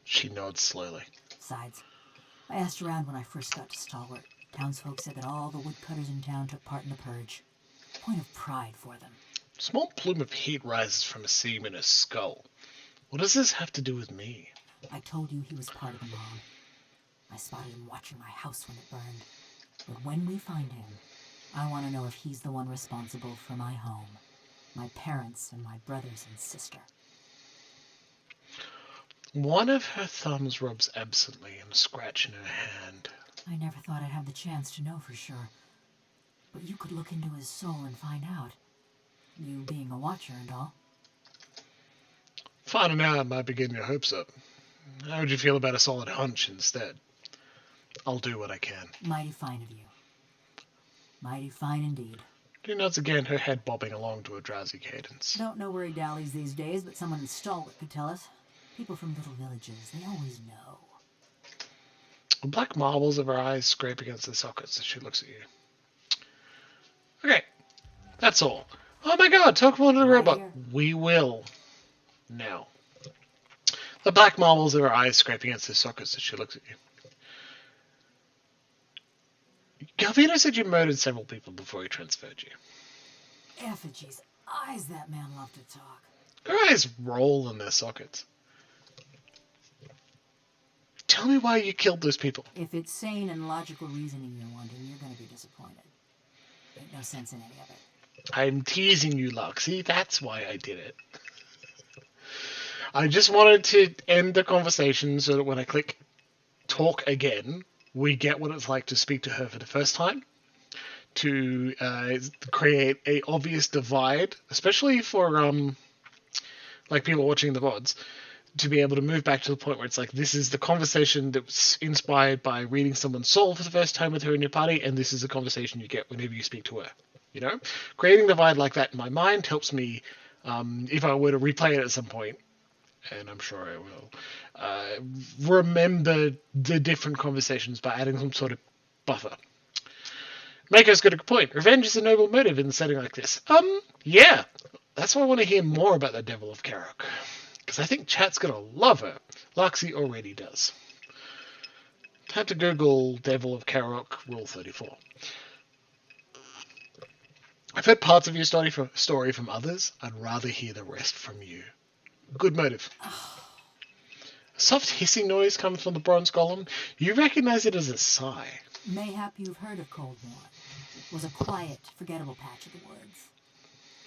She nods slowly. Besides, I asked around when I first got to Stalwart. Townsfolk said that all the woodcutters in town took part in the purge. Point of pride for them. A small plume of heat rises from a seam in his skull. What does this have to do with me? I told you he was part of the mob. I spotted him watching my house when it burned. But when we find him, I want to know if he's the one responsible for my home, my parents, and my brothers and sister. One of her thumbs rubs absently in a scratch in her hand. I never thought I'd have the chance to know for sure. But you could look into his soul and find out. You being a watcher and all. Finding out might be getting your hopes up. How would you feel about a solid hunch instead? I'll do what I can. Mighty fine of you. Mighty fine indeed. She nods again, her head bobbing along to a drowsy cadence. Don't know where he dallies these days, but someone in Stalwart could tell us. People from little villages, they always know. Black marbles of her eyes scrape against the sockets as she looks at you. Okay, that's all. Oh my god, talk more to the robot. We will. Now. The black marbles of her eyes scrape against the sockets as she looks at you. Galvino said you murdered several people before he transferred you. Effigy's eyes, that man loved to talk. Your eyes roll in their sockets. Tell me why you killed those people. If it's sane and logical reasoning you're wanting, you're gonna be disappointed. Ain't no sense in any of it. I'm teasing you, Luxie. That's why I did it. I just wanted to end the conversation so that when I click talk again, we get what it's like to speak to her for the first time. To create a obvious divide, especially for like people watching the VODs, to be able to move back to the point where it's like, this is the conversation that was inspired by reading someone's soul for the first time with her in your party, and this is the conversation you get whenever you speak to her. You know? Creating a divide like that in my mind helps me, if I were to replay it at some point, and I'm sure I will, remember the different conversations by adding some sort of buffer. Mako's got a good point. Revenge is a noble motive in a setting like this. Yeah. That's why I want to hear more about the Devil of Carrick. Because I think chat's going to love her. Luxie already does. Time to Google Devil of Caroc, Rule 34. I've heard parts of your story from others. I'd rather hear the rest from you. Good motive. A soft hissing noise comes from the bronze golem. You recognize it as a sigh. Mayhap you've heard of Coldmore. It was a quiet, forgettable patch of the woods.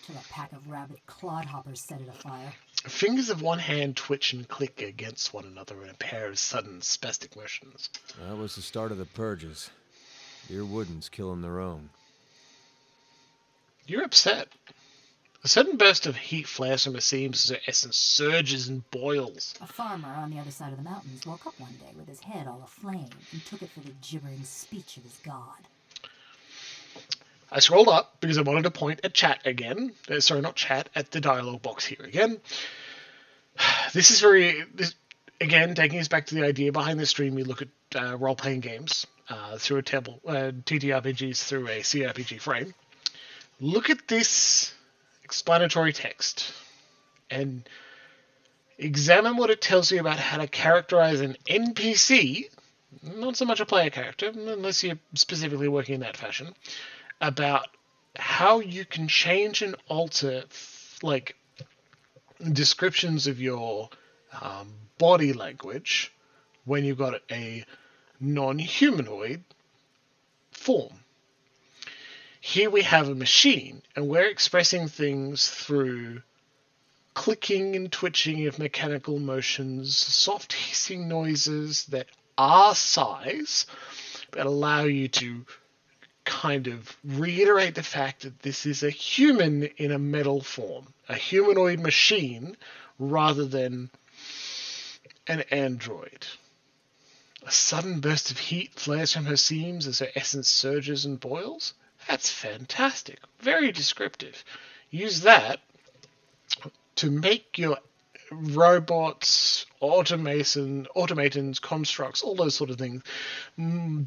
Till a pack of rabid clodhoppers set it afire. Fingers of one hand twitch and click against one another in a pair of sudden spastic motions. That was the start of the purges. Your Woodens killing their own. You're upset. A sudden burst of heat flares from her seams as her essence surges and boils. A farmer on the other side of the mountains woke up one day with his head all aflame and took it for the gibbering speech of his god. I scrolled up because I wanted to point at chat again. Sorry, not chat, at the dialogue box here again. This is again, taking us back to the idea behind the stream. We look at role-playing games through a TTRPGs through a CRPG frame. Look at this explanatory text and examine what it tells you about how to characterize an NPC, not so much a player character, unless you're specifically working in that fashion, about how you can change and alter like descriptions of your body language when you've got a non-humanoid form. Here we have a machine, and we're expressing things through clicking and twitching of mechanical motions, soft hissing noises that are sighs, but allow you to kind of reiterate the fact that this is a human in a metal form, a humanoid machine rather than an android. A sudden burst of heat flares from her seams as her essence surges and boils. That's fantastic. Very descriptive. Use that to make your robots, automatons, constructs, all those sort of things,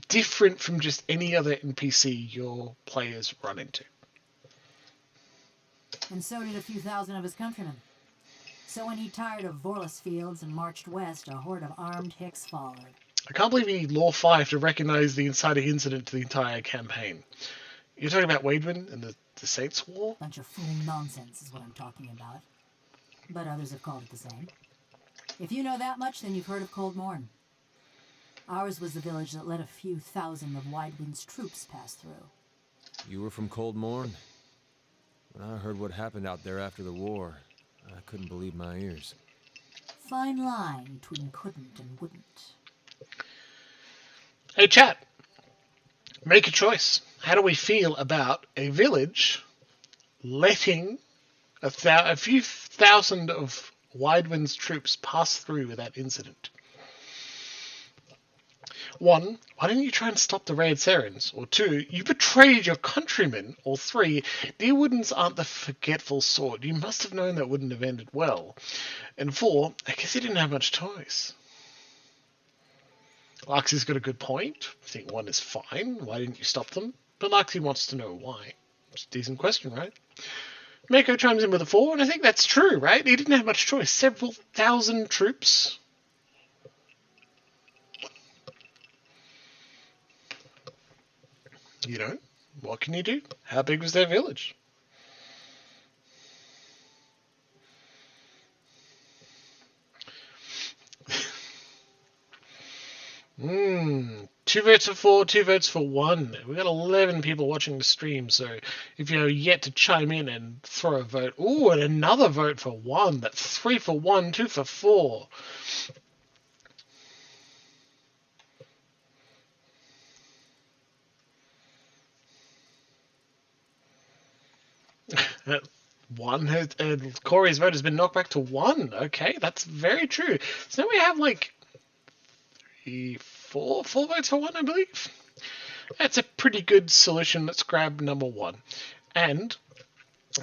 different from just any other NPC your players run into. And so did a few thousand of his countrymen. So when he tired of Vorlus fields and marched west, a horde of armed Hicks followed. I can't believe he law 5 to recognize the inciting incident to the entire campaign. You're talking about Waidwin and the Saints' War? Bunch of fool nonsense is what I'm talking about. But others have called it the same. If you know that much, then you've heard of Cold Morn. Ours was the village that let a few thousand of Widewind's troops pass through. You were from Cold Morn? When I heard what happened out there after the war, I couldn't believe my ears. Fine line between couldn't and wouldn't. Hey, chat. Make a choice. How do we feel about a village letting a few thousand of Widewind's troops pass through without incident? 1, why didn't you try and stop the Red Serens? Or 2, you betrayed your countrymen? Or 3, the Woodens aren't the forgetful sort. You must have known that wouldn't have ended well. And 4, I guess you didn't have much choice. Luxie's got a good point. I think 1 is fine. Why didn't you stop them? But Luxie wants to know why. It's a decent question, right? Mako chimes in with a 4, and I think that's true, right? He didn't have much choice. Several thousand troops. You know, what can you do? How big was their village? Two votes for 4, 2 votes for 1. We've got 11 people watching the stream, so if you're yet to chime in and throw a vote... Ooh, and another vote for 1. That's 3 for 1, 2 for 4. One has, Corey's vote has been knocked back to 1. Okay, that's very true. So now we have like 4 votes for 1, I believe. That's a pretty good solution. Let's grab number 1. And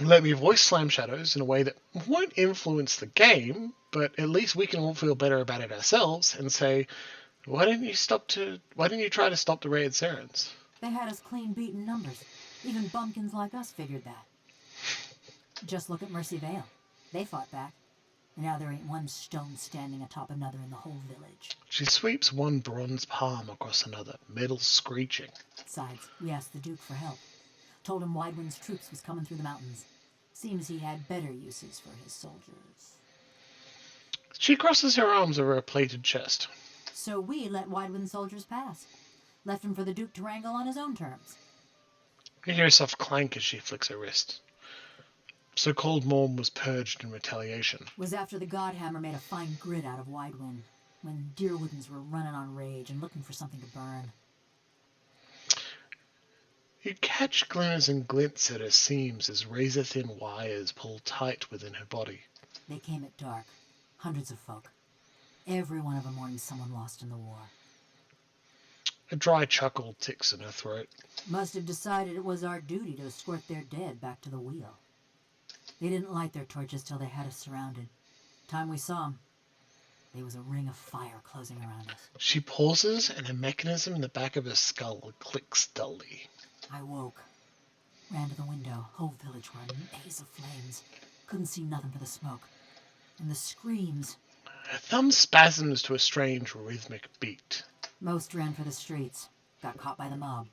let me voice Slam Shadows in a way that won't influence the game, but at least we can all feel better about it ourselves and say, why didn't you try to stop the Raid Sirens? They had us clean beaten numbers. Even bumpkins like us figured that. Just look at Mercy Vale. They fought back. And now there ain't one stone standing atop another in the whole village. She sweeps one bronze palm across another, metal screeching. Besides, we asked the Duke for help. Told him Widewind's troops was coming through the mountains. Seems he had better uses for his soldiers. She crosses her arms over her plated chest. So we let Widewind's soldiers pass. Left him for the Duke to wrangle on his own terms. You hear a soft clank as she flicks her wrist. So Cold Morn was purged in retaliation. Was after the Godhammer made a fine grit out of Widewind, when Deerwoodens were running on rage and looking for something to burn. You catch glimmers and glints at her seams as razor-thin wires pull tight within her body. They came at dark. Hundreds of folk. Every one of them mourning someone lost in the war. A dry chuckle ticks in her throat. Must have decided it was our duty to escort their dead back to the wheel. They didn't light their torches till they had us surrounded. Time we saw them, there was a ring of fire closing around us. She pauses and a mechanism in the back of her skull clicks dully. I woke. Ran to the window. Whole village were a maze of flames. Couldn't see nothing for the smoke. And the screams. Her thumb spasms to a strange rhythmic beat. Most ran for the streets. Got caught by the mob.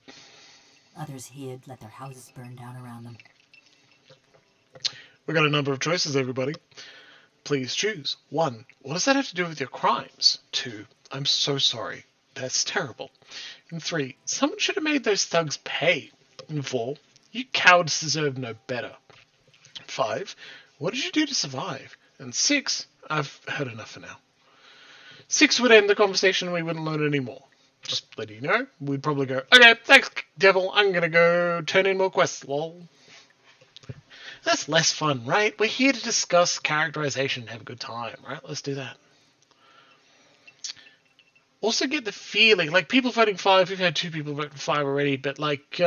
Others hid, let their houses burn down around them. We've got a number of choices, everybody. Please choose. 1. What does that have to do with your crimes? 2. I'm so sorry. That's terrible. And 3. Someone should have made those thugs pay. And 4. You cowards deserve no better. 5. What did you do to survive? And 6. I've heard enough for now. 6 would end the conversation and we wouldn't learn any more. Just letting you know, we'd probably go, okay, thanks, Devil, I'm gonna go turn in more quests, lol. That's less fun, right? We're here to discuss characterization and have a good time, right? Let's do that. Also get the feeling, like, people voting 5, we've had 2 people vote for 5 already, but, like,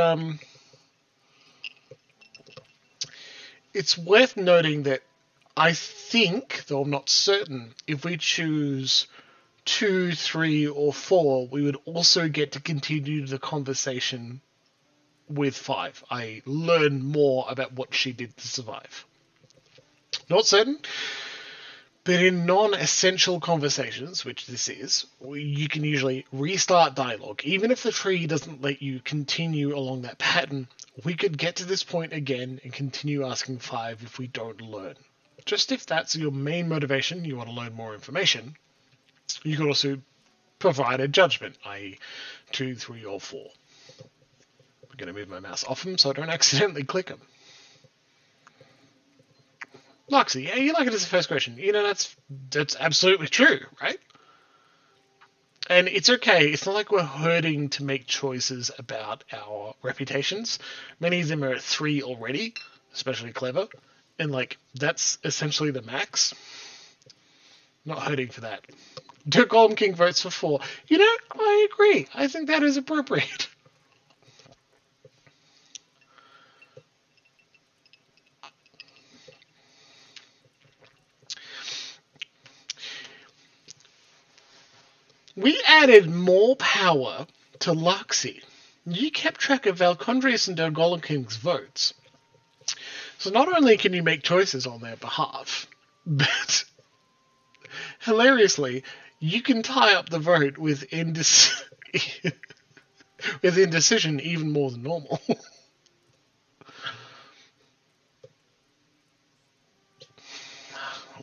it's worth noting that I think, though I'm not certain, if we choose 2, 3, or 4, we would also get to continue the conversation with 5. I learn more about what she did to survive. Not certain, but in non-essential conversations, which this is, you can usually restart dialogue. Even if the tree doesn't let you continue along that pattern, we could get to this point again and continue asking 5 if we don't learn. Just if that's your main motivation, you want to learn more information, you could also provide a judgment, i.e. 2, 3, or 4. I'm going to move my mouse off them so I don't accidentally click them. Loxy, yeah, you like it as a first question. You know, that's absolutely true, right? And it's okay. It's not like we're hurting to make choices about our reputations. Many of them are at 3 already, especially clever. And, like, that's essentially the max. Not hurting for that. Dirk Golden King votes for 4. You know, I agree. I think that is appropriate. We added more power to Luxie. You kept track of Valcondrius and Dirk King's votes. So not only can you make choices on their behalf, but hilariously, you can tie up the vote with With indecision even more than normal.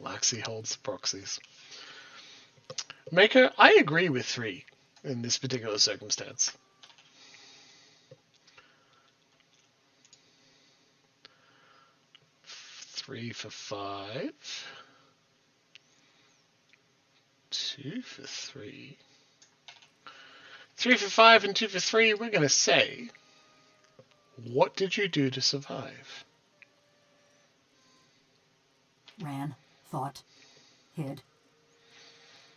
Laxi holds proxies. Maker, I agree with 3 in this particular circumstance. Three for 5. 2 for 3. 3 for 5 and 2 for 3, we're going to say, what did you do to survive? Ran, fought, hid,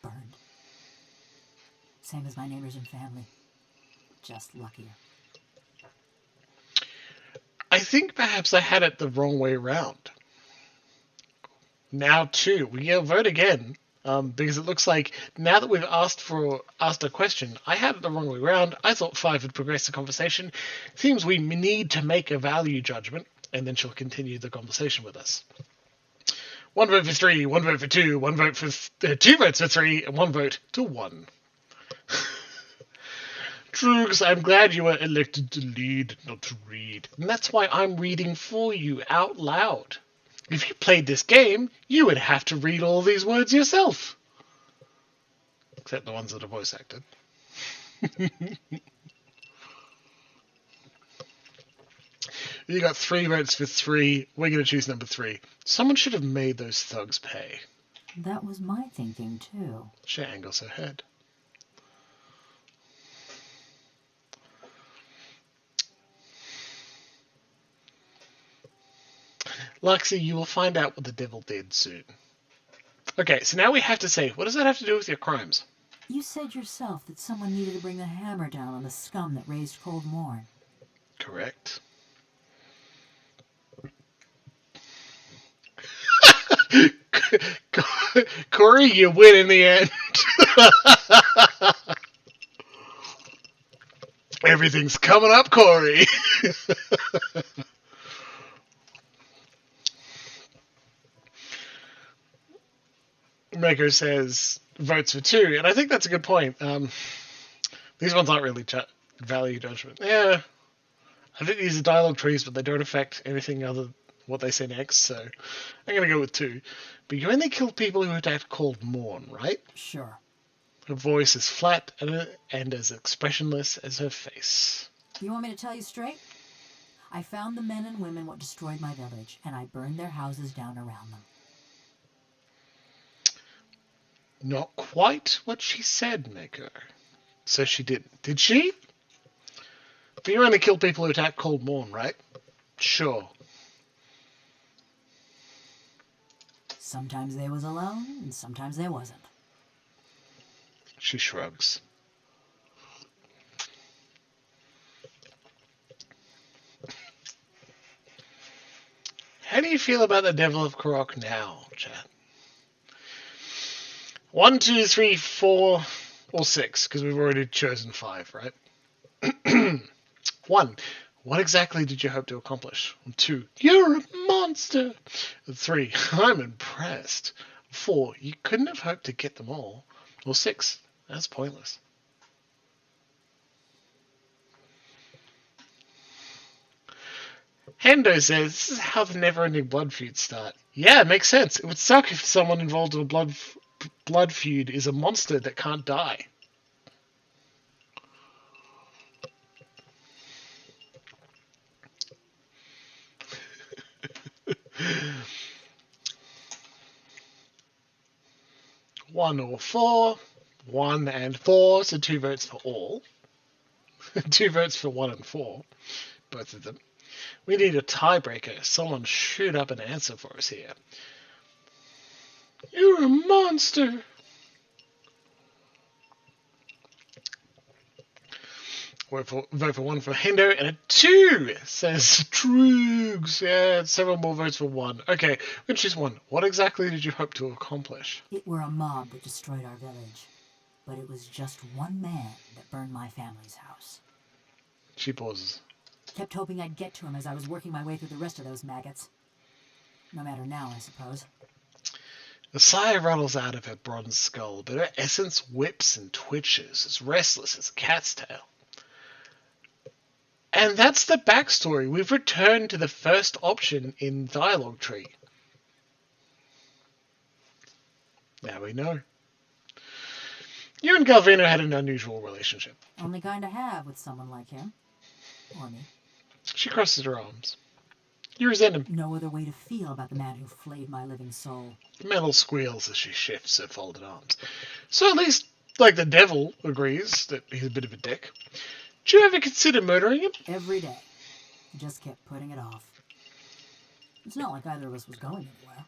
burned. Same as my neighbors and family. Just luckier. I think perhaps I had it the wrong way around. Now, too, we'll vote again. Because it looks like now that we've asked a question, I had it the wrong way around. I thought 5 would progress the conversation. Seems we need to make a value judgment, and then she'll continue the conversation with us. 1 vote for 3, 1 vote for 2, 1 vote for 2 votes for 3, and 1 vote to 1. Trugs, I'm glad you were elected to lead, not to read. And that's why I'm reading for you out loud. If you played this game, you would have to read all these words yourself. Except the ones that are voice acted. You got 3 votes for 3. We're going to choose number 3. Someone should have made those thugs pay. That was my thinking, too. She angles her head. Luxie, you will find out what the devil did soon. Okay, so now we have to say, what does that have to do with your crimes? You said yourself that someone needed to bring the hammer down on the scum that raised Cold Morn. Correct. Corey, you win in the end. Everything's coming up, Corey. Maker says votes for 2, and I think that's a good point. These ones aren't really value judgment. Yeah, I think these are dialogue trees, but they don't affect anything other than what they say next, so I'm going to go with 2. But you only killed people who attacked Cold Morn, right? Sure. Her voice is flat and as expressionless as her face. You want me to tell you straight? I found the men and women what destroyed my village, and I burned their houses down around them. Not quite what she said, Maker. So she didn't. Did she? But you only killed people who attacked Cold Morn, right? Sure. Sometimes they was alone, and sometimes they wasn't. She shrugs. How do you feel about the Devil of Carrick now, chat? 1, 2, 3, 4, or 6, because we've already chosen 5, right? 1. What exactly did you hope to accomplish? 2. You're a monster! 3. I'm impressed. 4. You couldn't have hoped to get them all. Or 6. That's pointless. Hendo says, this is how the never-ending blood feuds start. Yeah, it makes sense. It would suck if someone involved in a blood feud is a monster that can't die. One or 4. 1 and 4, so 2 votes for all. 2 votes for 1 and 4, both of them. We need a tiebreaker. Someone shoot up an answer for us here. You're a monster! Vote for 1 for Hendo, and a 2, says Trugs. Yeah, several more votes for 1. Okay, we're going to choose 1. What exactly did you hope to accomplish? It were a mob that destroyed our village, but it was just one man that burned my family's house. She pauses. Kept hoping I'd get to him as I was working my way through the rest of those maggots. No matter now, I suppose. The sigh rattles out of her bronze skull, but her essence whips and twitches, as restless as a cat's tail. And that's the backstory. We've returned to the first option in dialogue tree. Now we know. You and Galvino had an unusual relationship. Only kind to have with someone like him. Or me. She crosses her arms. You resent him. No other way to feel about the man who flayed my living soul. Metal squeals as she shifts her folded arms. So at least, like, the devil agrees that he's a bit of a dick. Did you ever consider murdering him? Every day. He just kept putting it off. It's not like either of us was going anywhere.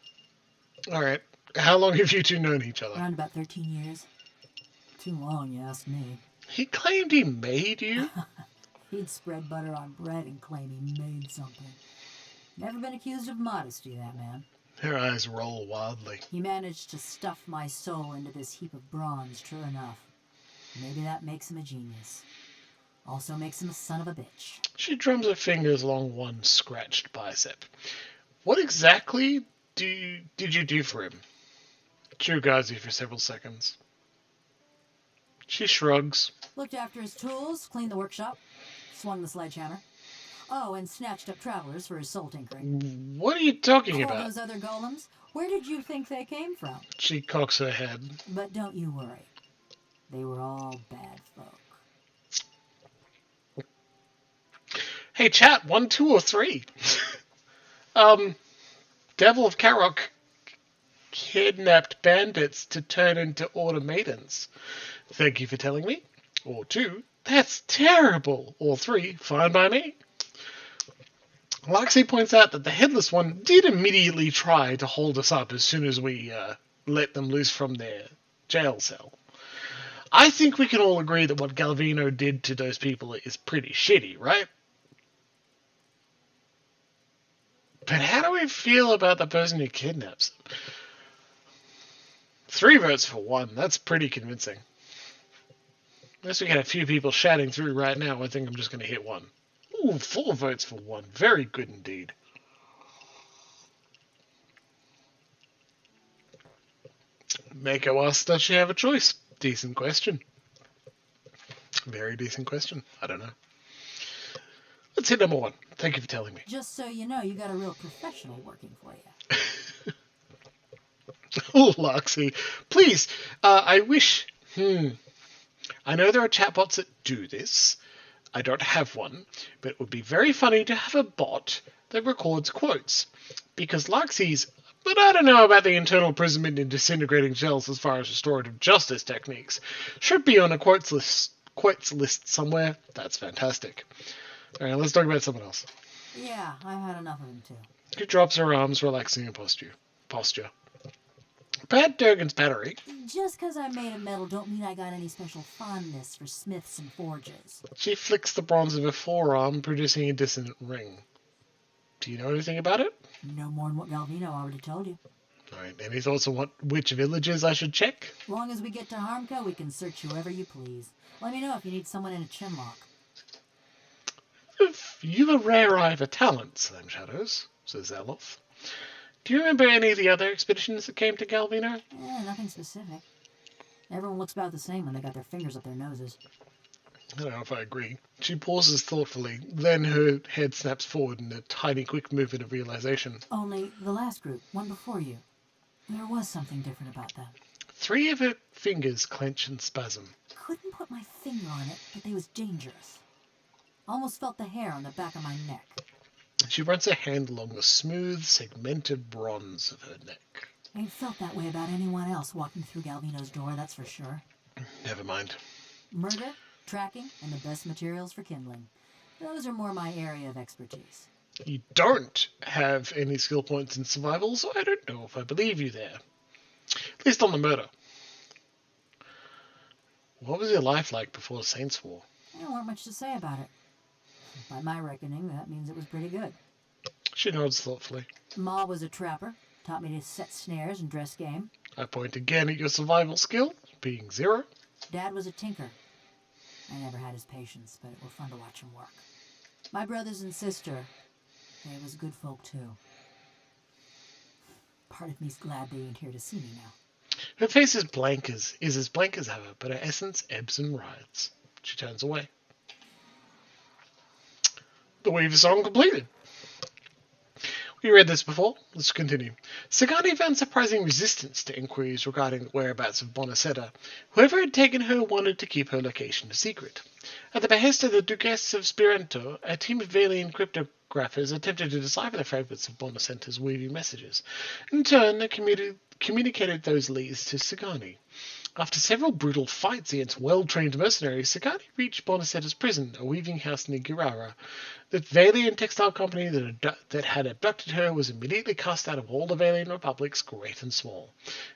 Alright. How long have you two known each other? Around about 13 years. Too long, you ask me. He claimed he made you? He'd spread butter on bread and claim he made something. Never been accused of modesty, that man. Her eyes roll wildly. He managed to stuff my soul into this heap of bronze, true enough. Maybe that makes him a genius. Also makes him a son of a bitch. She drums her fingers along one scratched bicep. What exactly did you do for him? She regards you for several seconds. She shrugs. Looked after his tools, cleaned the workshop, swung the sledgehammer. Oh, and snatched up travelers for his soul tinkering. What are you talking All about? those other golems, where did you think they came from? She cocks her head. But don't you worry. They were all bad folk. Hey chat, 1, 2, or 3? Devil of Carrick kidnapped bandits to turn into order maidens. Thank you for telling me. Or 2, that's terrible. Or 3, fine by me. Loxy points out that the Headless One did immediately try to hold us up as soon as we let them loose from their jail cell. I think we can all agree that what Galvino did to those people is pretty shitty, right? But how do we feel about the person who kidnaps them? 3 votes for 1. That's pretty convincing. Unless we get a few people shouting through right now, I think I'm just going to hit 1. Ooh, 4 votes for 1. Very good indeed. Mako asks, does she have a choice? Decent question. Very decent question. I don't know. Let's hit number 1. Thank you for telling me. Just so you know, you got a real professional working for you. Oh, Loxy. Please, I wish... I know there are chatbots that do this. I don't have one, but it would be very funny to have a bot that records quotes. Because Loxy's... But I don't know about the internal imprisonment in disintegrating shells as far as restorative justice techniques. Should be on a quotes list somewhere. That's fantastic. Alright, let's talk about someone else. Yeah, I've had enough of him too. She drops her arms, relaxing her posture. Pat Durgan's battery. Just because I'm made of metal don't mean I got any special fondness for smiths and forges. She flicks the bronze of her forearm, producing a dissonant ring. Do you know anything about it? No more than what Galvino already told you. Alright, any thoughts on which villages I should check? As long as we get to Harmco, we can search whoever you please. Let me know if you need someone in a chinlock. You've a rare eye for talent, Slam Shadows, says Alof. Do you remember any of the other expeditions that came to Galvino? Nothing specific. Everyone looks about the same when they got their fingers up their noses. I don't know if I agree. She pauses thoughtfully, then her head snaps forward in a tiny quick movement of realization. Only the last group, one before you, there was something different about them. 3 of her fingers clench and spasm. Couldn't put my finger on it, but they was dangerous. Almost felt the hair on the back of my neck. She runs her hand along the smooth, segmented bronze of her neck. Ain't felt that way about anyone else walking through Galvino's door, that's for sure. Never mind. Murder, tracking, and the best materials for kindling. Those are more my area of expertise. You don't have any skill points in survival, so I don't know if I believe you there. At least on the murder. What was your life like before the Saints' War? There weren't much to say about it. By my reckoning, that means it was pretty good. She nods thoughtfully. Ma was a trapper, taught me to set snares and dress game. I point again at your survival skill, being 0. Dad was a tinker. I never had his patience, but it was fun to watch him work. My brothers and sister, they was good folk too. Part of me's glad they ain't here to see me now. Her face is as blank as ever, but her essence ebbs and rides. She turns away. The Weaver song completed. We read this before. Let's continue. Sagani found surprising resistance to inquiries regarding the whereabouts of Bonacetta. Whoever had taken her wanted to keep her location a secret. At the behest of the Duchess of Spirento, a team of Valian cryptographers attempted to decipher the fragments of Bonacetta's weaving messages. In turn, they communicated those leads to Sagani. After several brutal fights against well-trained mercenaries, Sagani reached Bonacetta's prison, a weaving house near Girara. The Valian textile company that had abducted her was immediately cast out of all the Valian republics, great and small.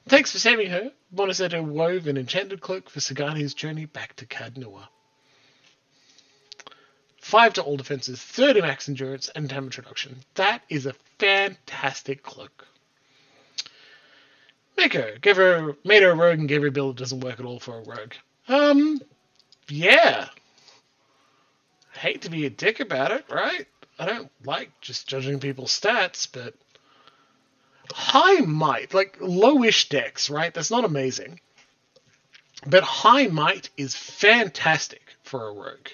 Thanks for saving her, Bonacetta wove an enchanted cloak for Sagani's journey back to Cadnua. 5 to all defenses, 30 max endurance, and damage reduction. That is a fantastic cloak. Made her a rogue and gave her a build that doesn't work at all for a rogue. Yeah. Hate to be a dick about it, right? I don't like just judging people's stats, but high might, like lowish dex, right? That's not amazing. But high might is fantastic for a rogue.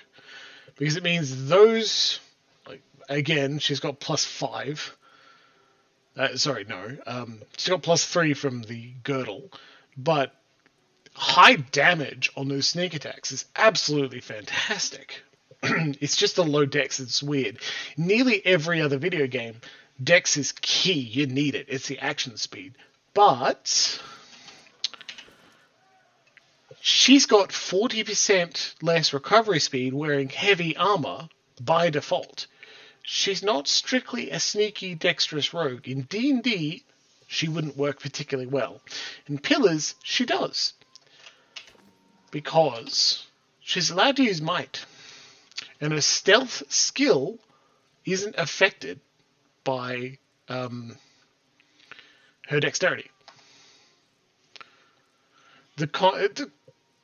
Because it means those, like, again, she's got +5. She's got +3 from the girdle, but high damage on those sneak attacks is absolutely fantastic. It's just the low dex that's weird. Nearly every other video game, dex is key. You need it. It's the action speed. But she's got 40% less recovery speed wearing heavy armor by default. She's not strictly a sneaky, dexterous rogue. In D&D, she wouldn't work particularly well. In Pillars, she does. Because she's allowed to use might. And her stealth skill isn't affected by her dexterity. The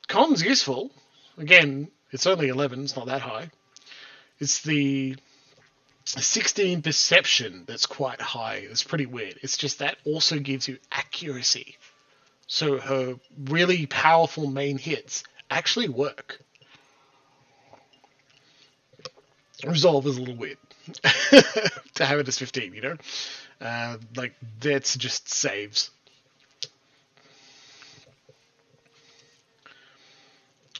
con's useful. Again, it's only 11, it's not that high. It's the 16 perception that's quite high. It's pretty weird. It's just that also gives you accuracy. So her really powerful main hits actually work. Resolve is a little weird to have it as 15, you know? Like, that's just saves.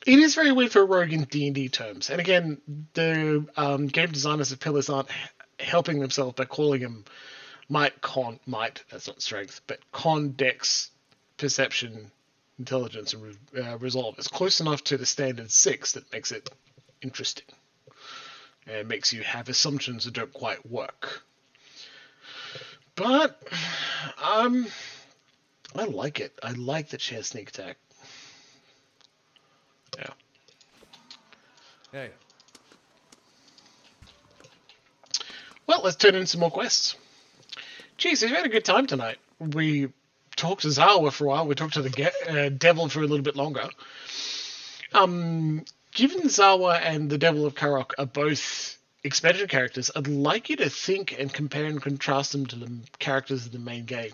It is very weird for a rogue in D&D terms. And again, the game designers of Pillars aren't helping themselves by calling them might, that's not strength, but con, dex, perception, intelligence, and resolve. It's close enough to the standard 6 that makes it interesting. And it makes you have assumptions that don't quite work. But, I like it. I like that she has sneak attack. Yeah. Hey. Well, let's turn in some more quests. Jeez, we've had a good time tonight. We talked to Zawa for a while. We talked to the Devil for a little bit longer. Given Zawa and the Devil of Caroc are both expansion characters, I'd like you to think and compare and contrast them to the characters in the main game.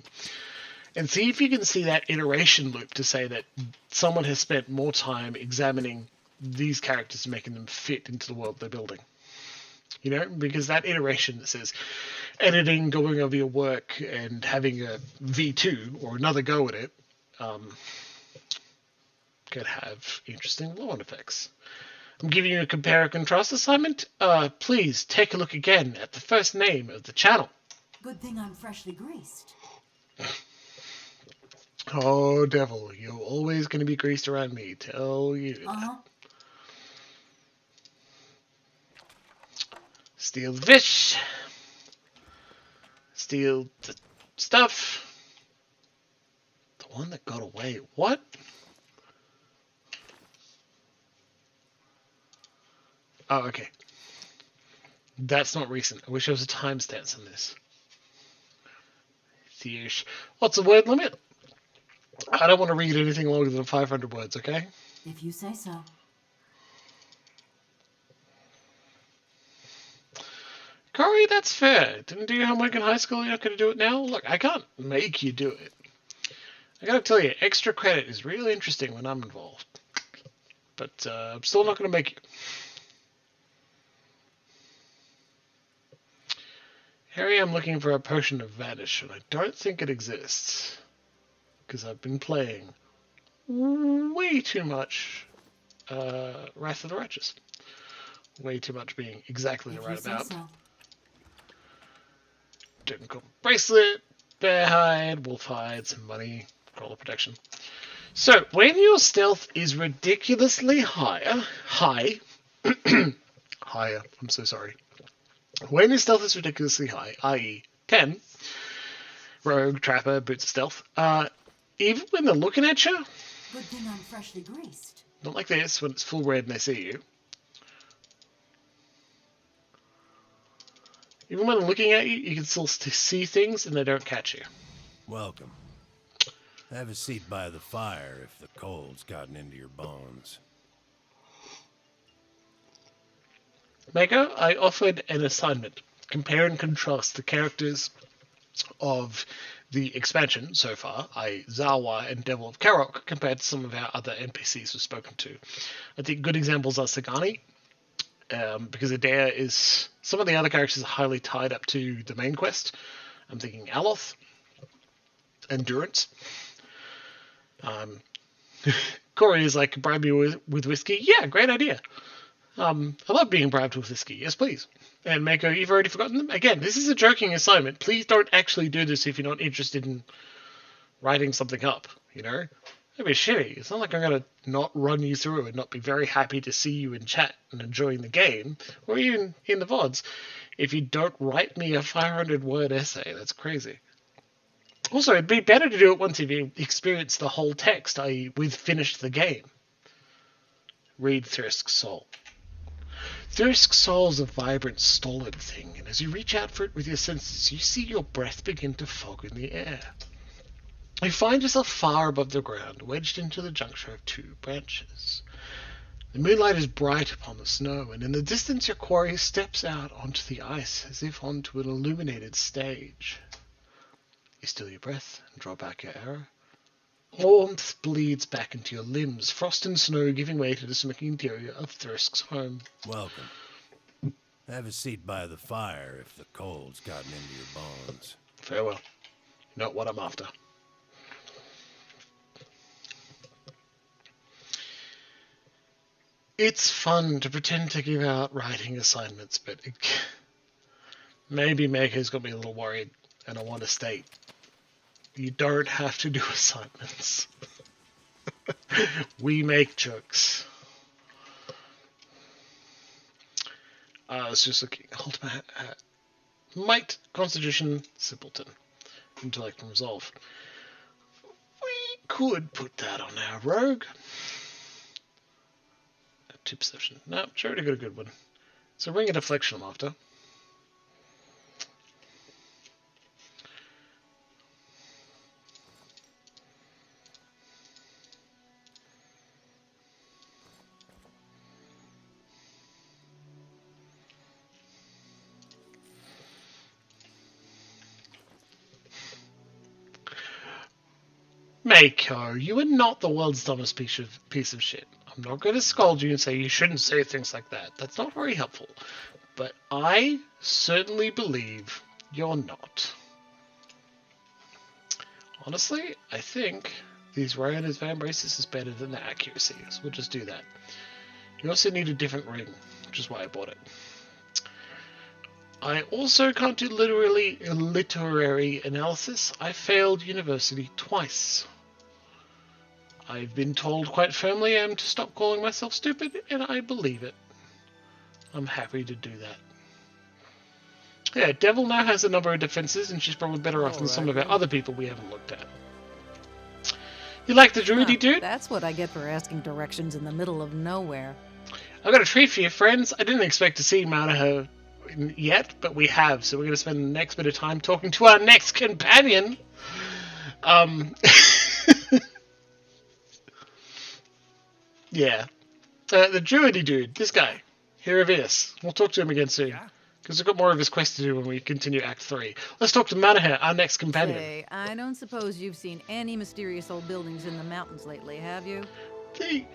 And see if you can see that iteration loop to say that someone has spent more time examining these characters and making them fit into the world they're building. You know, because that iteration that says editing, going over your work, and having a V2 or another go at it could have interesting load effects. I'm giving you a compare and contrast assignment. Please take a look again at the first name of the channel. Good thing I'm freshly greased. Oh, Devil, you're always going to be greased around me. Tell you. Uh-huh. Steal the fish. Steal the stuff. The one that got away. What? Oh, okay. That's not recent. I wish there was a timestamp on this. What's the word limit? I don't want to read anything longer than 500 words, okay? If you say so. Corey, that's fair. Didn't do your homework in high school, you're not going to do it now? Look, I can't make you do it. I gotta tell you, extra credit is really interesting when I'm involved. But I'm still not going to make you. Here I am looking for a potion of vanish, and I don't think it exists. Because I've been playing way too much Wrath of the Righteous. Way too much being exactly the right amount. Token Corp Bracelet, Bear Hide, Wolf Hide, some money, Crawler Protection. So, when your stealth is ridiculously higher, I'm so sorry. When your stealth is ridiculously high, i.e. 10, Rogue, Trapper, Boots of Stealth, even when they're looking at you, Good thing I'm freshly greased. not like this, when it's full red and they see you. Even when they're looking at you, you can still see things and they don't catch you. Welcome. Have a seat by the fire if the cold's gotten into your bones. Mako, I offered an assignment. Compare and contrast the characters of the expansion so far, i.e. Zawa and Devil of Carrick, compared to some of our other NPCs we've spoken to. I think good examples are Sagani, because Adair is... Some of the other characters are highly tied up to the main quest. I'm thinking Aloth, Endurance. Corey is like, bribe me with whiskey? Yeah, great idea. I love being bribed with whiskey. Yes, please. And Mako, you've already forgotten them? Again, this is a joking assignment. Please don't actually do this if you're not interested in writing something up, you know? That'd be shitty. It's not like I'm going to not run you through and not be very happy to see you in chat and enjoying the game, or even in the VODs, if you don't write me a 500-word essay. That's crazy. Also, it'd be better to do it once you've experienced the whole text, i.e. we've finished the game. Read Thirsk's Soul. Thirsk's Soul is a vibrant, stolid thing, and as you reach out for it with your senses, you see your breath begin to fog in the air. You find yourself far above the ground, wedged into the juncture of two branches. The moonlight is bright upon the snow, and in the distance your quarry steps out onto the ice, as if onto an illuminated stage. You still your breath and draw back your arrow. Warmth bleeds back into your limbs, frost and snow giving way to the smoky interior of Thirsk's home. Welcome. Have a seat by the fire if the cold's gotten into your bones. Farewell. Not what I'm after. It's fun to pretend to give out writing assignments, but maybe Maker's got me a little worried, and I want to state, you don't have to do assignments. We make jokes. I was just looking. Ultimate Might, Constitution, Simpleton. Intellect and Resolve. We could put that on our rogue. Two Perception. No, sure, already got a good one. So Ring of Deflection I'm after. Mako, you are not the world's dumbest piece of shit. I'm not going to scold you and say you shouldn't say things like that. That's not very helpful. But I certainly believe you're not. Honestly, I think these Ray and his Van Braces is better than the accuracy, so we'll just do that. You also need a different ring, which is why I bought it. I also can't do literary analysis. I failed university twice. I've been told quite firmly I am to stop calling myself stupid, and I believe it. I'm happy to do that. Yeah, Devil now has a number of defenses, and she's probably better off than some of our other people we haven't looked at. You like the druidy dude? That's what I get for asking directions in the middle of nowhere. I've got a treat for you, friends. I didn't expect to see Manaher yet, but we have, so we're going to spend the next bit of time talking to our next companion. Yeah. The druidy dude, this guy, Hiravius. We'll talk to him again soon. Because we've got more of his quest to do when we continue Act 3. Let's talk to Manaher, our next companion. Say, I don't suppose you've seen any mysterious old buildings in the mountains lately, have you?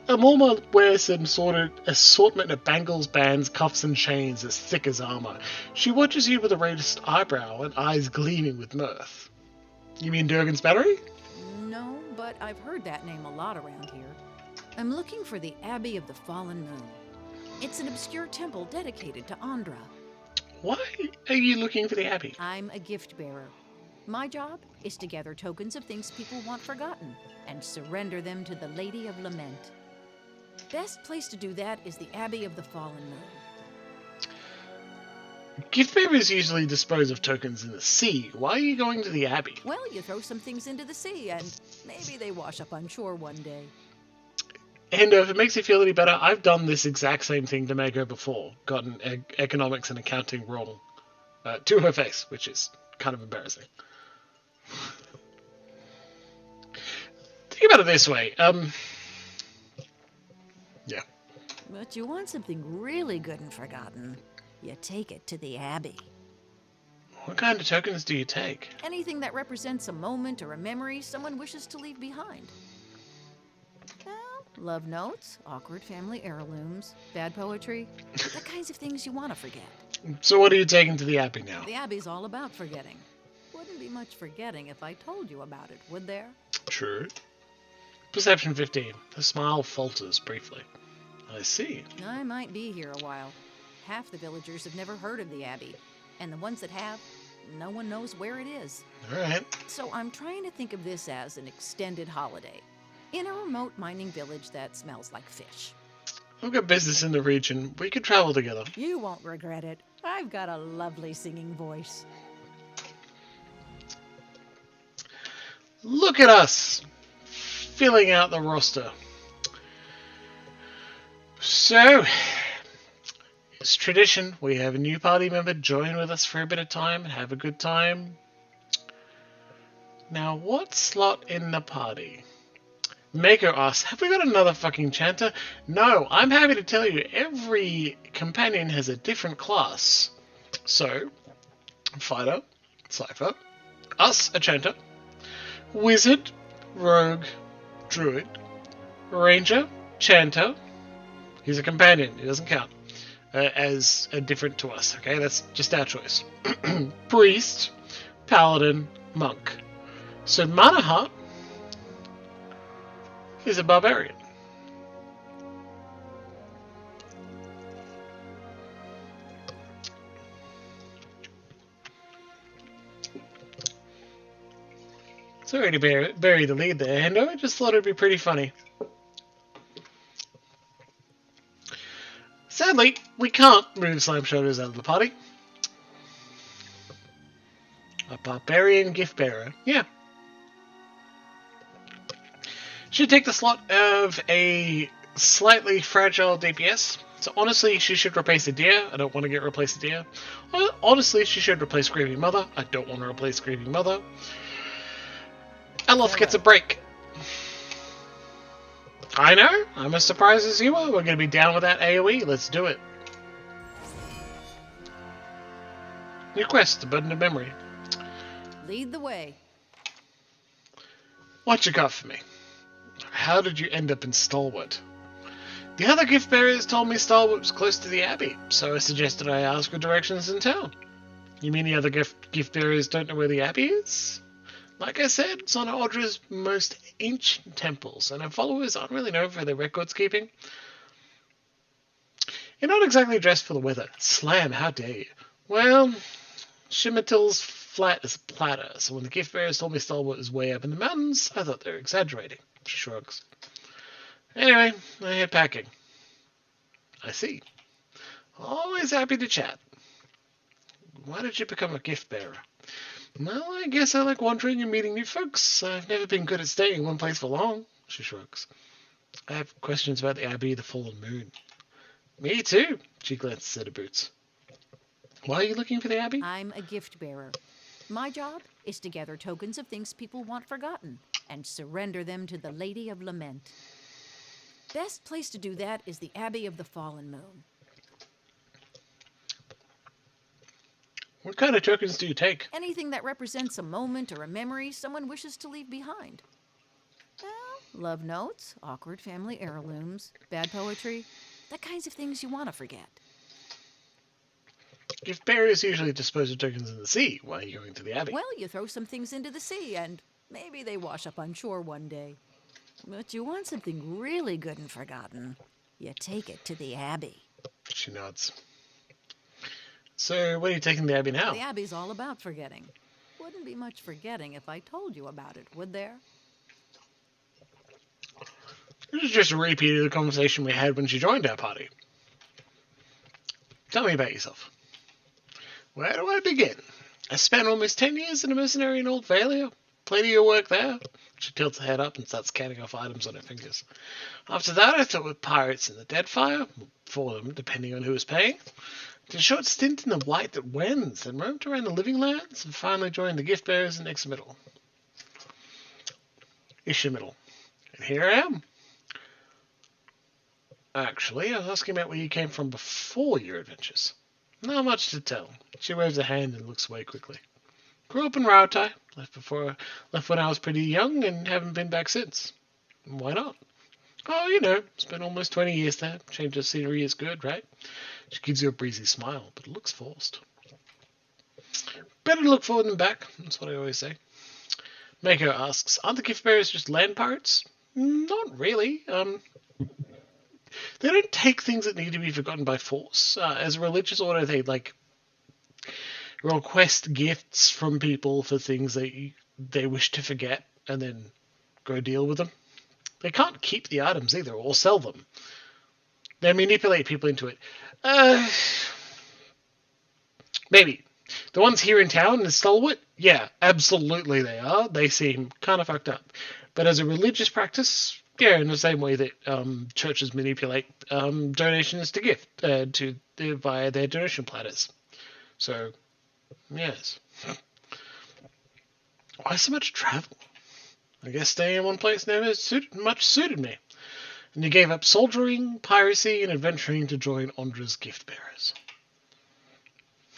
Amorma wears some sort of assortment of bangles, bands, cuffs, and chains as thick as armor. She watches you with a raised eyebrow and eyes gleaming with mirth. You mean Durgan's Battery? No, but I've heard that name a lot around here. I'm looking for the Abbey of the Fallen Moon. It's an obscure temple dedicated to Andra. Why are you looking for the Abbey? I'm a gift bearer. My job is to gather tokens of things people want forgotten and surrender them to the Lady of Lament. Best place to do that is the Abbey of the Fallen Moon. Gift bearers usually dispose of tokens in the sea. Why are you going to the Abbey? Well, you throw some things into the sea and maybe they wash up on shore one day. And if it makes you feel any better, I've done this exact same thing to Mako before. Gotten economics and accounting wrong to her face, which is kind of embarrassing. Think about it this way. Yeah. But you want something really good and forgotten, you take it to the Abbey. What kind of tokens do you take? Anything that represents a moment or a memory someone wishes to leave behind. Well, love notes, awkward family heirlooms, bad poetry, the kinds of things you want to forget. So what are you taking to the Abbey now? The Abbey's all about forgetting. Wouldn't be much forgetting if I told you about it, would there? True. Perception 15. The smile falters briefly. I see. I might be here a while. Half the villagers have never heard of the Abbey, and the ones that have, no one knows where it is. Alright. So I'm trying to think of this as an extended holiday in a remote mining village that smells like fish. I've got business in the region. We could travel together. You won't regret it. I've got a lovely singing voice. Look at us! Filling out the roster. So, it's tradition. We have a new party member join with us for a bit of time and have a good time. Now, what slot in the party? Mako asks, have we got another fucking chanter? No, I'm happy to tell you, every companion has a different class. So, fighter, cipher, us, a chanter, wizard, rogue, druid, ranger, chanter. He's a companion, he doesn't count as different to us, okay? That's just our choice. Priest, paladin, monk. So Manaha is a barbarian. Sorry to bury the lead there, Hendo. I just thought it'd be pretty funny. Sadly, we can't move Slime Shoulders out of the party. A barbarian gift bearer. Yeah. She'd take the slot of a slightly fragile DPS. So honestly, she should replace the deer. I don't want to get replaced the deer. Honestly, she should replace Grieving Mother. I don't want to replace Grieving Mother. Eloth gets a break. I know. I'm as surprised as you are. We're going to be down with that AoE. Let's do it. New quest, the Burden of Memory. Lead the way. What you got for me? How did you end up in Stalwart? The other gift bearers told me Stalwart was close to the Abbey, so I suggested I ask for directions in town. You mean the other gift bearers don't know where the Abbey is? Like I said, it's one of Audra's most ancient temples, and her followers aren't really known for their records keeping. You're not exactly dressed for the weather. Slam, how dare you? Well, Shimmetil's flat as a platter, so when the gift bearers told me Stalwart was way up in the mountains, I thought they were exaggerating. She shrugs. Anyway, I head packing. I see. Always happy to chat. Why did you become a gift bearer? Well, I guess I like wandering and meeting new folks. I've never been good at staying in one place for long. She shrugs. I have questions about the Abbey of the Fallen Moon. Me too. She glances at her boots. Why are you looking for the Abbey? I'm a gift bearer. My job is to gather tokens of things people want forgotten and surrender them to the Lady of Lament. Best place to do that is the Abbey of the Fallen Moon. What kind of tokens do you take? Anything that represents a moment or a memory someone wishes to leave behind. Well, Love notes, awkward family heirlooms, bad poetry, the kinds of things you want to forget. Gift bearers usually dispose of tokens in the sea while you're going to the Abbey. Well, you throw some things into the sea, and maybe they wash up on shore one day. But you want something really good and forgotten, you take it to the Abbey. She nods. So, what are you taking the Abbey now? The Abbey's all about forgetting. Wouldn't be much forgetting if I told you about it, would there? This is just a repeat of the conversation we had when she joined our party. Tell me about yourself. Where do I begin? I spent almost 10 years in a mercenary in Old Valia. Plenty of work there. She tilts her head up and starts counting off items on her fingers. After that, I fought with pirates in the Deadfire, for them, depending on who was paying. Did a short stint in the White that Wends, then roamed around the Living Lands, and finally joined the Gift Bearers in Ishamiddle. And here I am. Actually, I was asking about where you came from before your adventures. Not much to tell. She waves a hand and looks away quickly. Grew up in Rautai, left when I was pretty young and haven't been back since. Why not? Oh, you know, spent almost 20 years there. Change of scenery is good, right? She gives you a breezy smile, but it looks forced. Better to look forward than back, that's what I always say. Mako asks, aren't the gift bearers just land pirates? Not really. They don't take things that need to be forgotten by force. As a religious order, they, request gifts from people for things they wish to forget, and then go deal with them. They can't keep the items either, or sell them. They manipulate people into it. Maybe. The ones here in town in Stalwart? Yeah, absolutely they are. They seem kind of fucked up. But as a religious practice, yeah, in the same way that churches manipulate donations to gift via their donation platters. So, yes. Why so much travel? I guess staying in one place never suited me. And you gave up soldiering, piracy, and adventuring to join Ondra's gift bearers.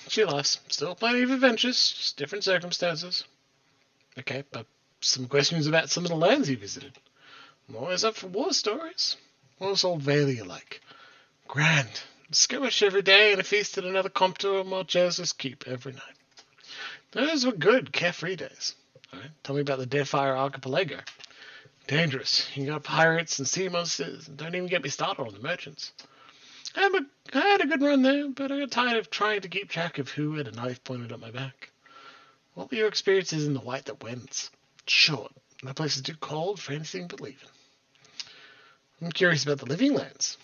She laughs. Still plenty of adventures, just different circumstances. Okay, but some questions about some of the lands you visited. I'm always up for war stories. What was Old Valia like? Grand. Skirmish every day and a feast at another compter or Marchesas Keep every night. Those were good, carefree days. All right, tell me about the Deadfire Archipelago. Dangerous. You got pirates and sea monsters, and don't even get me started on the merchants. I had a good run there, but I got tired of trying to keep track of who had a knife pointed at my back. What were your experiences in the White that Wends? Short. That place is too cold for anything but leaving. I'm curious about the Living Lands.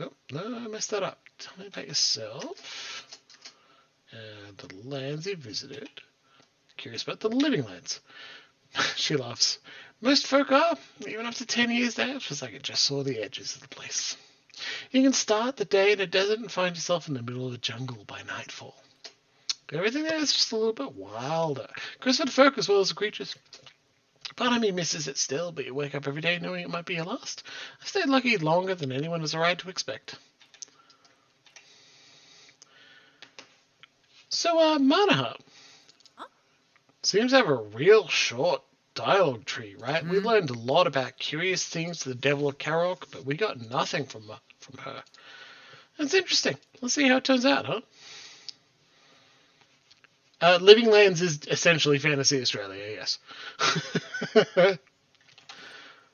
Oh, no, I messed that up. Tell me about yourself. And the lands you visited. Curious about the Living Lands. She laughs. Most folk are. Even after 10 years there, it feels like I just saw the edges of the place. You can start the day in a desert and find yourself in the middle of a jungle by nightfall. Everything there is just a little bit wilder. Goes for the folk as well as the creatures. Part of me misses it still, but you wake up every day knowing it might be your last. I've stayed lucky longer than anyone has a right to expect. So, Manaha. Huh? Seems to have a real short dialogue tree, right? We learned a lot about curious things to the Devil of Carrick, but we got nothing from her. That's interesting. Let's see how it turns out, huh? Living Lands is essentially Fantasy Australia, yes.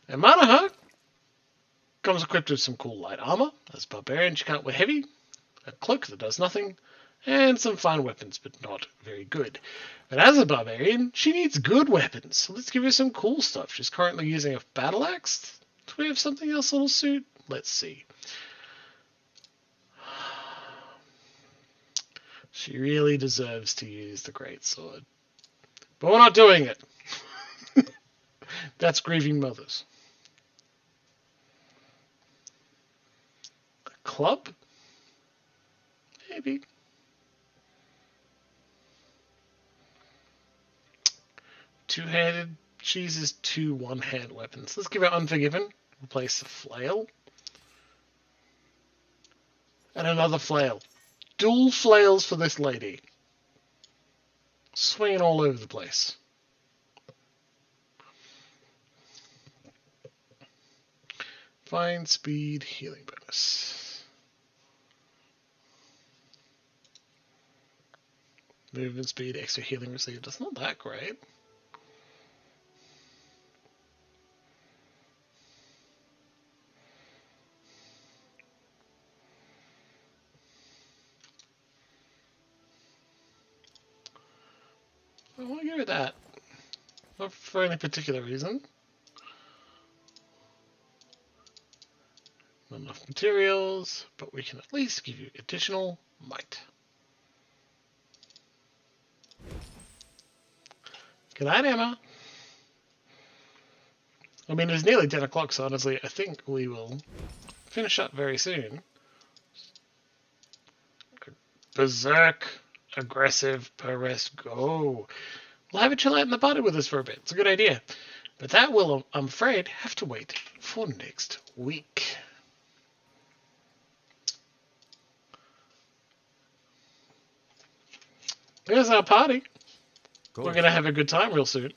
And Manaha comes equipped with some cool light armor. As a barbarian, she can't wear heavy, a cloak that does nothing, and some fine weapons, but not very good. But as a barbarian, she needs good weapons, so let's give her some cool stuff. She's currently using a battle axe. Do we have something else that'll suit? Let's see. She really deserves to use the greatsword. But we're not doing it. That's grieving mothers. A club? Maybe. Two-handed. She uses 2 one-hand weapons. Let's give her Unforgiven. Replace the flail. And another flail. Dual flails for this lady. Swinging all over the place. Fine speed healing bonus. Movement speed, extra healing received. That's not that great. I want to give it that. Not for any particular reason. Not enough materials, but we can at least give you additional might. Good night, Emma. I mean, it's nearly 10 o'clock, so honestly, I think we will finish up very soon. Berserk, aggressive, Perez, go. We'll have a chill out in the party with us for a bit. It's a good idea. But that will, I'm afraid, have to wait for next week. There's our party. We're going to have a good time real soon.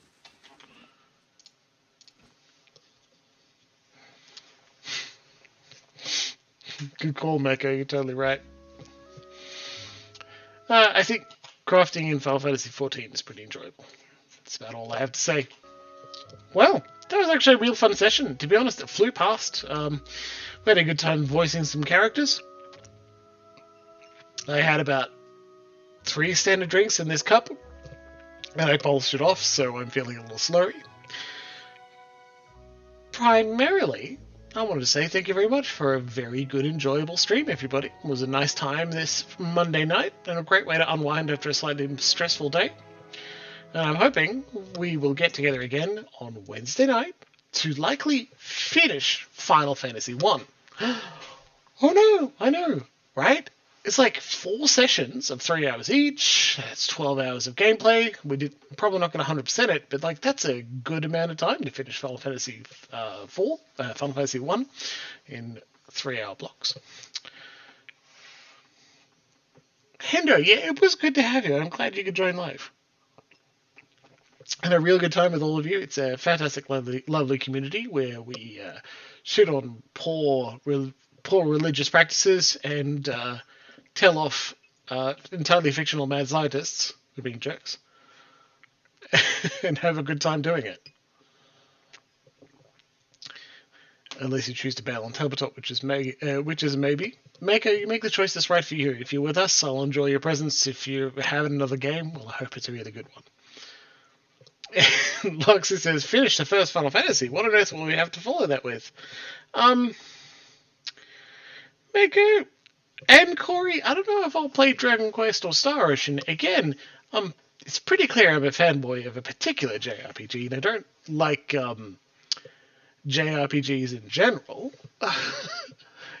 Good call, Mecha. You're totally right. I think crafting in Final Fantasy XIV is pretty enjoyable. That's about all I have to say. Well, that was actually a real fun session. To be honest, it flew past. We had a good time voicing some characters. I had about 3 standard drinks in this cup, and I polished it off, so I'm feeling a little slurry. Primarily, I wanted to say thank you very much for a very good, enjoyable stream, everybody. It was a nice time this Monday night, and a great way to unwind after a slightly stressful day. And I'm hoping we will get together again on Wednesday night to likely finish Final Fantasy 1. Oh no, I know, right? It's like 4 sessions of 3 hours each. That's 12 hours of gameplay. Probably not going to 100% it, but like that's a good amount of time to finish Final Fantasy Final Fantasy 1 in 3-hour blocks. Hendo, yeah, it was good to have you. I'm glad you could join live. And a real good time with all of you. It's a fantastic, lovely community where we shit on poor religious practices and tell off entirely fictional mad scientists for being jerks and have a good time doing it. Unless you choose to bail on Tabletop, which is a maybe. You make the choice that's right for you. If you're with us, I'll enjoy your presence. If you have another game, well, I hope it's a really good one. Loxy says, finish the first Final Fantasy. What on earth will we have to follow that with? Mako and Corey, I don't know if I'll play Dragon Quest or Star Ocean again. It's pretty clear I'm a fanboy of a particular JRPG, and I don't like JRPGs in general.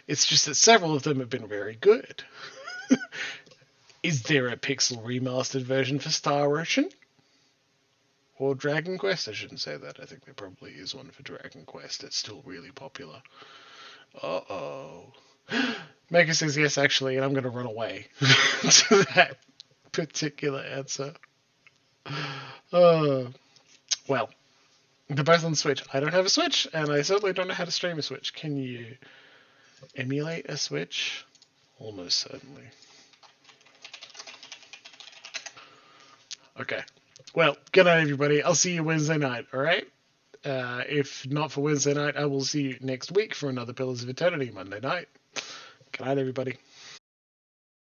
It's just that several of them have been very good. Is there a pixel remastered version for Star Ocean? Or Dragon Quest? I shouldn't say that. I think there probably is one for Dragon Quest. It's still really popular. Uh-oh. Mega says yes, actually, and I'm going to run away to that particular answer. Well, they're both on Switch. I don't have a Switch, and I certainly don't know how to stream a Switch. Can you emulate a Switch? Almost certainly. Okay. Well, good night, everybody. I'll see you Wednesday night, alright? If not for Wednesday night, I will see you next week for another Pillars of Eternity Monday night. Good night, everybody.